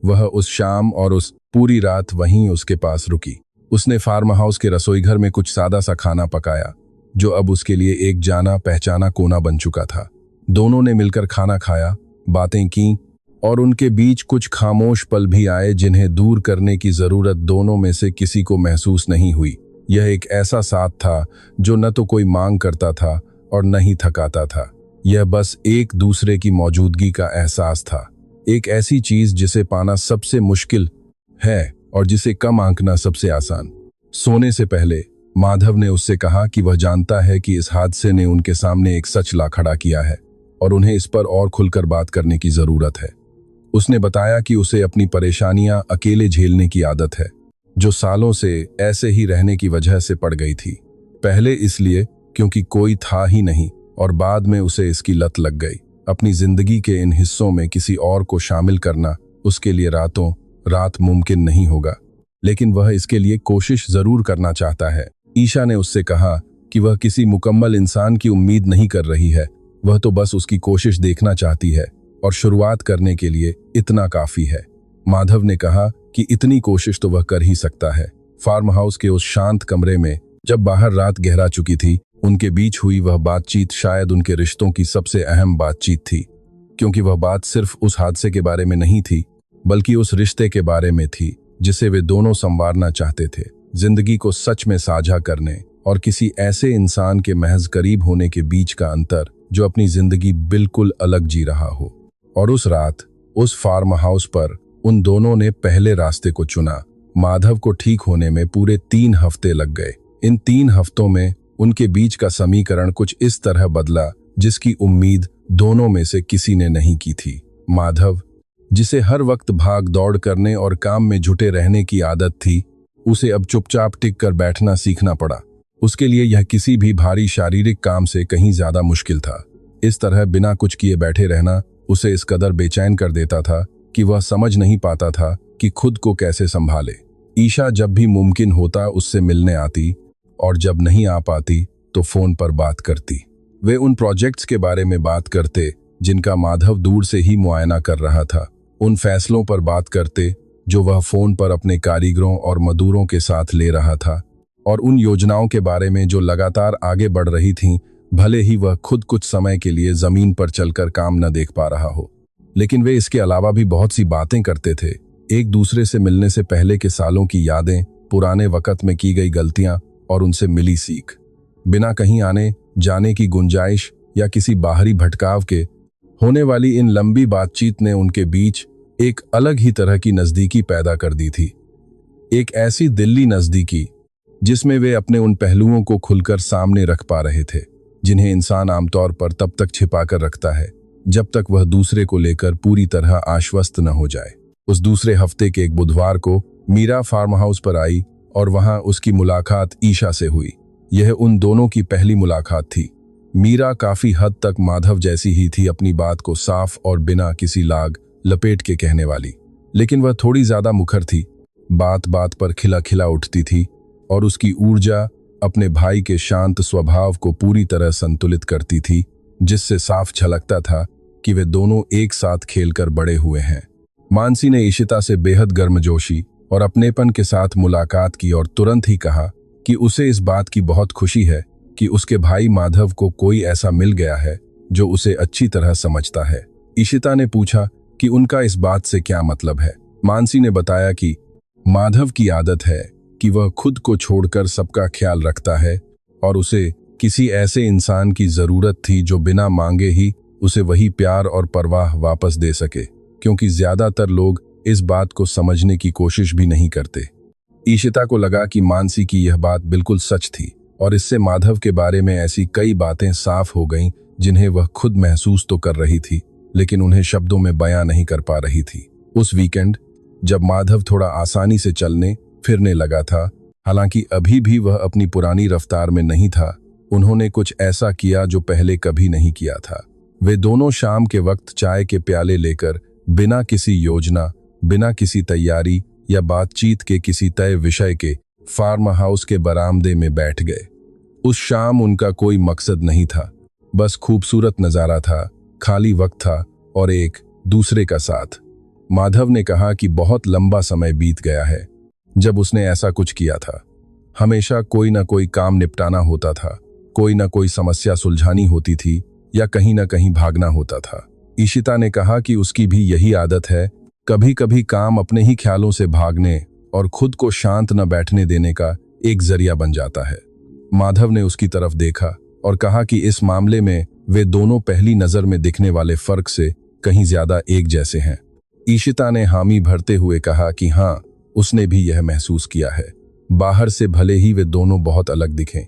वह उस शाम और उस पूरी रात वहीं उसके पास रुकी। उसने फार्म हाउस के रसोईघर में कुछ सादा सा खाना पकाया जो अब उसके लिए एक जाना पहचाना कोना बन चुका था। दोनों ने मिलकर खाना खाया, बातें की और उनके बीच कुछ खामोश पल भी आए जिन्हें दूर करने की जरूरत दोनों में से किसी को महसूस नहीं हुई। यह एक ऐसा साथ था जो न तो कोई मांग करता था और न ही थकाता था। यह बस एक दूसरे की मौजूदगी का एहसास था, एक ऐसी चीज जिसे पाना सबसे मुश्किल है और जिसे कम आंकना सबसे आसान। सोने से पहले माधव ने उससे कहा कि वह जानता है कि इस हादसे ने उनके सामने एक सच ला खड़ा किया है और उन्हें इस पर और खुलकर बात करने की जरूरत है। उसने बताया कि उसे अपनी परेशानियां अकेले झेलने की आदत है, जो सालों से ऐसे ही रहने की वजह से पड़ गई थी। पहले इसलिए क्योंकि कोई था ही नहीं, और बाद में उसे इसकी लत लग गई। अपनी जिंदगी के इन हिस्सों में किसी और को शामिल करना उसके लिए रातों रात मुमकिन नहीं होगा, लेकिन वह इसके लिए कोशिश जरूर करना चाहता है। ईशा ने उससे कहा कि वह किसी मुकम्मल इंसान की उम्मीद नहीं कर रही है, वह तो बस उसकी कोशिश देखना चाहती है और शुरुआत करने के लिए इतना काफी है। माधव ने कहा कि इतनी कोशिश तो वह कर ही सकता है। फार्म हाउस के उस शांत कमरे में जब बाहर रात गहरा चुकी थी, उनके बीच हुई वह बातचीत शायद उनके रिश्तों की सबसे अहम बातचीत थी, क्योंकि वह बात सिर्फ उस हादसे के बारे में नहीं थी, बल्कि उस रिश्ते के बारे में थी जिसे वे दोनों संवारना चाहते थे। जिंदगी को सच में साझा करने और किसी ऐसे इंसान के महज करीब होने के बीच का अंतर जो अपनी जिंदगी बिल्कुल अलग जी रहा हो। और उस रात उस फार्म हाउस पर उन दोनों ने पहले रास्ते को चुना। माधव को ठीक होने में पूरे 3 हफ्ते लग गए। इन 3 हफ्तों में उनके बीच का समीकरण कुछ इस तरह बदला जिसकी उम्मीद दोनों में से किसी ने नहीं की थी। माधव, जिसे हर वक्त भाग दौड़ करने और काम में जुटे रहने की आदत थी, उसे अब चुपचाप टिक कर बैठना सीखना पड़ा। उसके लिए यह किसी भी भारी शारीरिक काम से कहीं ज्यादा मुश्किल था। इस तरह बिना कुछ किए बैठे रहना उसे इस कदर बेचैन कर देता था कि वह समझ नहीं पाता था कि खुद को कैसे संभाले। ईशा जब भी मुमकिन होता उससे मिलने आती, और जब नहीं आ पाती तो फोन पर बात करती। वे उन प्रोजेक्ट्स के बारे में बात करते जिनका माधव दूर से ही मुआयना कर रहा था, उन फैसलों पर बात करते जो वह फोन पर अपने कारीगरों और मजदूरों के साथ ले रहा था, और उन योजनाओं के बारे में जो लगातार आगे बढ़ रही थीं, भले ही वह खुद कुछ समय के लिए जमीन पर चलकर काम न देख पा रहा हो। लेकिन वे इसके अलावा भी बहुत सी बातें करते थे। एक दूसरे से मिलने से पहले के सालों की यादें, पुराने वक्त में की गई गलतियां और उनसे मिली सीख। बिना कहीं आने जाने की गुंजाइश या किसी बाहरी भटकाव के होने वाली इन लंबी बातचीत ने उनके बीच एक अलग ही तरह की नजदीकी पैदा कर दी थी। एक ऐसी दिल्ली नजदीकी जिसमें वे अपने उन पहलुओं को खुलकर सामने रख पा रहे थे जिन्हें इंसान आमतौर पर तब तक छिपाकर रखता है जब तक वह दूसरे को लेकर पूरी तरह आश्वस्त न हो जाए। उस दूसरे हफ्ते के एक बुधवार को मीरा फार्म हाउस पर आई और वहां उसकी मुलाकात ईशा से हुई। यह उन दोनों की पहली मुलाकात थी। मीरा काफी हद तक माधव जैसी ही थी, अपनी बात को साफ और बिना किसी लाग लपेट के कहने वाली, लेकिन वह थोड़ी ज्यादा मुखर थी। बात बात पर खिला खिला उठती थी और उसकी ऊर्जा अपने भाई के शांत स्वभाव को पूरी तरह संतुलित करती थी, जिससे साफ झलकता था कि वे दोनों एक साथ खेलकर बड़े हुए हैं। मानसी ने ईशिता से बेहद गर्मजोशी और अपनेपन के साथ मुलाकात की और तुरंत ही कहा कि उसे इस बात की बहुत खुशी है कि उसके भाई माधव को कोई ऐसा मिल गया है जो उसे अच्छी तरह समझता है। ईशिता ने पूछा कि उनका इस बात से क्या मतलब है। मानसी ने बताया कि माधव की आदत है कि वह खुद को छोड़कर सबका ख्याल रखता है और उसे किसी ऐसे इंसान की जरूरत थी जो बिना मांगे ही उसे वही प्यार और परवाह वापस दे सके, क्योंकि ज्यादातर लोग इस बात को समझने की कोशिश भी नहीं करते। ईशिता को लगा कि मानसी की यह बात बिल्कुल सच थी और इससे माधव के बारे में ऐसी कई बातें साफ हो गईं जिन्हें वह खुद महसूस तो कर रही थी, लेकिन उन्हें शब्दों में बयां नहीं कर पा रही थी। उस वीकेंड जब माधव थोड़ा आसानी से चलने फिरने लगा था, हालांकि अभी भी वह अपनी पुरानी रफ्तार में नहीं था, उन्होंने कुछ ऐसा किया जो पहले कभी नहीं किया था। वे दोनों शाम के वक्त चाय के प्याले लेकर बिना किसी योजना, बिना किसी तैयारी या बातचीत के किसी तय विषय के फार्म हाउस के बरामदे में बैठ गए। उस शाम उनका कोई मकसद नहीं था, बस खूबसूरत नजारा था, खाली वक्त था और एक दूसरे का साथ। माधव ने कहा कि बहुत लंबा समय बीत गया है जब उसने ऐसा कुछ किया था। हमेशा कोई ना कोई काम निपटाना होता था, कोई ना कोई समस्या सुलझानी होती थी या कहीं ना कहीं भागना होता था। ईशिता ने कहा कि उसकी भी यही आदत है, कभी कभी काम अपने ही ख्यालों से भागने और खुद को शांत न बैठने देने का एक जरिया बन जाता है। माधव ने उसकी तरफ देखा और कहा कि इस मामले में वे दोनों पहली नजर में दिखने वाले फर्क से कहीं ज्यादा एक जैसे हैं। ईशिता ने हामी भरते हुए कहा कि हाँ, उसने भी यह महसूस किया है। बाहर से भले ही वे दोनों बहुत अलग दिखें,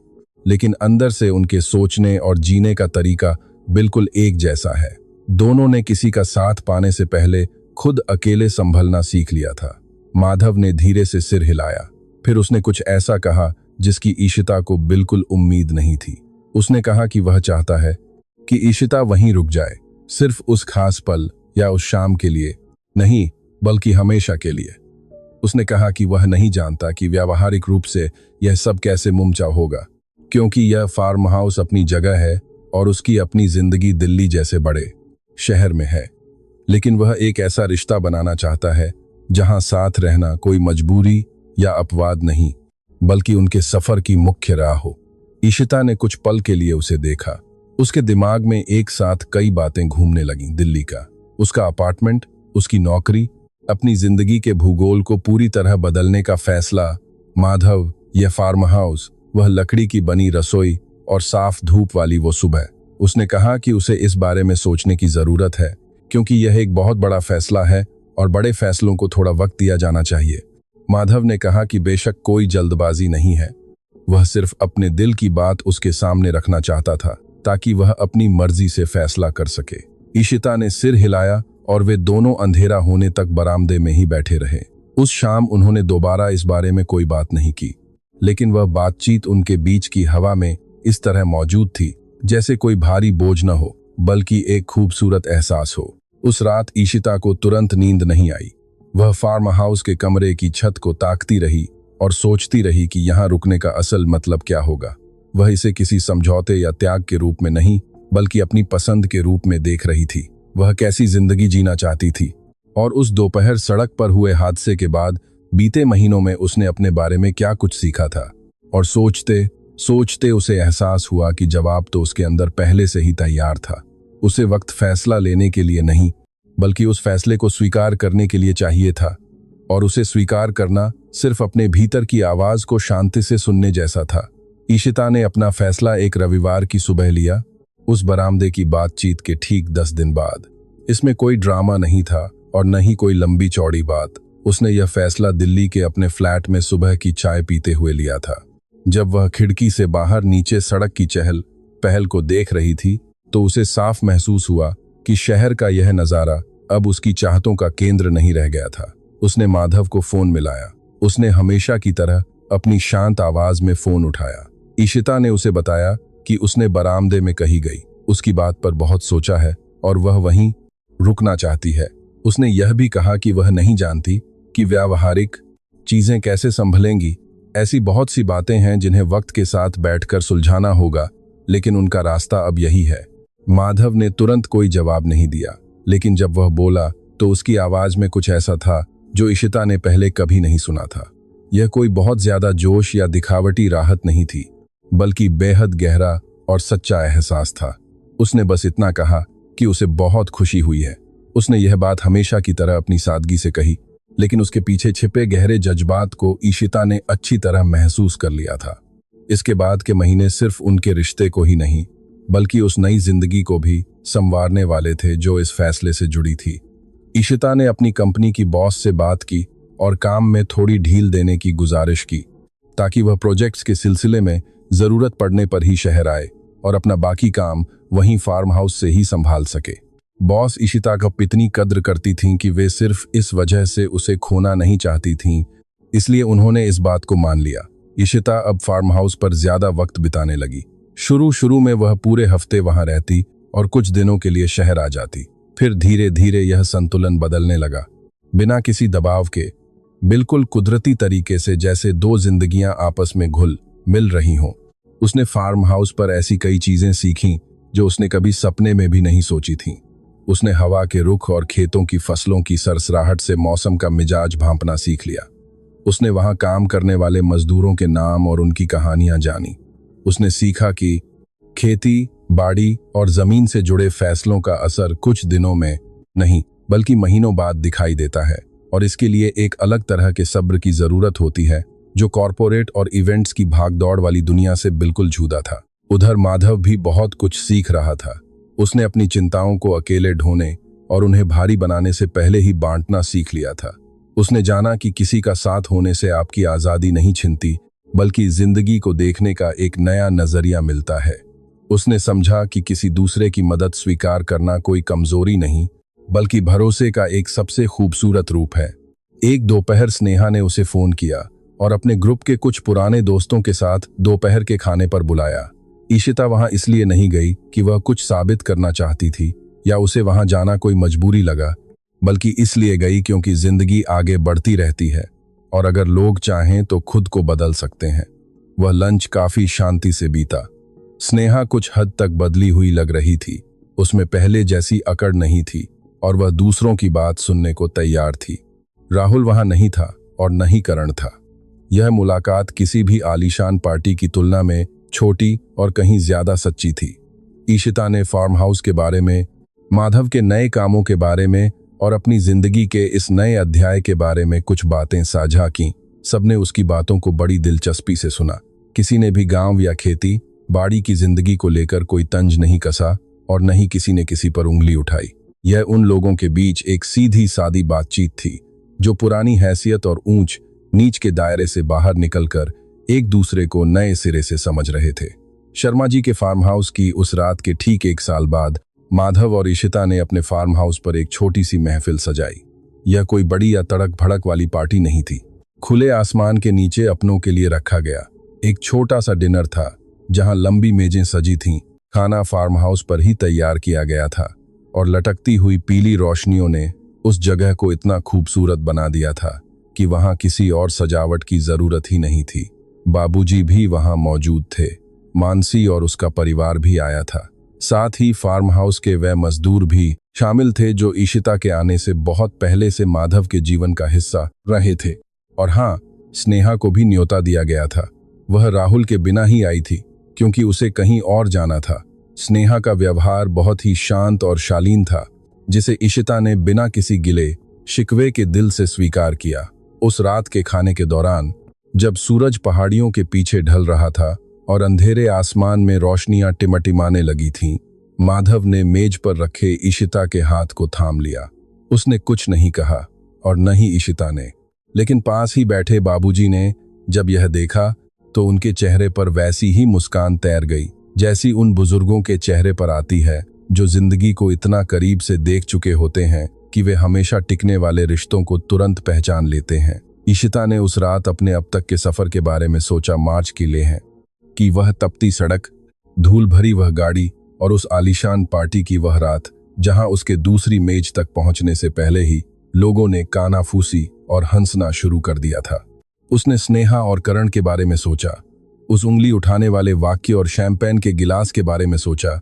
लेकिन अंदर से उनके सोचने और जीने का तरीका बिल्कुल एक जैसा है। दोनों ने किसी का साथ पाने से पहले खुद अकेले संभलना सीख लिया था। माधव ने धीरे से सिर हिलाया, फिर उसने कुछ ऐसा कहा जिसकी ईशिता को बिल्कुल उम्मीद नहीं थी। उसने कहा कि वह चाहता है कि ईशिता वहीं रुक जाए, सिर्फ उस खास पल या उस शाम के लिए नहीं, बल्कि हमेशा के लिए। उसने कहा कि वह नहीं जानता कि व्यावहारिक रूप से यह सब कैसे मुमकिन होगा, क्योंकि यह फार्म हाउस अपनी जगह है और उसकी अपनी जिंदगी दिल्ली जैसे बड़े शहर में है। लेकिन वह एक ऐसा रिश्ता बनाना चाहता है जहां साथ रहना कोई मजबूरी या अपवाद नहीं, बल्कि उनके सफर की मुख्य राह हो। ईशिता ने कुछ पल के लिए उसे देखा। उसके दिमाग में एक साथ कई बातें घूमने लगीं। दिल्ली का उसका अपार्टमेंट, उसकी नौकरी, अपनी जिंदगी के भूगोल को पूरी तरह बदलने का फैसला, माधव, यह फार्म हाउस, वह लकड़ी की बनी रसोई और साफ धूप वाली वो सुबह। उसने कहा कि उसे इस बारे में सोचने की जरूरत है, क्योंकि यह एक बहुत बड़ा फैसला है और बड़े फैसलों को थोड़ा वक्त दिया जाना चाहिए। माधव ने कहा कि बेशक कोई जल्दबाजी नहीं है, वह सिर्फ अपने दिल की बात उसके सामने रखना चाहता था ताकि वह अपनी मर्जी से फैसला कर सके। ईशिता ने सिर हिलाया और वे दोनों अंधेरा होने तक बरामदे में ही बैठे रहे। उस शाम उन्होंने दोबारा इस बारे में कोई बात नहीं की, लेकिन वह बातचीत उनके बीच की हवा में इस तरह मौजूद थी जैसे कोई भारी बोझ न हो, बल्कि एक खूबसूरत एहसास हो। उस रात ईशिता को तुरंत नींद नहीं आई। वह फार्म हाउस के कमरे की छत को ताकती रही और सोचती रही कि यहाँ रुकने का असल मतलब क्या होगा। वह इसे किसी समझौते या त्याग के रूप में नहीं, बल्कि अपनी पसंद के रूप में देख रही थी। वह कैसी जिंदगी जीना चाहती थी, और उस दोपहर सड़क पर हुए हादसे के बाद बीते महीनों में उसने अपने बारे में क्या कुछ सीखा था। और सोचते सोचते उसे एहसास हुआ कि जवाब तो उसके अंदर पहले से ही तैयार था। उसे वक्त फैसला लेने के लिए नहीं, बल्कि उस फैसले को स्वीकार करने के लिए चाहिए था। और उसे स्वीकार करना सिर्फ अपने भीतर की आवाज को शांति से सुनने जैसा था। ईशिता ने अपना फैसला एक रविवार की सुबह लिया, उस बरामदे की बातचीत के ठीक 10 दिन बाद। इसमें कोई ड्रामा नहीं था और न ही कोई लंबी चौड़ी बात। उसने यह फैसला दिल्ली के अपने फ्लैट में सुबह की चाय पीते हुए लिया था। जब वह खिड़की से बाहर नीचे सड़क की चहल पहल को देख रही थी, तो उसे साफ महसूस हुआ कि शहर का यह नज़ारा अब उसकी चाहतों का केंद्र नहीं रह गया था। उसने माधव को फोन मिलाया। उसने हमेशा की तरह अपनी शांत आवाज में फोन उठाया। ईशिता ने उसे बताया कि उसने बरामदे में कही गई उसकी बात पर बहुत सोचा है और वह वहीं रुकना चाहती है। उसने यह भी कहा कि वह नहीं जानती कि व्यावहारिक चीजें कैसे संभलेंगी। ऐसी बहुत सी बातें हैं जिन्हें वक्त के साथ बैठकर सुलझाना होगा, लेकिन उनका रास्ता अब यही है। माधव ने तुरंत कोई जवाब नहीं दिया, लेकिन जब वह बोला तो उसकी आवाज में कुछ ऐसा था जो ईशिता ने पहले कभी नहीं सुना था। यह कोई बहुत ज्यादा जोश या दिखावटी राहत नहीं थी, बल्कि बेहद गहरा और सच्चा एहसास था। उसने बस इतना कहा कि उसे बहुत खुशी हुई है। उसने यह बात हमेशा की तरह अपनी सादगी से कही, लेकिन उसके पीछे छिपे गहरे जज्बात को ईशिता ने अच्छी तरह महसूस कर लिया था। इसके बाद के महीने सिर्फ उनके रिश्ते को ही नहीं, बल्कि उस नई जिंदगी को भी संवारने वाले थे जो इस फैसले से जुड़ी थी। ईशिता ने अपनी कंपनी की बॉस से बात की और काम में थोड़ी ढील देने की गुजारिश की, ताकि वह प्रोजेक्ट्स के सिलसिले में जरूरत पड़ने पर ही शहर आए और अपना बाकी काम वहीं फार्म हाउस से ही संभाल सके। बॉस ईशिता का इतनी कद्र करती थीं कि वे सिर्फ इस वजह से उसे खोना नहीं चाहती थीं, इसलिए उन्होंने इस बात को मान लिया। ईशिता अब फार्म हाउस पर ज्यादा वक्त बिताने लगी। शुरू में वह पूरे हफ्ते वहां रहती और कुछ दिनों के लिए शहर आ जाती। फिर धीरे धीरे यह संतुलन बदलने लगा, बिना किसी दबाव के, बिल्कुल कुदरती तरीके से, जैसे दो जिंदगियां आपस में घुल मिल रही हों। उसने फार्म हाउस पर ऐसी कई चीजें सीखीं जो उसने कभी सपने में भी नहीं सोची थीं। उसने हवा के रुख और खेतों की फसलों की सरसराहट से मौसम का मिजाज भांपना सीख लिया। उसने वहां काम करने वाले मजदूरों के नाम और उनकी कहानियां जानी। उसने सीखा कि खेती, बाड़ी और जमीन से जुड़े फैसलों का असर कुछ दिनों में नहीं, बल्कि महीनों बाद दिखाई देता है, और इसके लिए एक अलग तरह के सब्र की जरूरत होती है जो कॉरपोरेट और इवेंट्स की भागदौड़ वाली दुनिया से बिल्कुल जुदा था। उधर माधव भी बहुत कुछ सीख रहा था। उसने अपनी चिंताओं को अकेले ढोने और उन्हें भारी बनाने से पहले ही बांटना सीख लिया था। उसने जाना कि किसी का साथ होने से आपकी आज़ादी नहीं छिनती, बल्कि जिंदगी को देखने का एक नया नजरिया मिलता है। उसने समझा कि किसी दूसरे की मदद स्वीकार करना कोई कमजोरी नहीं, बल्कि भरोसे का एक सबसे खूबसूरत रूप है। एक दोपहर स्नेहा ने उसे फोन किया और अपने ग्रुप के कुछ पुराने दोस्तों के साथ दोपहर के खाने पर बुलाया। ईशिता वहां इसलिए नहीं गई कि वह कुछ साबित करना चाहती थी या उसे वहां जाना कोई मजबूरी लगा, बल्कि इसलिए गई क्योंकि जिंदगी आगे बढ़ती रहती है और अगर लोग चाहें तो खुद को बदल सकते हैं। वह लंच काफी शांति से बीता। स्नेहा कुछ हद तक बदली हुई लग रही थी। उसमें पहले जैसी अकड़ नहीं थी और वह दूसरों की बात सुनने को तैयार थी। राहुल वहां नहीं था और न ही करण था। यह मुलाकात किसी भी आलीशान पार्टी की तुलना में छोटी और कहीं ज्यादा सच्ची थी। ईशिता ने फार्म हाउस के बारे में, माधव के नए कामों के बारे में और अपनी जिंदगी के इस नए अध्याय के बारे में कुछ बातें साझा की। सबने उसकी बातों को बड़ी दिलचस्पी से सुना। किसी ने भी गांव या खेती बाड़ी की जिंदगी को लेकर कोई तंज नहीं कसा और न ही किसी ने किसी पर उंगली उठाई। यह उन लोगों के बीच एक सीधी सादी बातचीत थी जो पुरानी हैसियत और ऊंच नीच के दायरे से बाहर निकलकर एक दूसरे को नए सिरे से समझ रहे थे। शर्मा जी के फार्म हाउस की उस रात के ठीक 1 साल बाद माधव और ईशिता ने अपने फार्म हाउस पर एक छोटी सी महफिल सजाई। यह कोई बड़ी या तड़क भड़क वाली पार्टी नहीं थी। खुले आसमान के नीचे अपनों के लिए रखा गया एक छोटा सा डिनर था जहां लंबी मेजें सजी थीं। खाना फार्म हाउस पर ही तैयार किया गया था और लटकती हुई पीली रोशनियों ने उस जगह को इतना खूबसूरत बना दिया था कि वहां किसी और सजावट की जरूरत ही नहीं थी। बाबूजी भी वहां मौजूद थे। मानसी और उसका परिवार भी आया था। साथ ही फार्म हाउस के वह मजदूर भी शामिल थे जो ईशिता के आने से बहुत पहले से माधव के जीवन का हिस्सा रहे थे। और हाँ, स्नेहा को भी न्योता दिया गया था। वह राहुल के बिना ही आई थी क्योंकि उसे कहीं और जाना था। स्नेहा का व्यवहार बहुत ही शांत और शालीन था, जिसे ईशिता ने बिना किसी गिले शिकवे के दिल से स्वीकार किया। उस रात के खाने के दौरान जब सूरज पहाड़ियों के पीछे ढल रहा था और अंधेरे आसमान में रोशनियां टिमटिमाने लगी थीं, माधव ने मेज पर रखे ईशिता के हाथ को थाम लिया। उसने कुछ नहीं कहा और न ही ईशिता ने, लेकिन पास ही बैठे बाबूजी ने जब यह देखा तो उनके चेहरे पर वैसी ही मुस्कान तैर गई जैसी उन बुजुर्गों के चेहरे पर आती है जो जिंदगी को इतना करीब से देख चुके होते हैं कि वे हमेशा टिकने वाले रिश्तों को तुरंत पहचान लेते हैं। ईशिता ने उस रात अपने अब तक के सफर के बारे में सोचा। मार्च की लेह कि वह तपती सड़क, धूल भरी वह गाड़ी और उस आलीशान पार्टी की वह रात जहां उसके दूसरी मेज तक पहुंचने से पहले ही लोगों ने कानाफूसी और हंसना शुरू कर दिया था। उसने स्नेहा और करण के बारे में सोचा, उस उंगली उठाने वाले वाक्य और शैंपेन के गिलास के बारे में सोचा।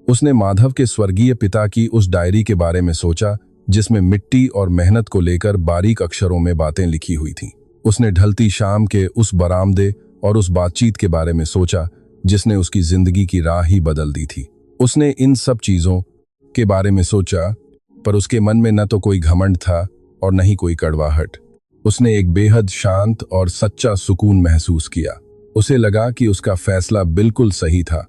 उसने माधव के स्वर्गीय पिता की उस डायरी के बारे में सोचा जिसमें मिट्टी और मेहनत को लेकर बारीक अक्षरों में बातें लिखी हुई थीं। उसने ढलती शाम के उस बरामदे और उस बातचीत के बारे में सोचा जिसने उसकी जिंदगी की राह ही बदल दी थी। उसने इन सब चीजों के बारे में सोचा, पर उसके मन में न तो कोई घमंड था और न ही कोई कड़वाहट। उसने एक बेहद शांत और सच्चा सुकून महसूस किया। उसे लगा कि उसका फैसला बिल्कुल सही था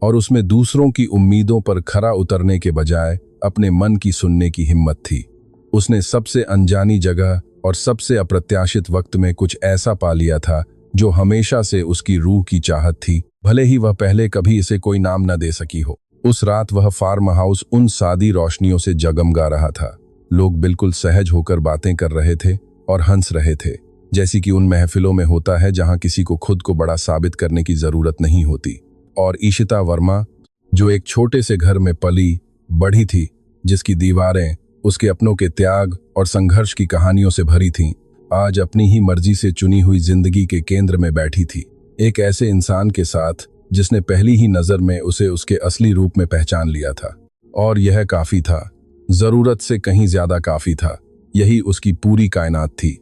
और उसमें दूसरों की उम्मीदों पर खरा उतरने के बजाय अपने मन की सुनने की हिम्मत थी। उसने सबसे अनजानी जगह और सबसे अप्रत्याशित वक्त में कुछ ऐसा पा लिया था जो हमेशा से उसकी रूह की चाहत थी, भले ही वह पहले कभी इसे कोई नाम न दे सकी हो। उस रात वह फार्म हाउस उन सादी रोशनियों से जगमगा रहा था। लोग बिल्कुल सहज होकर बातें कर रहे थे और हंस रहे थे, जैसी कि उन महफिलों में होता है जहां किसी को खुद को बड़ा साबित करने की जरूरत नहीं होती। और ईशिता वर्मा, जो एक छोटे से घर में पली बढ़ी थी, जिसकी दीवारें उसके अपनों के त्याग और संघर्ष की कहानियों से भरी थीं, आज अपनी ही मर्जी से चुनी हुई जिंदगी के केंद्र में बैठी थी। एक ऐसे इंसान के साथ जिसने पहली ही नजर में उसे उसके असली रूप में पहचान लिया था। और यह काफी था, जरूरत से कहीं ज्यादा काफी था। यही उसकी पूरी कायनात थी।